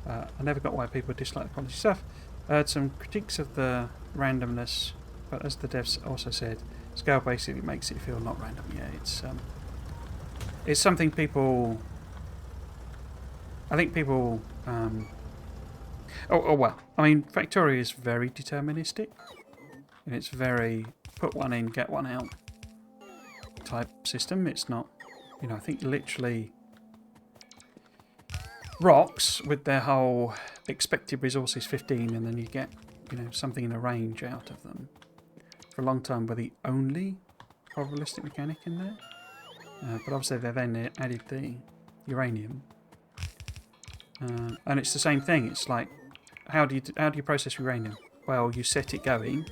I never got why people dislike the quality stuff. I heard some critiques of the randomness, but as the devs also said, scale basically makes it feel not random. Yeah, it's something people... I think people... Oh well, I mean, Factorio is very deterministic, and it's very put one in, get one out type system. It's not, you know, I think literally rocks with their whole expected resources 15, and then you get, you know, something in a range out of them. For a long time were the only probabilistic mechanic in there, but obviously they then added the uranium, and it's the same thing. It's like, how do you process uranium? Well, you set it going,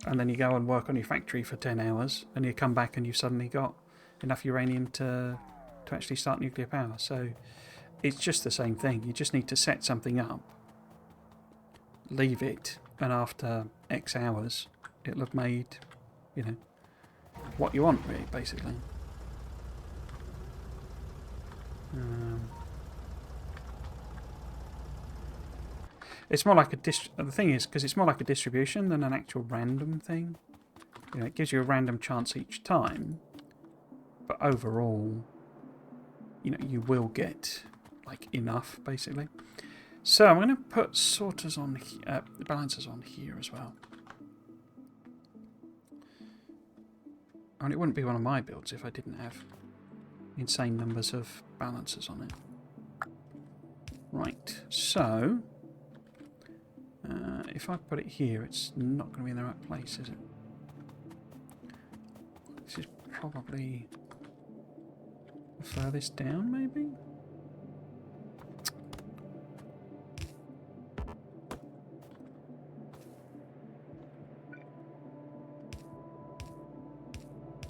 and then you go and work on your factory for 10 hours, and you come back and you've suddenly got enough uranium to actually start nuclear power. So it's just the same thing. You just need to set something up, leave it, and after X hours, it'll have made, you know, what you want, really, basically. It's more like the thing is, because it's more like a distribution than an actual random thing. You know, it gives you a random chance each time, but overall, you know, you will get like enough, basically. So I'm going to put sorters on, balancers on here as well. I mean, it wouldn't be one of my builds if I didn't have insane numbers of balancers on it. Right, so if I put it here, it's not going to be in the right place, is it? This is probably the furthest down, maybe?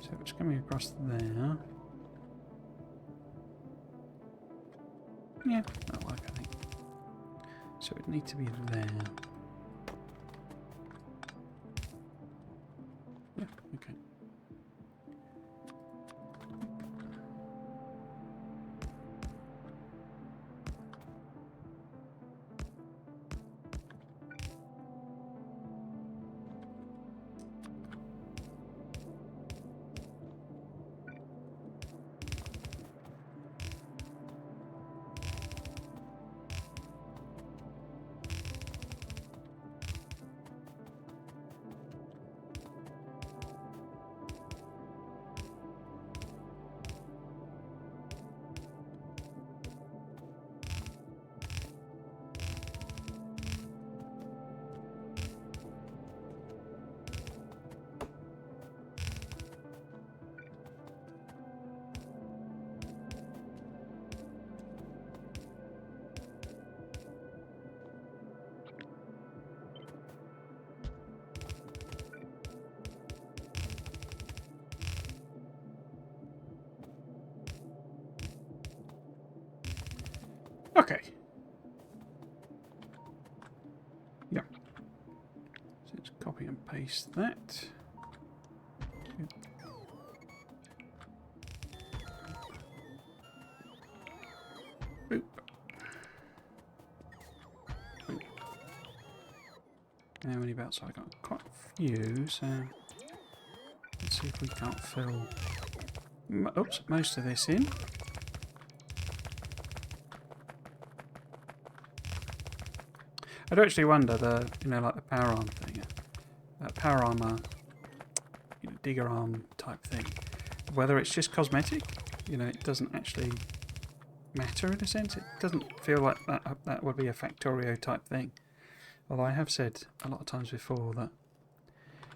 So it's coming across there. Yeah, that'll work, I think. So it would need to be there. Yeah, okay. Okay. Yeah. So let's copy and paste that. Boop. Boop. How many belts have I got? Quite a few, so let's see if we can't fill most of this in. I do actually wonder like the power arm thing, power armor, digger arm type thing, whether it's just cosmetic. It doesn't actually matter in a sense. It doesn't feel like that would be a Factorio type thing. Although I have said a lot of times before that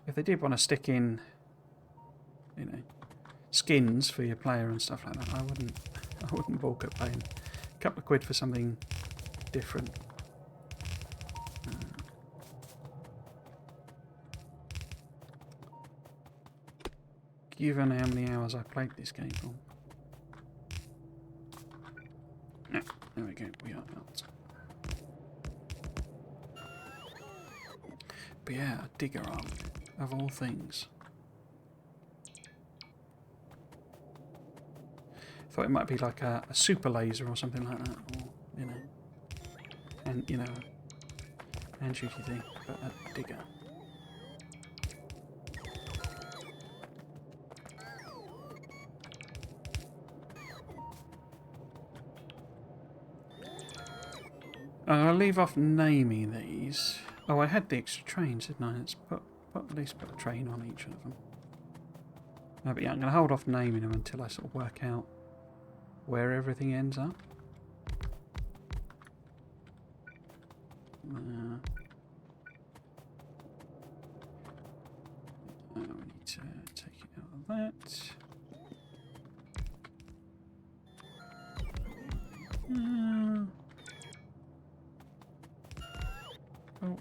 if they did want to stick in, skins for your player and stuff like that, I wouldn't balk at paying a couple of quid for something different. Given how many hours I played this game for. No, there we go, we are out. But yeah, a digger arm, of all things. Thought it might be like a super laser or something like that, or, and, hand shooty thing, but a digger. I'll leave off naming these. Oh, I had the extra trains, didn't I? Let's at least put a train on each of them. But yeah, I'm going to hold off naming them until I sort of work out where everything ends up. We need to take it out of that. Oh.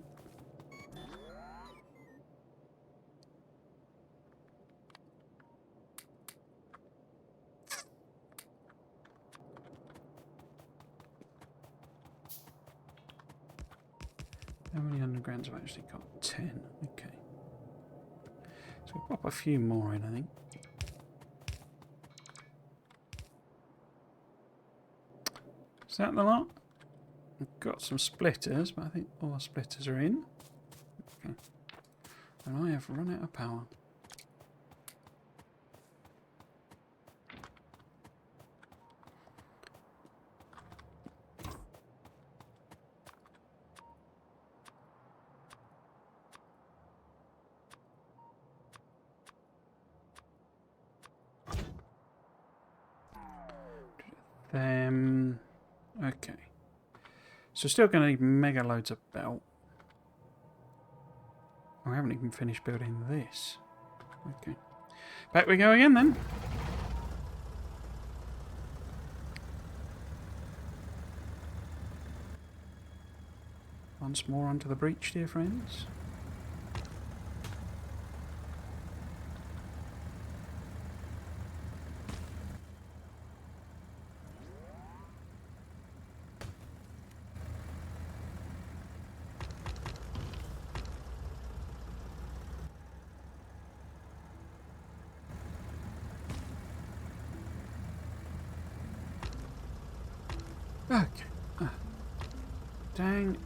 How many undergrounds have I actually got? 10. Okay. So we'll pop a few more in, I think. Is that the lot? I've got some splitters, but I think all the splitters are in. Okay. And I have run out of power. Okay. So still going to need mega loads of belt. I haven't even finished building this. Okay. Back we go again then. Once more onto the breach, dear friends. Okay. Dang.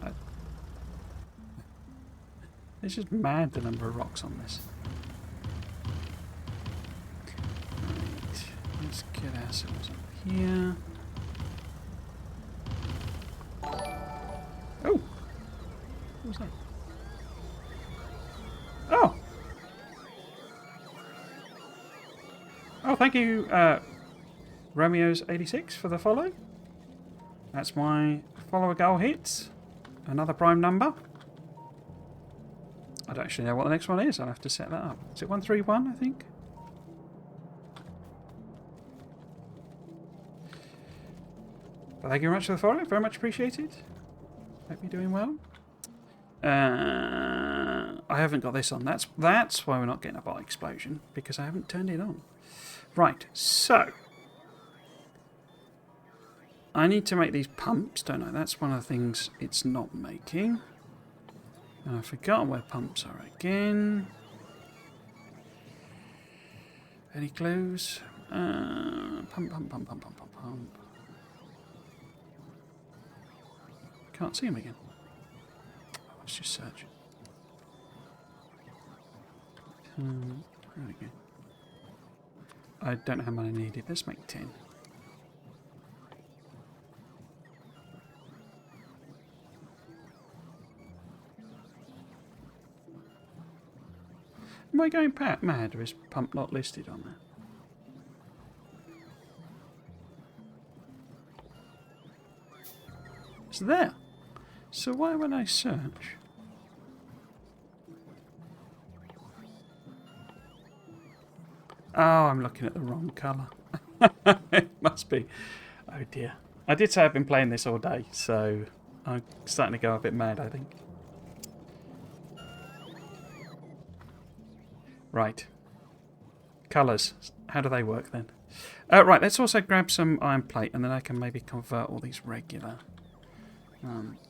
It's just mad the number of rocks on this. Right. Let's get ourselves up here. Oh! What was that? Oh! Oh, thank you, Romeo's86 for the follow. That's my follower goal hit. Another prime number. I don't actually know what the next one is. I'll have to set that up. Is it 131, I think? But thank you very much for the follow. Very much appreciated. Hope you're doing well. I haven't got this on. That's why we're not getting a bot explosion, because I haven't turned it on. Right, so I need to make these pumps, don't I? That's one of the things it's not making. And I've forgotten where pumps are again. Any clues? Pump, pump, pump, pump, pump, pump, pump. Can't see them again. Let's just search. There we go. I don't know how many I needed. Let's make 10. Am I going mad, or is pump not listed on there? It's there. So why would I search? Oh, I'm looking at the wrong colour. It must be. Oh dear. I did say I've been playing this all day, so I'm starting to go a bit mad, I think. Right. Colours. How do they work then? Right, let's also grab some iron plate, and then I can maybe convert all these regular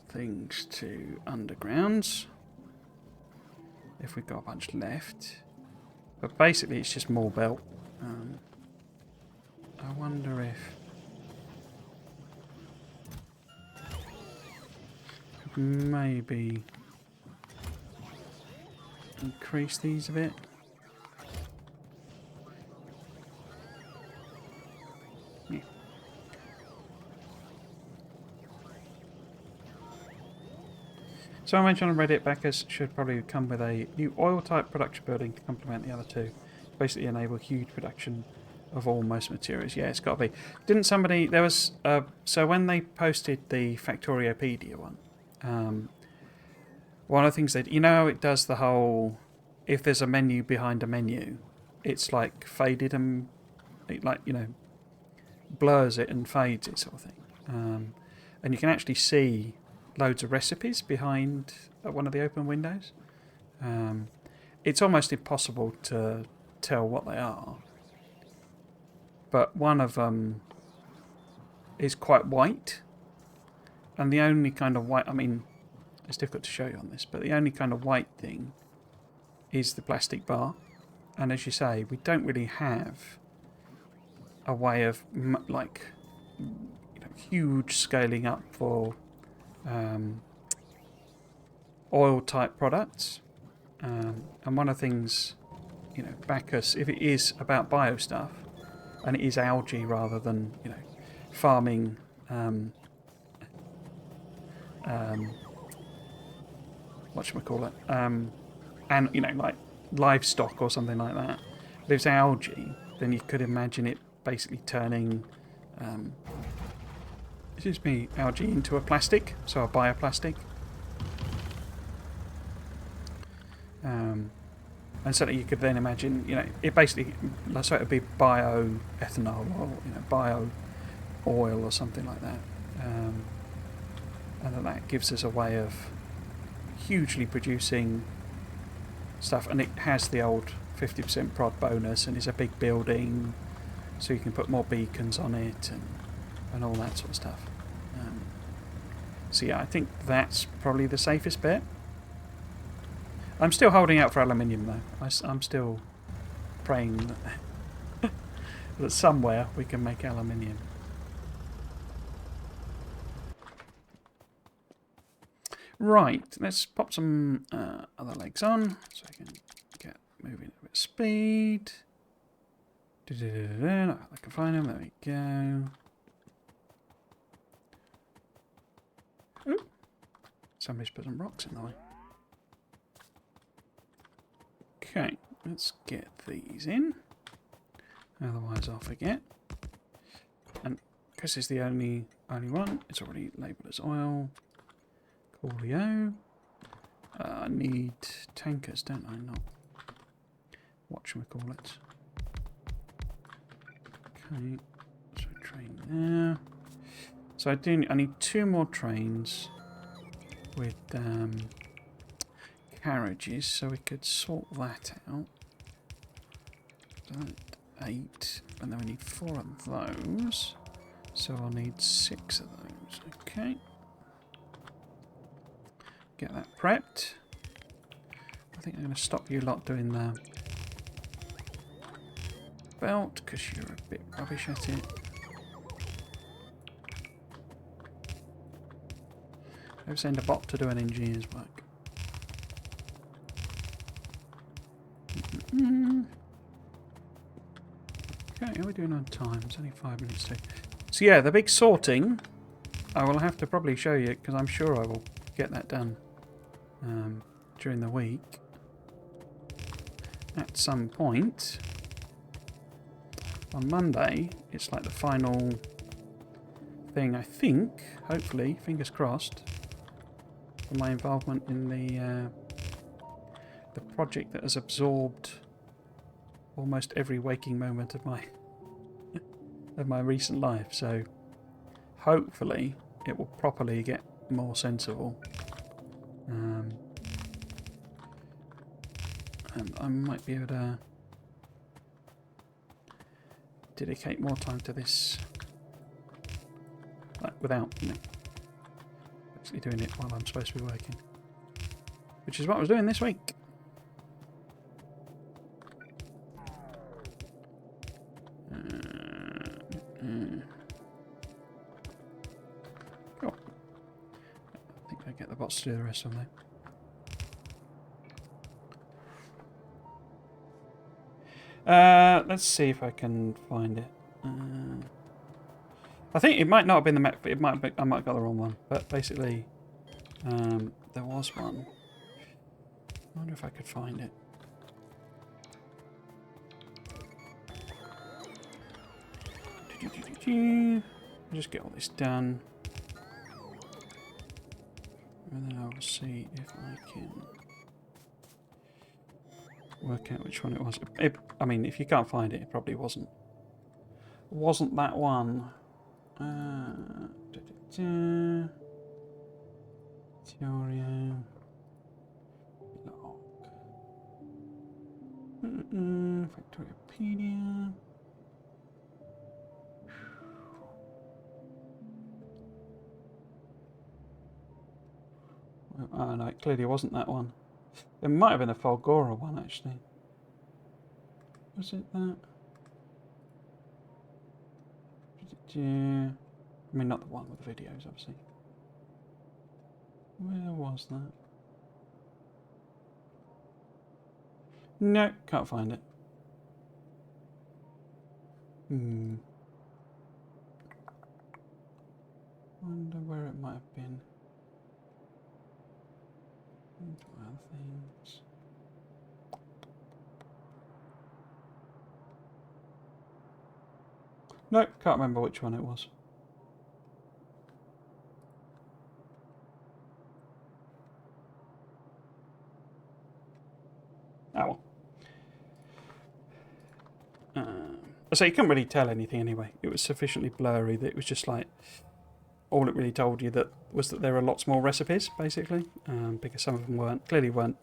things to undergrounds. If we've got a bunch left. But basically it's just more belt. I wonder if... maybe increase these a bit. Yeah. So I mentioned on Reddit, backers should probably come with a new oil type production building to complement the other two. Basically enable huge production of all most materials. Yeah, it's got to be. Didn't somebody... there was... so when they posted the Factoriopedia one, one of the things that... you know how it does the whole... if there's a menu behind a menu, it's like faded and... it, like, you know, blurs it and fades it sort of thing. And you can actually see loads of recipes behind one of the open windows. It's almost impossible to tell what they are. But one of them is quite white. And the only kind of white... I mean, it's difficult to show you on this, but the only kind of white thing is the plastic bar. And as you say, we don't really have a way of, like, you know, huge scaling up for oil-type products. And one of the things, you know, Bacchus, if it is about bio stuff, and it is algae rather than, you know, farming whatchamacallit, and, you know, like livestock or something like that. If it's algae, then you could imagine it basically turning algae into a plastic, so a bioplastic. And certainly you could then imagine, you know, it basically, so it would be bioethanol or, you know, bio oil or something like that. And then that gives us a way of hugely producing stuff, and it has the old 50% prod bonus, and it's a big building, so you can put more beacons on it and all that sort of stuff. So yeah, I think that's probably the safest bet. I'm still holding out for aluminium though. I'm still praying that somewhere we can make aluminium. Right, let's pop some other legs on so I can get moving at a bit of speed. I can find them, there we go. Ooh, somebody's put some rocks in the way. Okay, let's get these in. Otherwise I'll forget. And because it's the only one, it's already labelled as oil. Coolio. I need tankers, don't I? Not whatchamacallit. Okay, so train there. So I need 2 more trains with carriages, so we could sort that out. So 8, and then we need 4 of those. So I'll need 6 of those. Okay. Get that prepped. I think I'm going to stop you lot doing the belt because you're a bit rubbish at it. I've sent a bot to do an engineer's work. Okay, how are we doing on time? It's only 5 minutes to. So yeah, the big sorting, I will have to probably show you because I'm sure I will get that done during the week. At some point on Monday, it's like the final thing, I think, hopefully, fingers crossed, for my involvement in the project that has absorbed almost every waking moment of my recent life. So hopefully it will properly get more sensible, and I might be able to dedicate more time to this, like, without actually doing it while I'm supposed to be working, which is what I was doing this week. Cool. I think I get the bots to do the rest of them. Let's see if I can find it. I think it might not have been the map, but it might have been, I might have got the wrong one. But basically, there was one. I wonder if I could find it. I'll just get all this done. And then I'll see if I can work out which one it was. I mean, if you can't find it, it probably wasn't that one. Factorio. Factoriopedia. Oh no, it clearly wasn't that one. It might have been a Fulgora one, actually. Was it that? I mean, not the one with the videos, obviously. Where was that? No, can't find it. Wonder where it might have been. Other things. No, can't remember which one it was. Oh well. So you couldn't really tell anything anyway. It was sufficiently blurry that it was just like, all it really told you that was that there are lots more recipes, basically, because some of them clearly weren't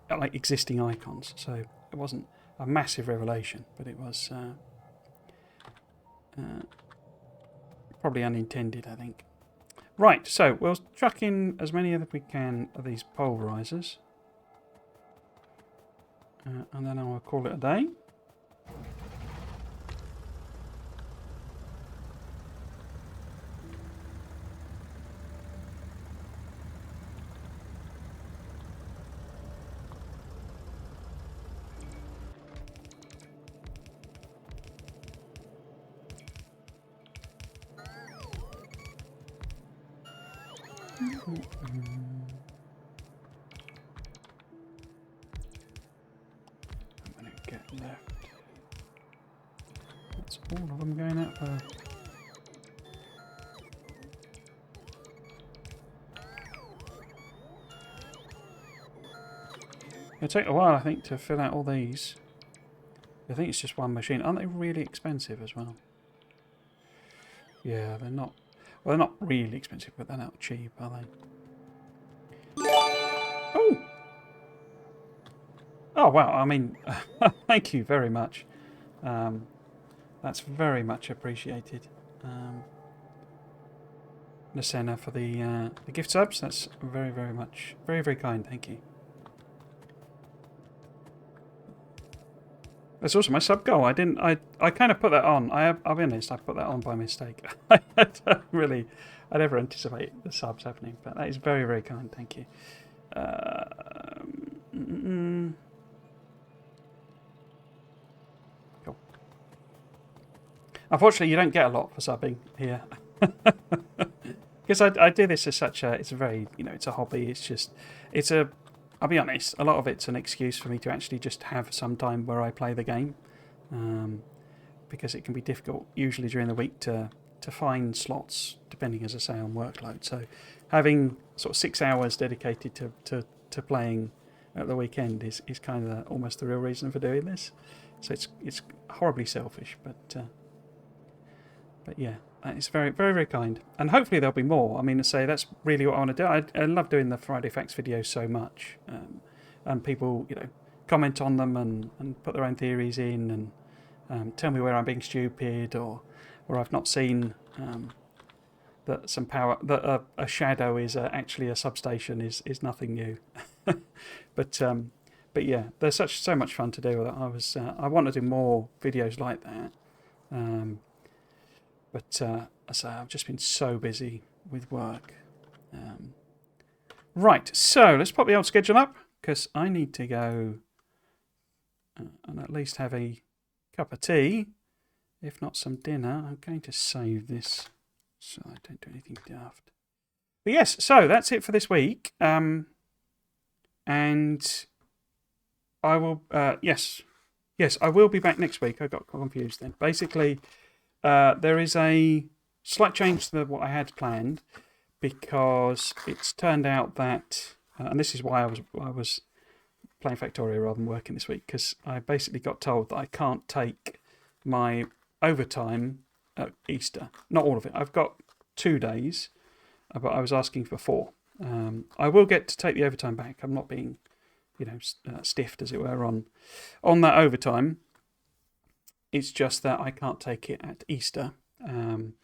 like existing icons. So it wasn't a massive revelation, but it was probably unintended, I think. Right, so we'll chuck in as many as we can of these pulverizers, and then I'll call it a day. How many get left? That's all of them going out for. It'll take a while, I think, to fill out all these. I think it's just one machine. Aren't they really expensive as well? Yeah, they're not. Well, they're not really expensive, but they're not cheap, are they? Oh! Oh, wow. I mean, thank you very much. That's very much appreciated. Nasena for the gift subs. That's very, very much, very, very kind. Thank you. That's also my sub goal. I kind of put that on. I'll be honest. I put that on by mistake. I never anticipate the subs happening, but that is very, very kind. Thank you. Cool. Unfortunately, you don't get a lot for subbing here. Because I do this as such it's a very, it's a hobby. I'll be honest, a lot of it's an excuse for me to actually just have some time where I play the game. Because it can be difficult, usually during the week, to find slots, depending, as I say, on workload. So having sort of 6 hours dedicated to playing at the weekend is kind of almost the real reason for doing this. So it's horribly selfish, but yeah. It's very, very, very kind. And hopefully there'll be more. I mean, to say that's really what I want to do. I love doing the Friday Facts videos so much. And people, comment on them and put their own theories in and tell me where I'm being stupid or I've not seen that a shadow is actually a substation is nothing new. But yeah, there's so much fun to do. I want to do more videos like that. But as I say, I've just been so busy with work. Right, so let's pop the old schedule up because I need to go and at least have a cup of tea, if not some dinner. I'm going to save this so I don't do anything daft. But yes, so that's it for this week. And I will, yes, I will be back next week. I got confused then. Basically, there is a slight change to what I had planned because it's turned out that, and this is why I was playing Factorio rather than working this week, because I basically got told that I can't take my overtime at Easter. Not all of it. I've got 2 days, but I was asking for 4. I will get to take the overtime back. I'm not being, stiffed, as it were, on that overtime. It's just that I can't take it at Easter. And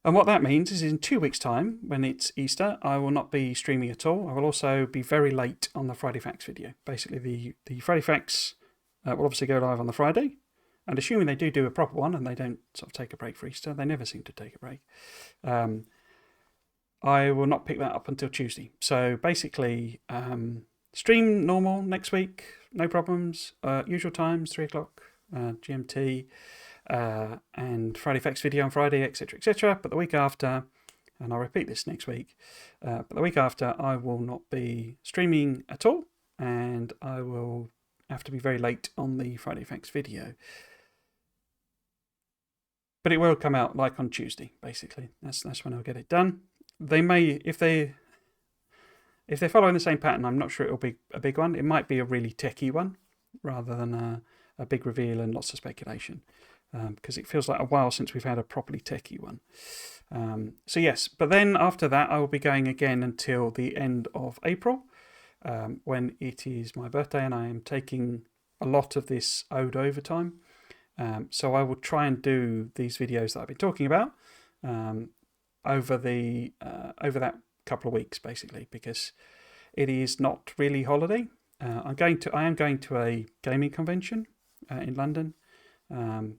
what that means is in 2 weeks' time, when it's Easter, I will not be streaming at all. I will also be very late on the Friday Facts video. Basically, the Friday Facts will obviously go live on the Friday. And assuming they do a proper one and they don't sort of take a break for Easter, they never seem to take a break, I will not pick that up until Tuesday. So basically, stream normal next week, no problems. Usual times, 3 o'clock. GMT, and Friday Facts video on Friday, etc., etc. But the week after, and I'll repeat this next week, but the week after I will not be streaming at all, and I will have to be very late on the Friday Facts video. But it will come out like on Tuesday, basically. That's when I'll get it done. They may, if they're following the same pattern, I'm not sure it'll be a big one. It might be a really techie one, rather than a big reveal and lots of speculation, because it feels like a while since we've had a properly techie one. So yes, but then after that I will be going again until the end of April, when it is my birthday and I am taking a lot of this owed overtime. So I will try and do these videos that I've been talking about over that couple of weeks, basically, because it is not really holiday. I am going to a gaming convention in London, and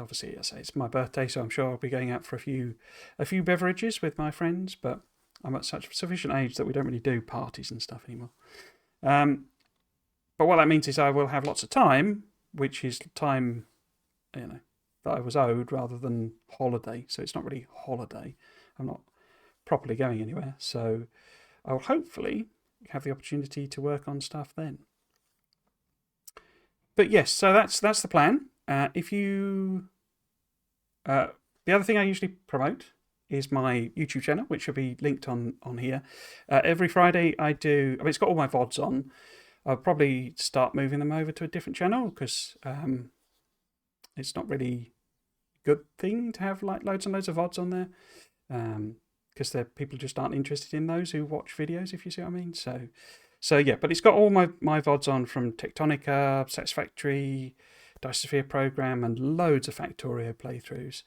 obviously, as I say, it's my birthday, so I'm sure I'll be going out for a few beverages with my friends. But I'm at such sufficient age that we don't really do parties and stuff anymore. But what that means is I will have lots of time, which is time, that I was owed rather than holiday. So it's not really holiday. I'm not properly going anywhere. So I will hopefully have the opportunity to work on stuff then. But yes, so that's the plan. The other thing I usually promote is my YouTube channel, which will be linked on here. Every Friday it's got all my VODs on. I'll probably start moving them over to a different channel because it's not really a good thing to have like loads and loads of VODs on there. Because people just aren't interested in those who watch videos, if you see what I mean. So yeah, but it's got all my VODs on from Tectonica, Satisfactory, Dice Sphere Program, and loads of Factorio playthroughs.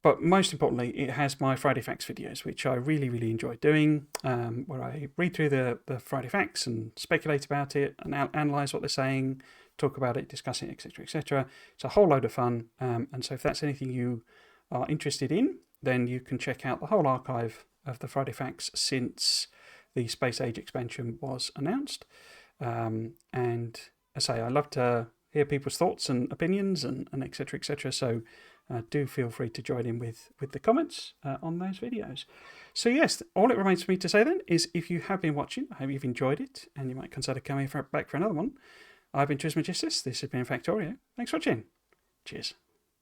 But most importantly, it has my Friday Facts videos, which I really, really enjoy doing, where I read through the Friday Facts and speculate about it and analyse what they're saying, talk about it, discuss it, etc., etc. It's a whole load of fun. And so if that's anything you are interested in, then you can check out the whole archive of the Friday Facts since the Space Age expansion was announced. And as I say, I love to hear people's thoughts and opinions and etc., etc. So do feel free to join in with the comments on those videos. So yes, all it remains for me to say then is if you have been watching, I hope you've enjoyed it and you might consider coming back for another one. I've been Trismegistus, this has been Factorio. Thanks for watching. Cheers.